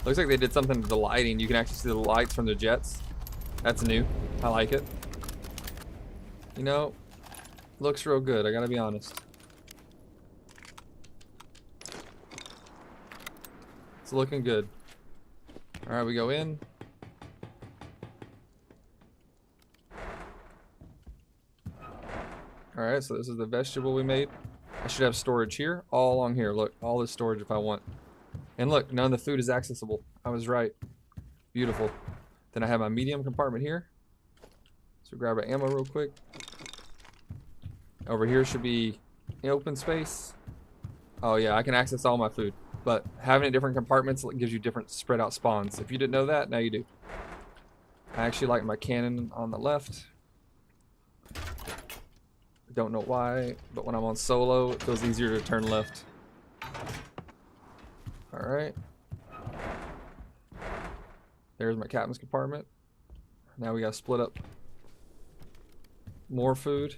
Looks like they did something to the lighting. You can actually see the lights from the jets. That's new. I like it. You know, looks real good, I gotta be honest. It's looking good. Alright, we go in. Alright, so this is the vegetable we made. I should have storage here, all along here. Look, all this storage if I want. And look, none of the food is accessible. I was right. Beautiful. Then I have my medium compartment here. So grab our ammo real quick. Over here should be open space. Oh yeah, I can access all my food. But having it in different compartments gives you different spread out spawns. If you didn't know that, now you do. I actually like my cannon on the left. Don't know why, but when I'm on solo, it feels easier to turn left. Alright. There's my captain's compartment. Now we gotta split up more food.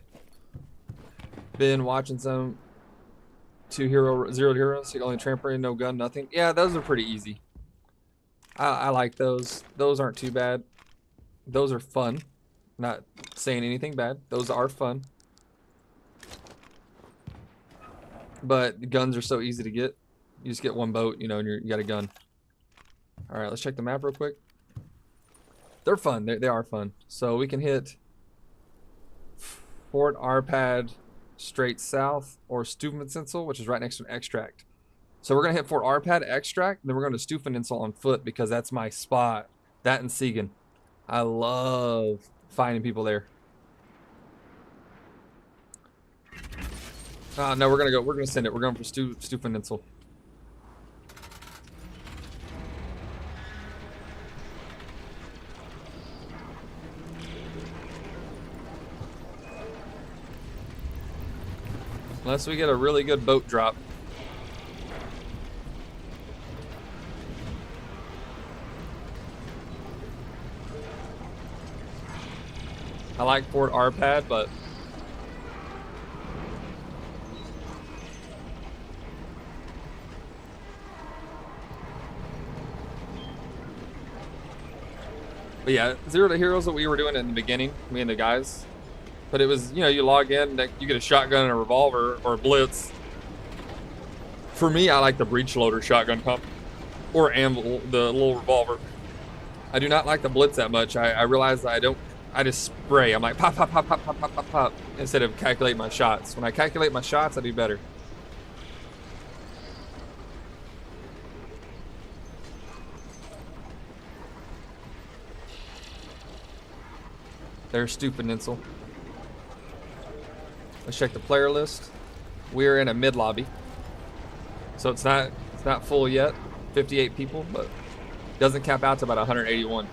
Been watching some 0 heroes, only trampoline, no gun, nothing. Yeah, those are pretty easy. I like those. Those aren't too bad. Those are fun. Not saying anything bad. Those are fun. But guns are so easy to get. You just get one boat, you know, and you got a gun. Alright, let's check the map real quick. They're fun. They are fun. So we can hit Fort Arpad straight south, or Stufeninsel, which is right next to an extract. So we're going to hit Fort Arpad, extract, and then we're going to Stufeninsel on foot because that's my spot. That and Siegen. I love finding people there. No, we're going to send it. We're going for Stufeninsel. Unless we get a really good boat drop. I like Fort Arpad, but yeah, 0 to heroes that we were doing in the beginning, me and the guys. But it was, you know, you log in, you get a shotgun and a revolver or a blitz. For me, I like the breech loader shotgun pump or anvil, the little revolver. I do not like the blitz that much. I realize that I don't I just spray. I'm like pop, pop, pop, pop, pop, pop, pop, pop, instead of calculate my shots. When I calculate my shots, I do better. There's stupid Ninsel. Let's check the player list. We're in a mid lobby, so it's not full yet. 58 people, but doesn't cap out to about 181.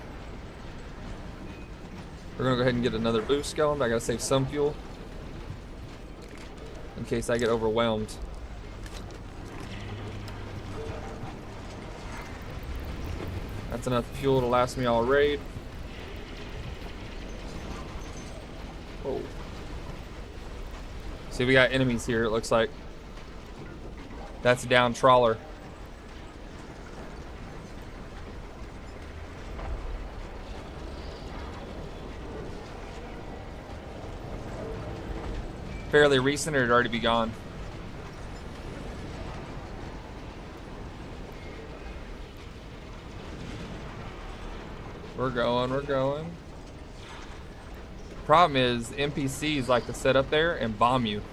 We're gonna go ahead and get another boost going, but I gotta save some fuel in case I get overwhelmed. That's enough fuel to last me all raid. Oh. See, we got enemies here, it looks like. That's a down trawler. Fairly recent, or it'd already be gone. We're going, we're going. Problem is, NPCs like to sit up there and bomb you.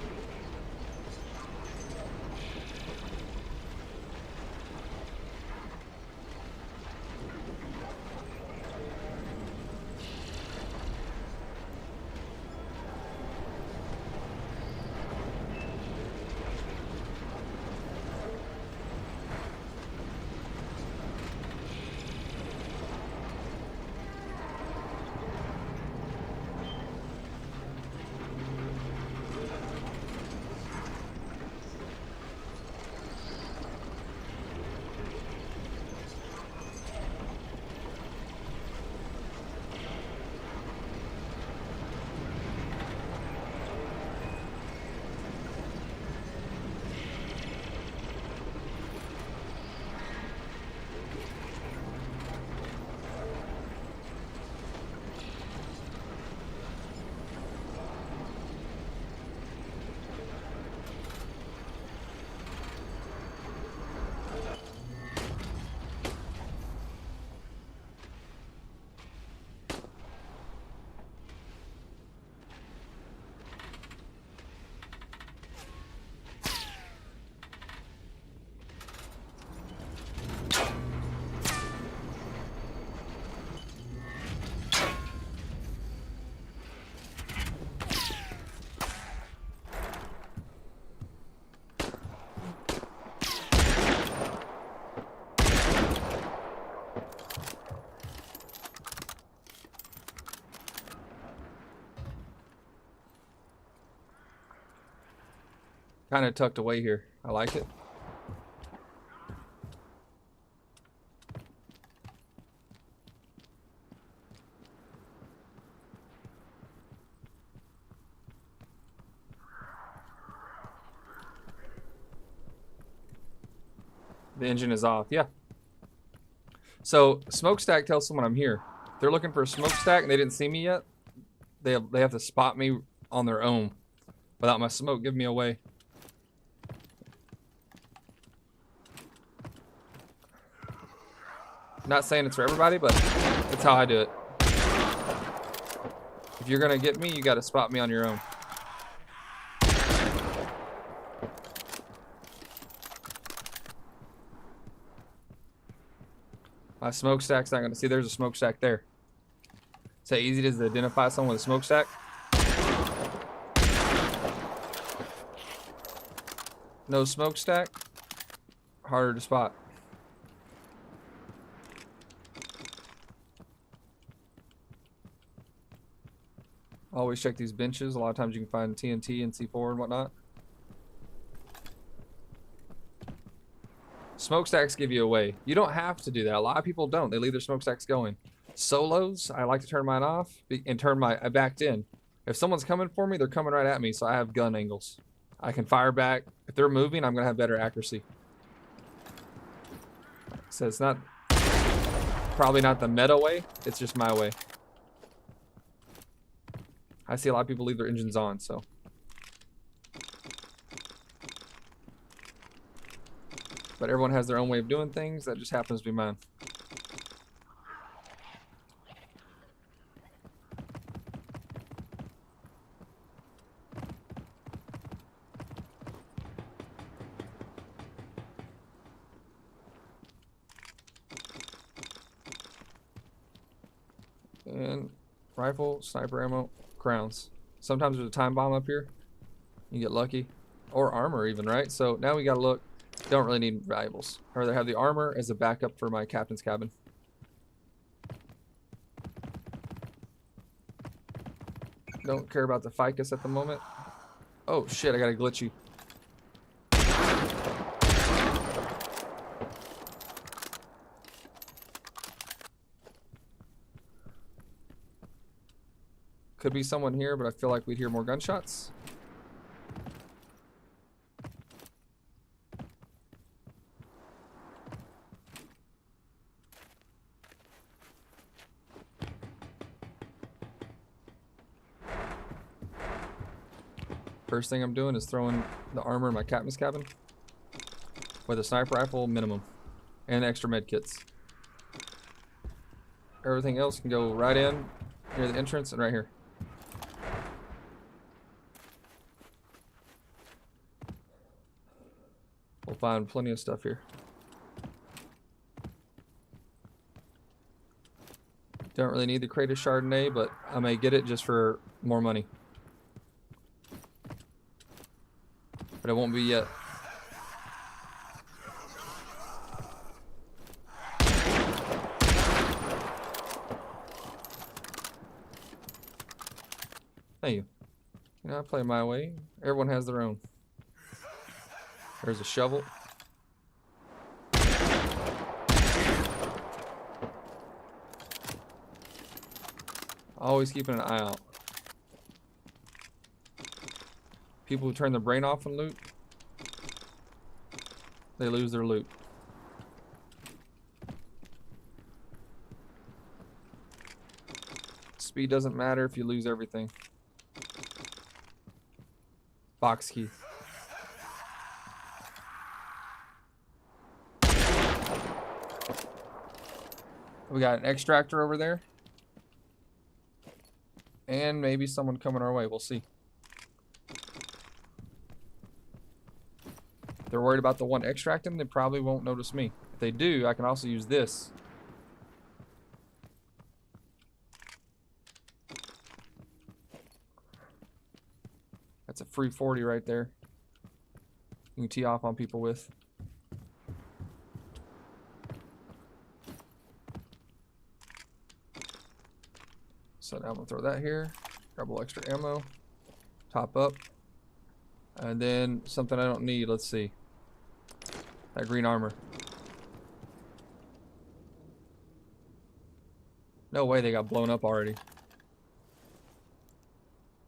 Kind of tucked away here. I like it. The engine is off. Yeah. So smokestack tells someone I'm here. If they're looking for a smokestack and they didn't see me yet, they have to spot me on their own without my smoke giving me away. Not saying it's for everybody, but that's how I do it. If you're gonna get me, you gotta spot me on your own. My smokestack's not gonna see. There's a smokestack there. It's how easy it is to identify someone with a smokestack. No smokestack, harder to spot. Always check these benches. A lot of times you can find TNT and C4 and whatnot. Smokestacks give you away. You don't have to do that. A lot of people don't. They leave their smokestacks going. Solos, I like to turn mine off and turn my backed in. If someone's coming for me, they're coming right at me, so I have gun angles. I can fire back. If they're moving, I'm gonna have better accuracy. So it's not, probably not the meta way. It's just my way. I see a lot of people leave their engines on, so. But everyone has their own way of doing things. That just happens to be mine. And rifle, sniper ammo, crowns. Sometimes there's a time bomb up here. You get lucky. Or armor even, right? So now we gotta look. Don't really need valuables. I'd rather have the armor as a backup for my captain's cabin. Don't care about the ficus at the moment. Oh shit, I got a glitchy. Could be someone here, but I feel like we'd hear more gunshots. First thing I'm doing is throwing the armor in my captain's cabin with a sniper rifle minimum and extra med kits. Everything else can go right in near the entrance and right here. We'll find plenty of stuff here. Don't really need the crate of Chardonnay, but I may get it just for more money. But it won't be yet. Thank you. You know, I play my way. Everyone has their own. There's a shovel. Always keeping an eye out. People who turn their brain off and loot, they lose their loot. Speed doesn't matter if you lose everything. Box key. We got an extractor over there. And maybe someone coming our way. We'll see. If they're worried about the one extracting, they probably won't notice me. If they do, I can also use this. That's a free 40 right there. You can tee off on people with. So now I'm gonna throw that here. Grab a little extra ammo. Top up. And then something I don't need. Let's see. That green armor. No way they got blown up already.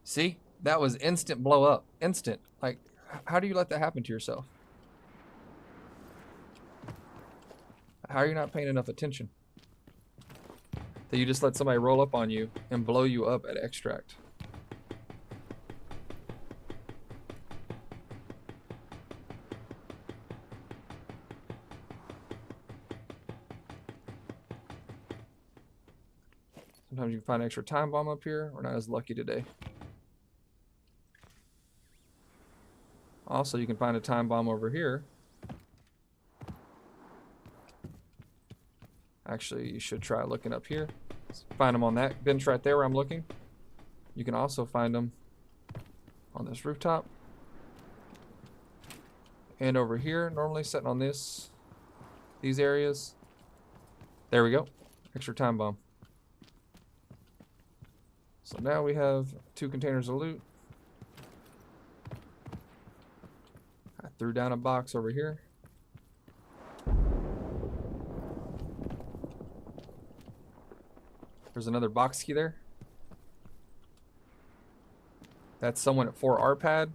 See? That was instant blow up. Instant. Like, how do you let that happen to yourself? How are you not paying enough attention? That you just let somebody roll up on you and blow you up at extract. Sometimes you can find an extra time bomb up here. We're not as lucky today. Also, you can find a time bomb over here. Actually, you should try looking up here. Find them on that bench right there where I'm looking. You can also find them on this rooftop. And over here, normally sitting on these areas. There we go. Extra time bomb. So now we have 2 containers of loot. I threw down a box over here. There's another box key there. That's someone at 4R pad.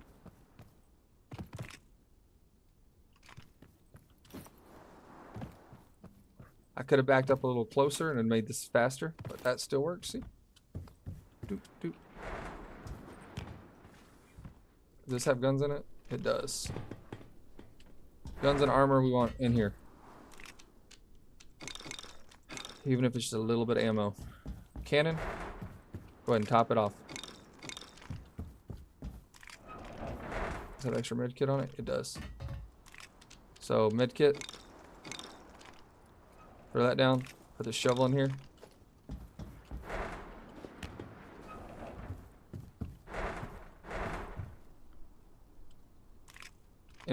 I could have backed up a little closer and made this faster, but that still works. See? Doop, doop. Does this have guns in it? It does. Guns and armor we want in here. Even if it's just a little bit of ammo. Cannon. Go ahead and top it off. Does that extra med kit on it? It does. So med kit. Throw that down. Put the shovel in here.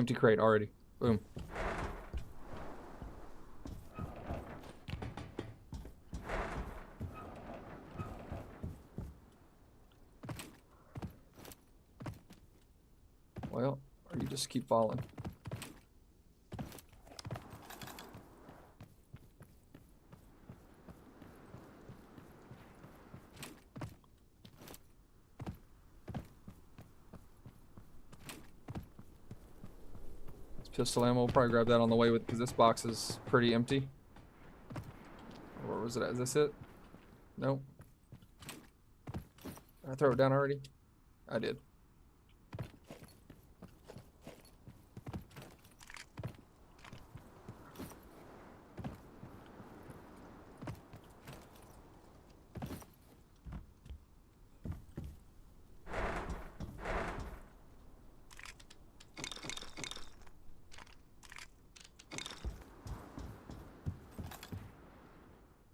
Empty crate already. Boom. Well, or you just keep falling. Pistol ammo, we'll probably grab that on the way with, because this box is pretty empty. Or was it? Is this it? Nope. Did I throw it down already? I did.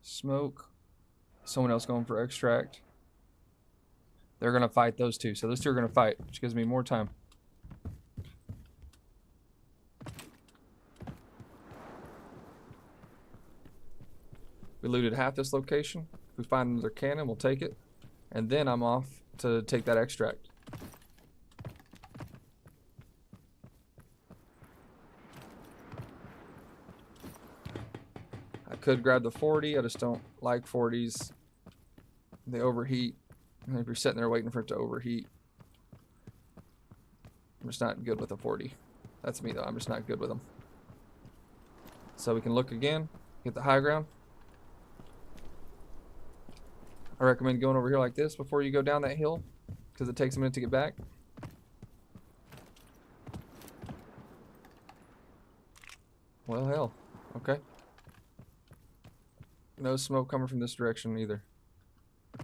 Smoke. Someone else going for extract. They're gonna fight those two. So those two are gonna fight, which gives me more time. We looted half this location. If we find another cannon, we'll take it. And then I'm off to take that extract. I could grab the 40. I just don't like 40s. They overheat. And if you're sitting there waiting for it to overheat, I'm just not good with a 40. That's me though. I'm just not good with them. So we can look again, get the high ground. I recommend going over here like this before you go down that hill, because it takes a minute to get back. Well, hell. Okay. No smoke coming from this direction either.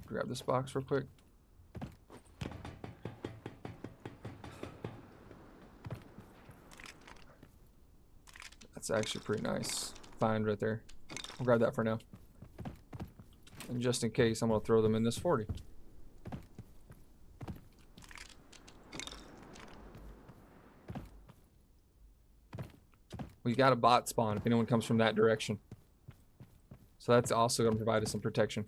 Grab this box real quick. That's actually pretty nice find right there. We'll grab that for now. And just in case, I'm going to throw them in this 40. We got a bot spawn if anyone comes from that direction. So that's also going to provide us some protection.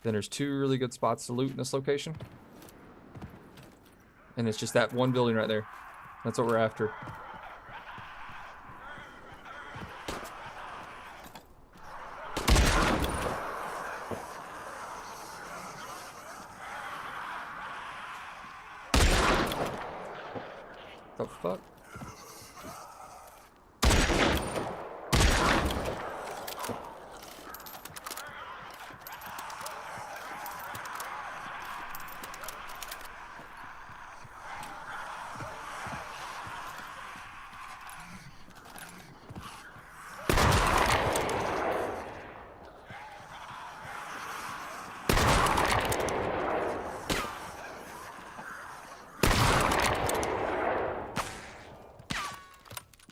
Then there's two really good spots to loot in this location. And it's just that one building right there. That's what we're after. The fuck?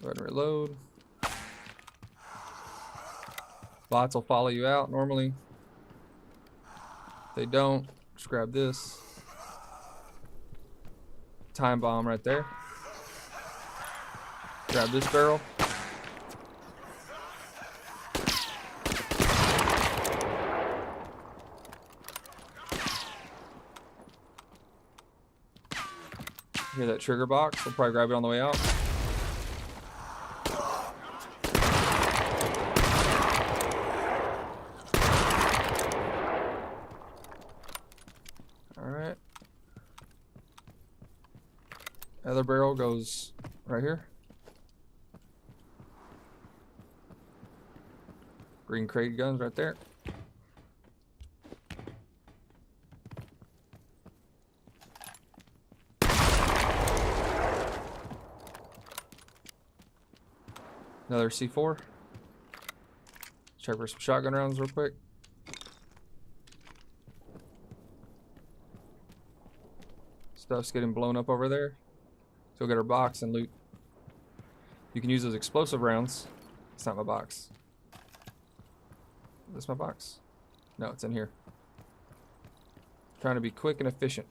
Go ahead and reload. Bots will follow you out normally. If they don't, just grab this. Time bomb right there. Grab this barrel. Hear that trigger box? We'll probably grab it on the way out. Alright. Other barrel goes right here. Green crate guns right there. Another C4. Check for some shotgun rounds real quick. Stuff's getting blown up over there. So we'll get our box and loot. You can use those explosive rounds. It's not my box. Is this my box? No, it's in here. Trying to be quick and efficient.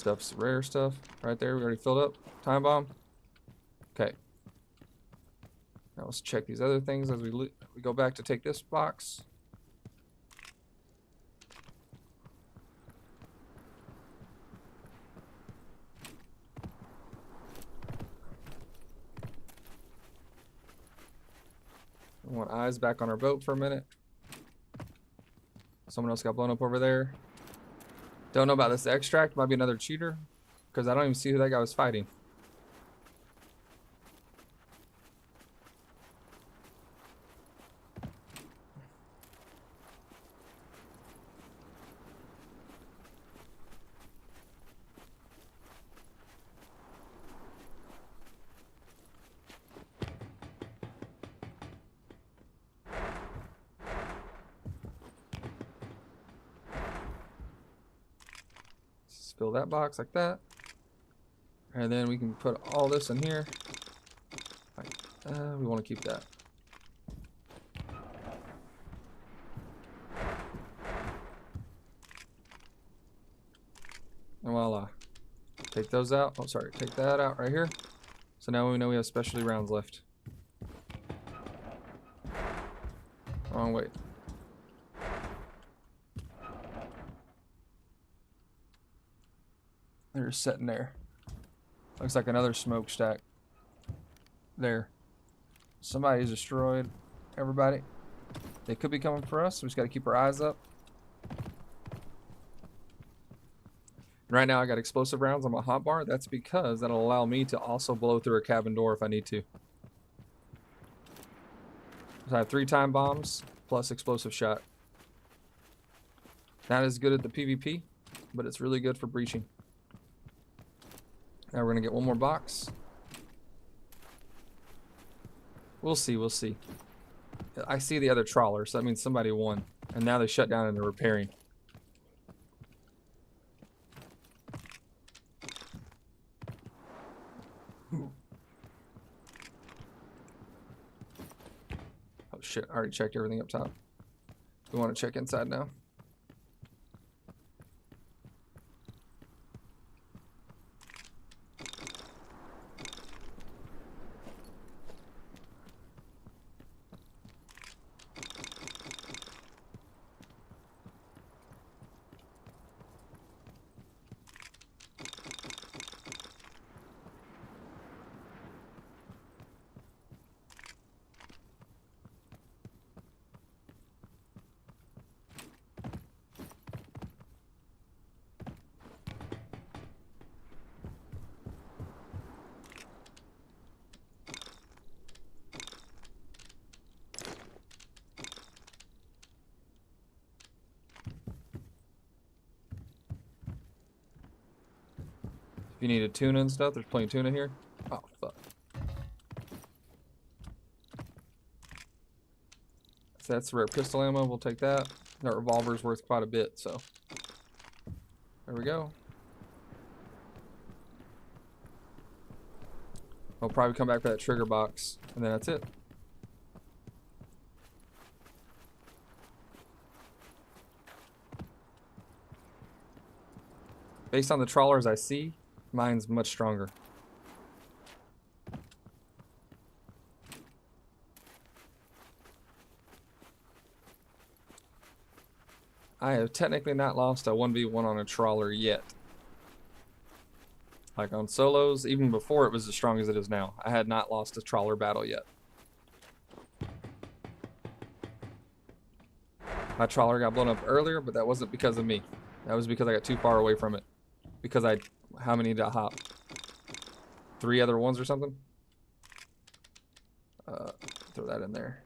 stuff's rare stuff. Right there, we already filled up. Time bomb. Okay. Now let's check these other things as we go back to take this box. I want eyes back on our boat for a minute. Someone else got blown up over there. Don't know about this extract. Might be another cheater. Because I don't even see who that guy was fighting. Fill that box like that, and then we can put all this in here. We want to keep that. And voila. Take those out. Oh, sorry. Take that out right here. So now we know we have specialty rounds left. Wrong way. They're sitting there. Looks like another smokestack. There. Somebody's destroyed everybody. They could be coming for us. We just got to keep our eyes up. Right now I got explosive rounds on my hotbar. That's because that'll allow me to also blow through a cabin door if I need to. So I have 3 time bombs plus explosive shot. Not as good at the PvP, but it's really good for breaching. Now we're gonna get one more box. We'll see, we'll see. I see the other trawler, so that means somebody won. And now they shut down and they're repairing. Oh shit, I already checked everything up top. We want to check inside now. If you need a tuna and stuff, there's plenty of tuna here. Oh, fuck. So that's rare pistol ammo. We'll take that. That revolver's worth quite a bit, so. There we go. I'll probably come back for that trigger box, and then that's it. Based on the trawlers I see, mine's much stronger. I have technically not lost a 1v1 on a trawler yet. Like on solos, even before it was as strong as it is now, I had not lost a trawler battle yet. My trawler got blown up earlier, but that wasn't because of me. That was because I got too far away from it. Because how many did I hop? 3 other ones or something? Throw that in there.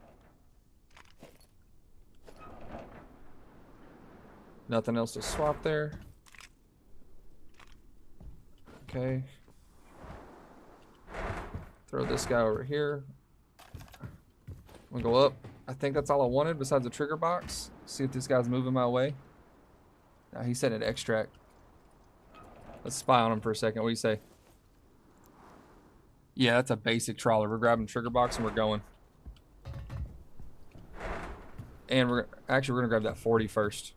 Nothing else to swap there. Okay. Throw this guy over here. I'm gonna go up. I think that's all I wanted besides the trigger box. See if this guy's moving my way. Now he said an extract. Let's spy on him for a second. What do you say? Yeah, that's a basic trawler. We're grabbing trigger box and we're going. And we're gonna grab that 40 first.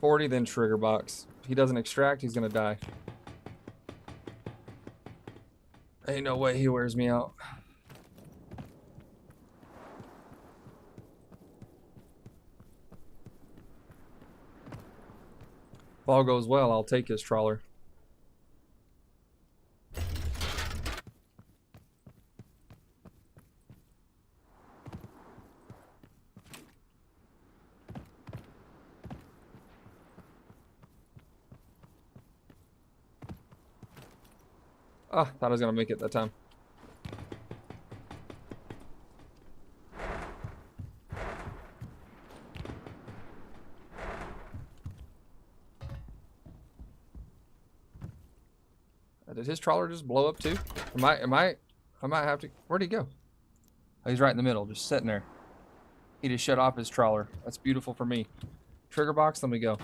40, then trigger box. If he doesn't extract, he's gonna die. Ain't no way he wears me out. If all goes well, I'll take his trawler. Ah, thought I was gonna make it that time. Did his trawler just blow up too? I might have to. Where'd he go? Oh, he's right in the middle, just sitting there. He just shut off his trawler. That's beautiful for me. Trigger box, let me go.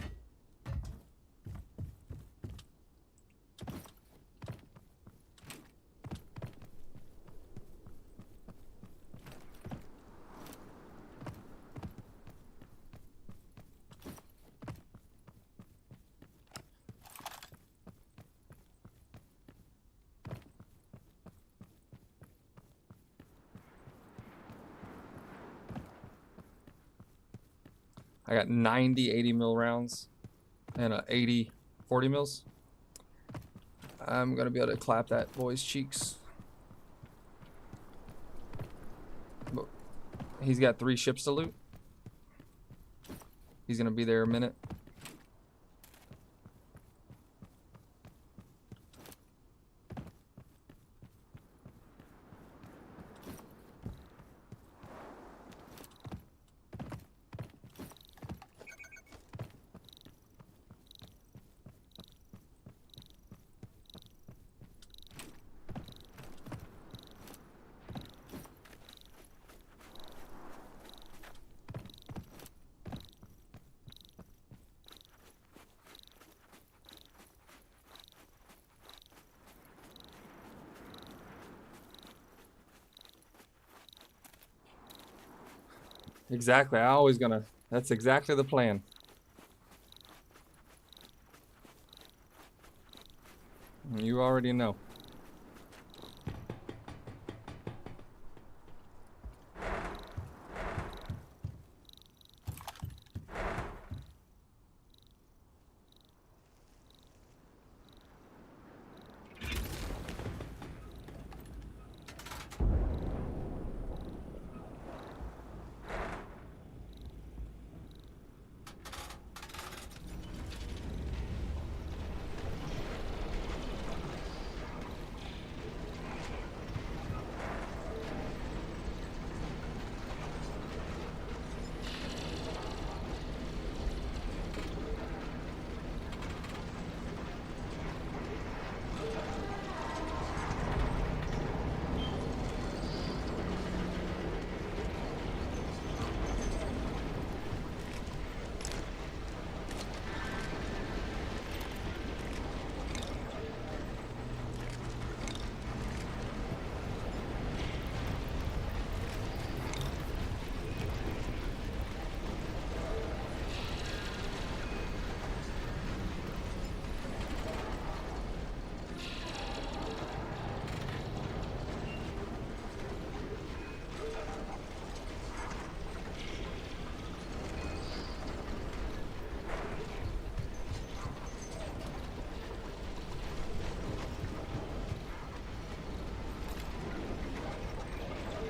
I got 90 80 mil rounds and a 80 40 mils. I'm gonna be able to clap that boy's cheeks. But he's got 3 ships to loot. He's gonna be there a minute. Exactly. That's exactly the plan. You already know.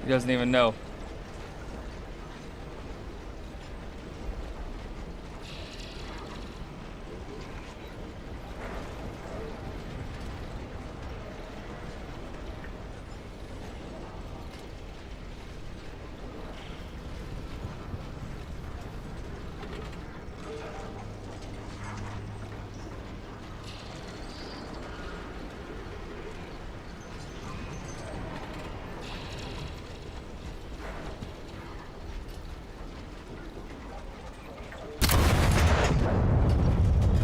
He doesn't even know.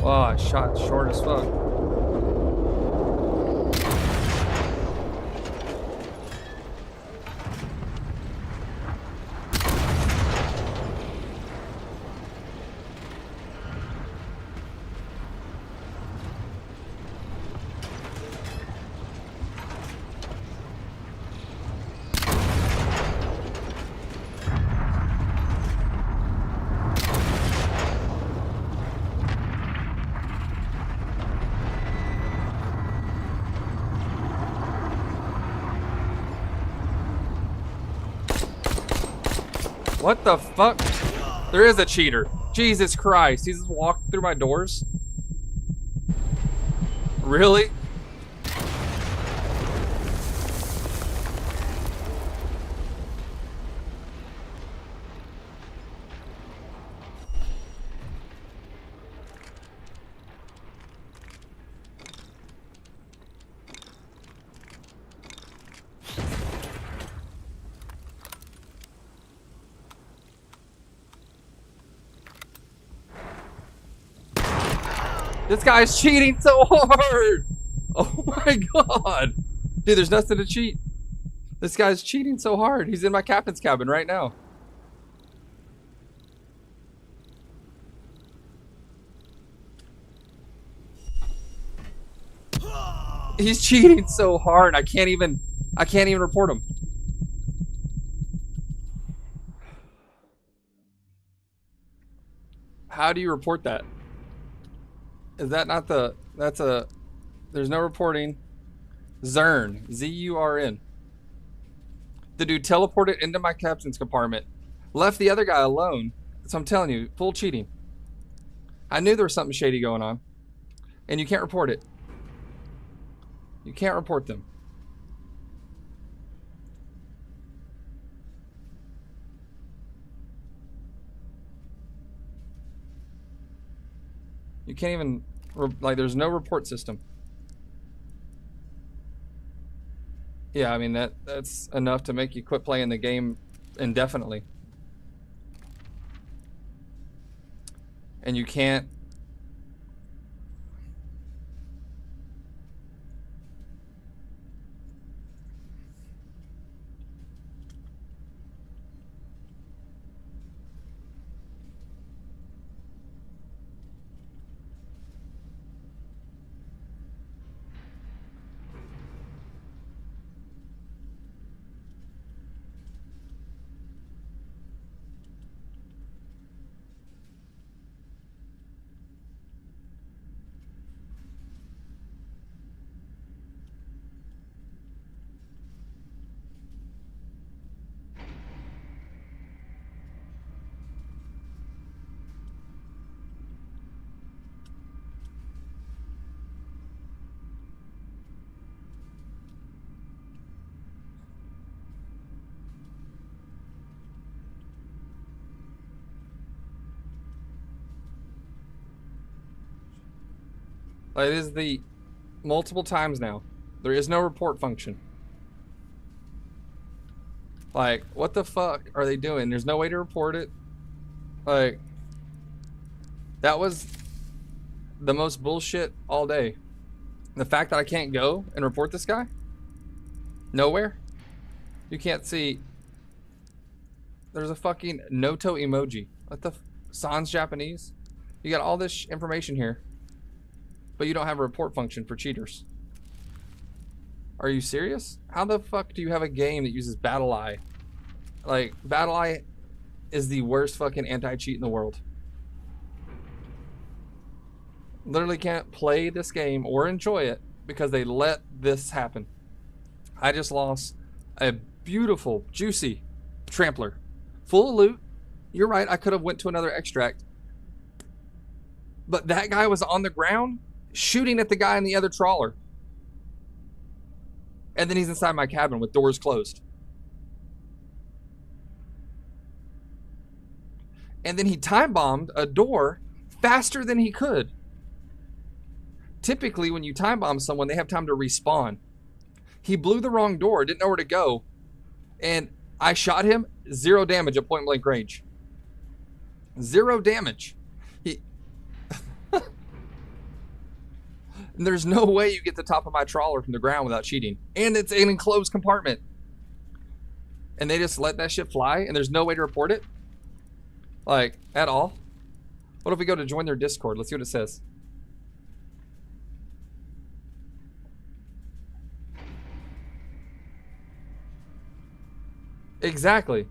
Oh, I shot short as fuck. What the fuck? There is a cheater. Jesus Christ. He just walked through my doors? Really? This guy's cheating so hard! Oh my god! Dude, there's nothing to cheat. This guy's cheating so hard. He's in my captain's cabin right now. He's cheating so hard. I can't even report him. How do you report that? Is that not the, that's a, there's no reporting. Zurn, Z-U-R-N. The dude teleported into my captain's compartment, left the other guy alone. So I'm telling you, full cheating. I knew there was something shady going on. And you can't report it. You can't report them. You can't even, like, there's no report system. Yeah, I mean, that's enough to make you quit playing the game indefinitely. And you can't. Like, it is the multiple times now. There is no report function. Like, what the fuck are they doing? There's no way to report it. Like, that was the most bullshit all day. The fact that I can't go and report this guy? Nowhere? You can't see. There's a fucking Noto emoji. What the sans Japanese? You got all this information here, but you don't have a report function for cheaters. Are you serious? How the fuck do you have a game that uses Battle Eye? Like, Battle Eye is the worst fucking anti-cheat in the world. Literally can't play this game or enjoy it because they let this happen. I just lost a beautiful, juicy trampler. Full of loot. You're right, I could have went to another extract. But that guy was on the ground shooting at the guy in the other trawler. And then he's inside my cabin with doors closed. And then he time bombed a door faster than he could. Typically, when you time bomb someone, they have time to respawn. He blew the wrong door, didn't know where to go. And I shot him, 0 damage at point blank range. 0 damage. There's no way you get the top of my trawler from the ground without cheating. And it's an enclosed compartment. And they just let that shit fly and there's no way to report it? Like, at all? What if we go to join their Discord? Let's see what it says. Exactly.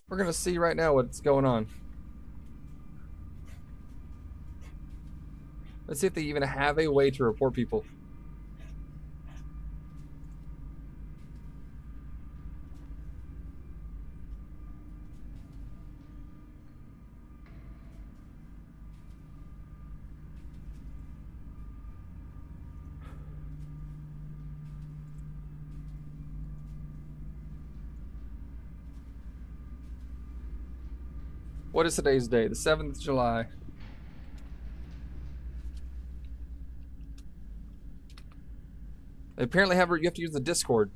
We're gonna see right now what's going on. Let's see if they even have a way to report people. What is today's day? The 7th of July. They apparently have you have to use the Discord.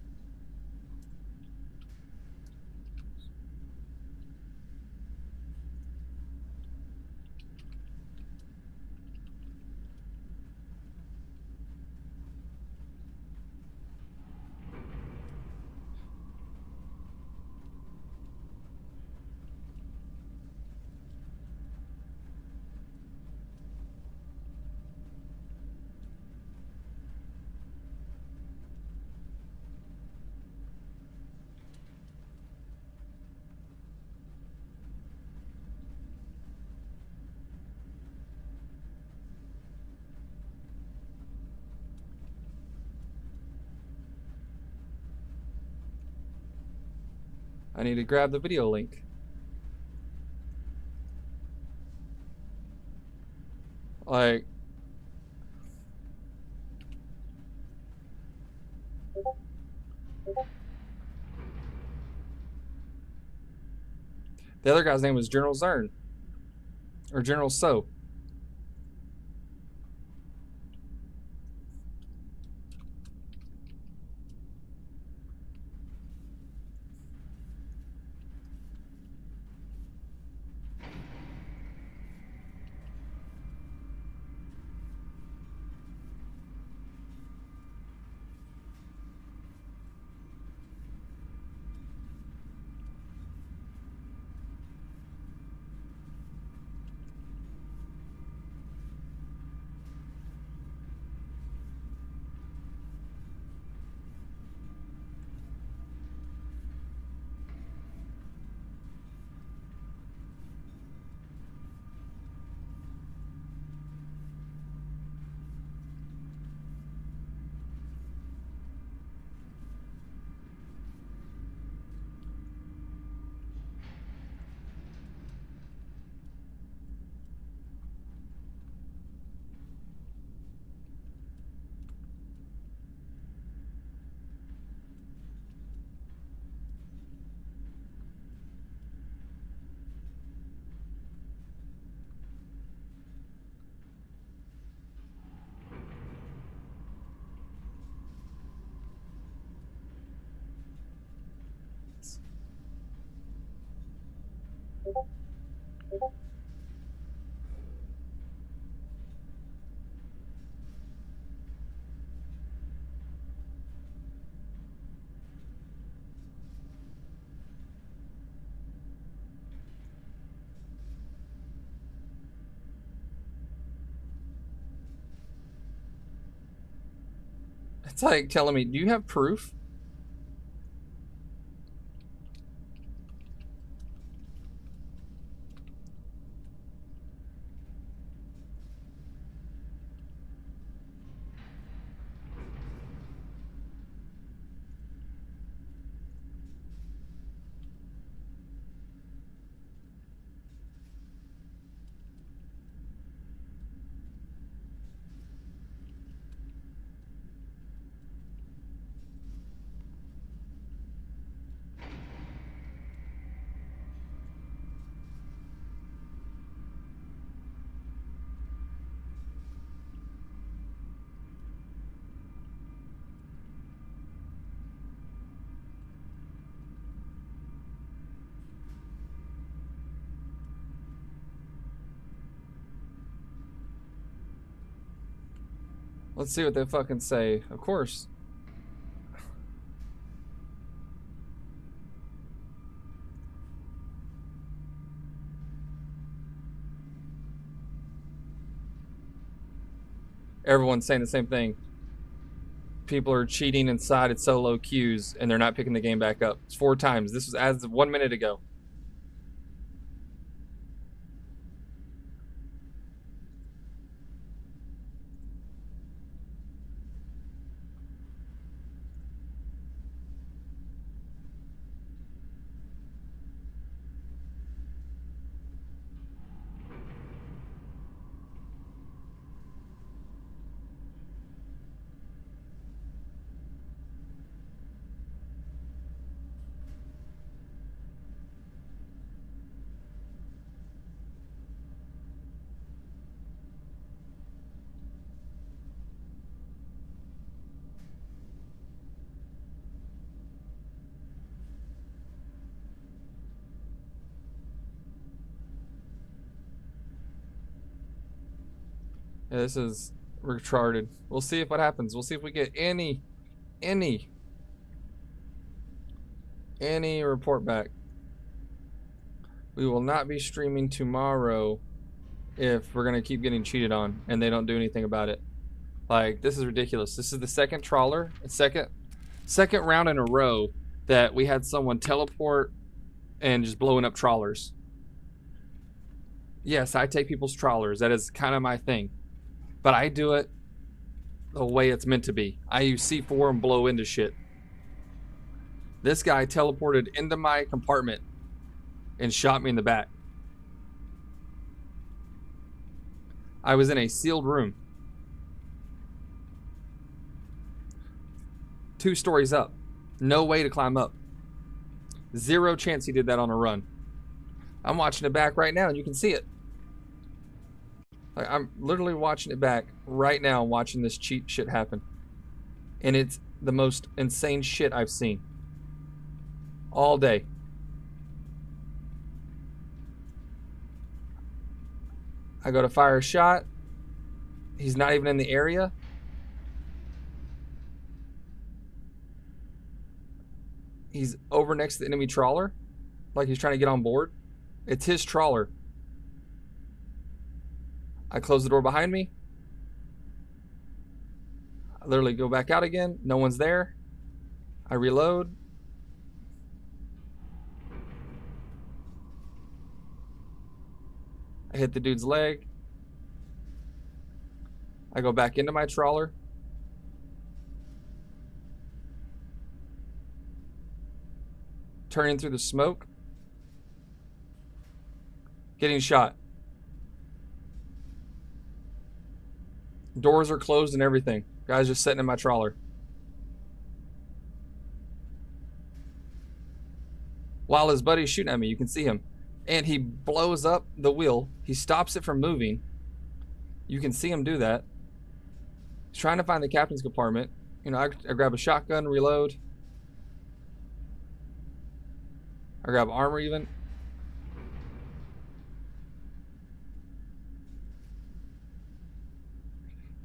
I need to grab the video link. Like, the other guy's name was General Zern. Or General So. It's like telling me, do you have proof? Let's see what they fucking say. Of course. Everyone's saying the same thing. People are cheating inside at solo queues and they're not picking the game back up. It's 4 times. This was as of 1 minute ago. Yeah, this is retarded. We'll see if what happens. We'll see if we get any report back. We will not be streaming tomorrow if we're gonna keep getting cheated on and they don't do anything about it. Like, this is ridiculous. This is the second trawler, second round in a row that we had someone teleport and just blowing up trawlers. Yes, I take people's trawlers. That is kind of my thing. But I do it the way it's meant to be. I use C4 and blow into shit. This guy teleported into my compartment and shot me in the back. I was in a sealed room. 2 stories up. No way to climb up. 0 chance he did that on a run. I'm watching it back right now and you can see it. Like, I'm literally watching it back right now, watching this cheat shit happen. And it's the most insane shit I've seen. All day. I go to fire a shot. He's not even in the area. He's over next to the enemy trawler. Like he's trying to get on board. It's his trawler. I close the door behind me. I literally go back out again. No one's there. I reload. I hit the dude's leg. I go back into my trawler. Turning through the smoke. Getting shot. Doors are closed and everything. Guy's just sitting in my trawler. While his buddy's shooting at me, you can see him. And he blows up the wheel. He stops it from moving. You can see him do that. He's trying to find the captain's compartment. You know, I grab a shotgun, reload. I grab armor even.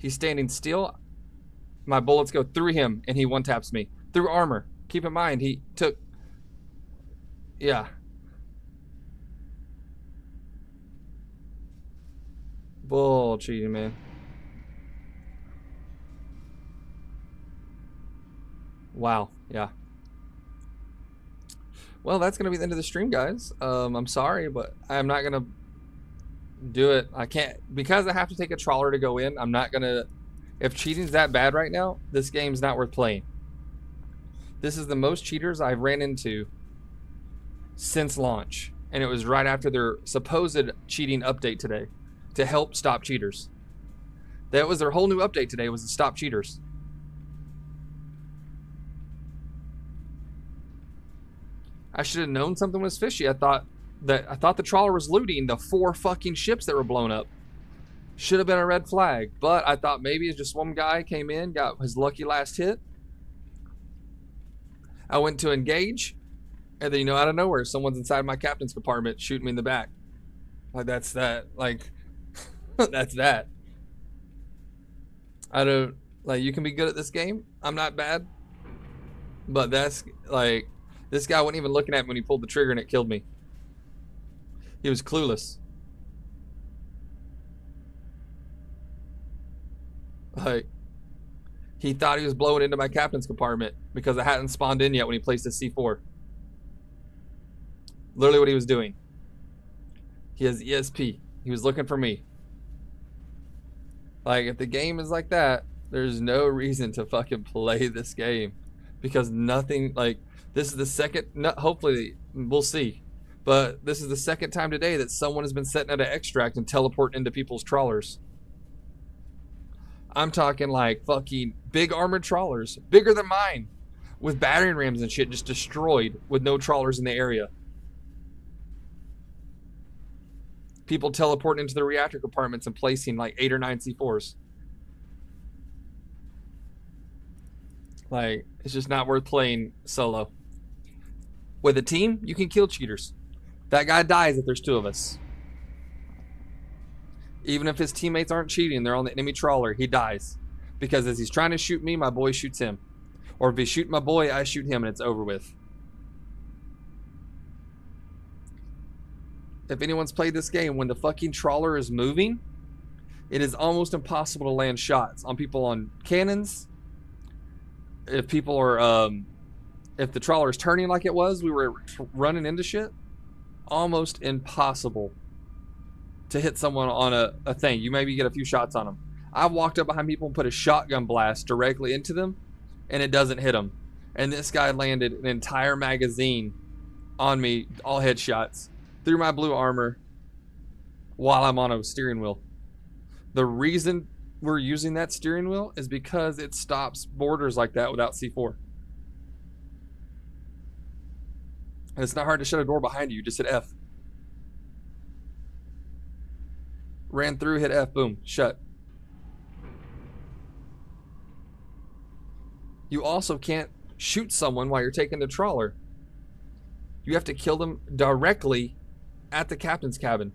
He's standing still. My bullets go through him and he one-taps me. Through armor. Keep in mind, he took... Yeah. Bull cheating, man. Wow. Yeah. Well, that's going to be the end of the stream, guys. I'm sorry, but I'm not going to do it. I can't, because I have to take a trawler to go in. I'm not going to, if cheating's that bad right now, this game's not worth playing. This is the most cheaters I've ran into since launch. And it was right after their supposed cheating update today to help stop cheaters. That was their whole new update today, was to stop cheaters. I should have known something was fishy. I thought the trawler was looting the 4 fucking ships that were blown up. Should have been a red flag, but I thought maybe it's just one guy came in, got his lucky last hit. I went to engage, and then, you know, out of nowhere, someone's inside my captain's compartment shooting me in the back. Like, that's that. Like, that's that. I don't, like, you can be good at this game. I'm not bad. But that's, like, this guy wasn't even looking at me when he pulled the trigger and it killed me. He was clueless. Like, he thought he was blowing into my captain's compartment because I hadn't spawned in yet when he placed his C4. Literally what he was doing. He has ESP. He was looking for me. Like, if the game is like that, there's no reason to fucking play this game. Because nothing, like, this is the second, hopefully, we'll see. But this is the second time today that someone has been setting out an extract and teleporting into people's trawlers. I'm talking like fucking big armored trawlers, bigger than mine, with battering rams and shit just destroyed with no trawlers in the area. People teleporting into the reactor compartments and placing like 8 or 9 C4s. Like, it's just not worth playing solo. With a team, you can kill cheaters. That guy dies if there's 2 of us. Even if his teammates aren't cheating, they're on the enemy trawler, he dies. Because as he's trying to shoot me, my boy shoots him. Or if he shoots my boy, I shoot him and it's over with. If anyone's played this game, when the fucking trawler is moving, it is almost impossible to land shots on people on cannons. If people are, if the trawler is turning like it was, we were running into shit. Almost impossible to hit someone on a thing. You maybe get a few shots on them. I've walked up behind people and put a shotgun blast directly into them, and it doesn't hit them. And this guy landed an entire magazine on me, all headshots, through my blue armor, while I'm on a steering wheel. The reason we're using that steering wheel is because it stops borders like that without C4. And it's not hard to shut a door behind you. Just hit F. Ran through, hit F, boom, shut. You also can't shoot someone while you're taking the trawler. You have to kill them directly at the captain's cabin.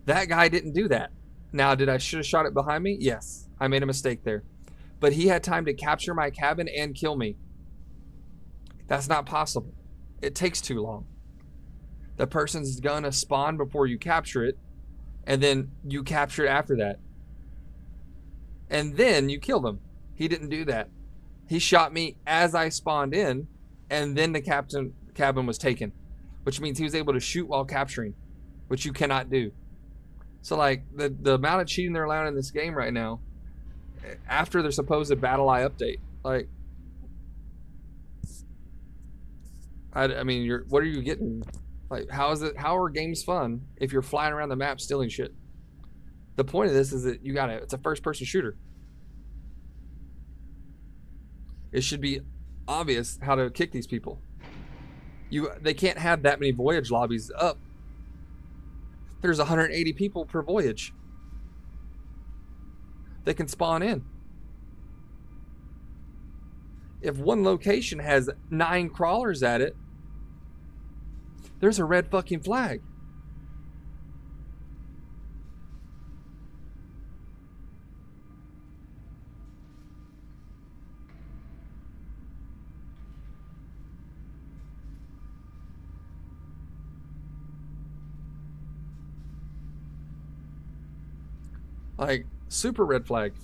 That guy didn't do that. Now, did I should have shot it behind me? Yes, I made a mistake there. But he had time to capture my cabin and kill me. That's not possible. It takes too long. The person's gonna spawn before you capture it, and then you capture it after that. And then you kill them. He didn't do that. He shot me as I spawned in, and then the cabin was taken, which means he was able to shoot while capturing, which you cannot do. So like the amount of cheating they're allowing in this game right now, after their supposed Battle Eye update, like, I mean, what are you getting? Like, how are games fun if you're flying around the map stealing shit? The point of this is that it's a first-person shooter. It should be obvious how to kick these people. They can't have that many voyage lobbies up. There's 180 people per voyage. They can spawn in. If one location has 9 crawlers at it, there's a red fucking flag. Like, super red flag.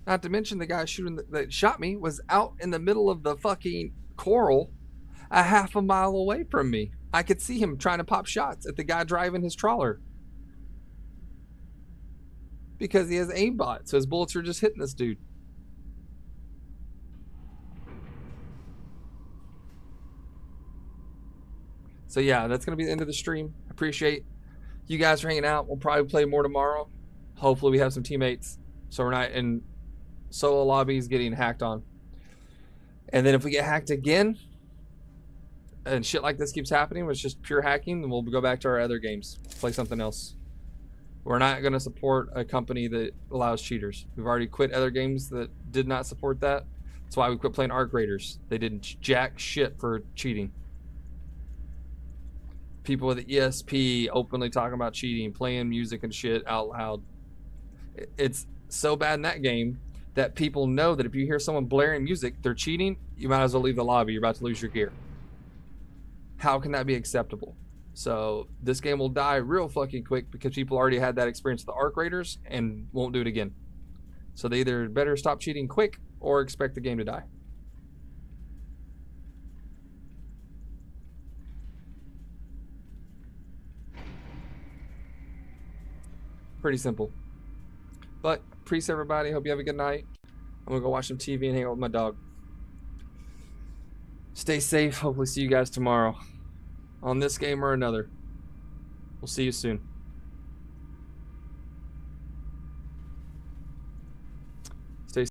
Not to mention the guy that shot me was out in the middle of the fucking coral a half a mile away from me. I could see him trying to pop shots at the guy driving his trawler. Because he has aimbot, so his bullets are just hitting this dude. So yeah, that's going to be the end of the stream. Appreciate you guys for hanging out. We'll probably play more tomorrow. Hopefully we have some teammates, so we're not in solo lobbies getting hacked on. And then if we get hacked again, and shit like this keeps happening, it's just pure hacking, then we'll go back to our other games, play something else. We're not going to support a company that allows cheaters. We've already quit other games that did not support that. That's why we quit playing Arc Raiders. They did jack shit for cheating. People with ESP openly talking about cheating, playing music and shit out loud. It's so bad in that game that people know that if you hear someone blaring music, they're cheating, you might as well leave the lobby. You're about to lose your gear. How can that be acceptable? So this game will die real fucking quick because people already had that experience with the Arc Raiders and won't do it again. So they either better stop cheating quick or expect the game to die. Pretty simple. But peace, everybody. Hope you have a good night. I'm gonna go watch some TV and hang out with my dog. Stay safe. Hopefully see you guys tomorrow on this game or another. We'll see you soon.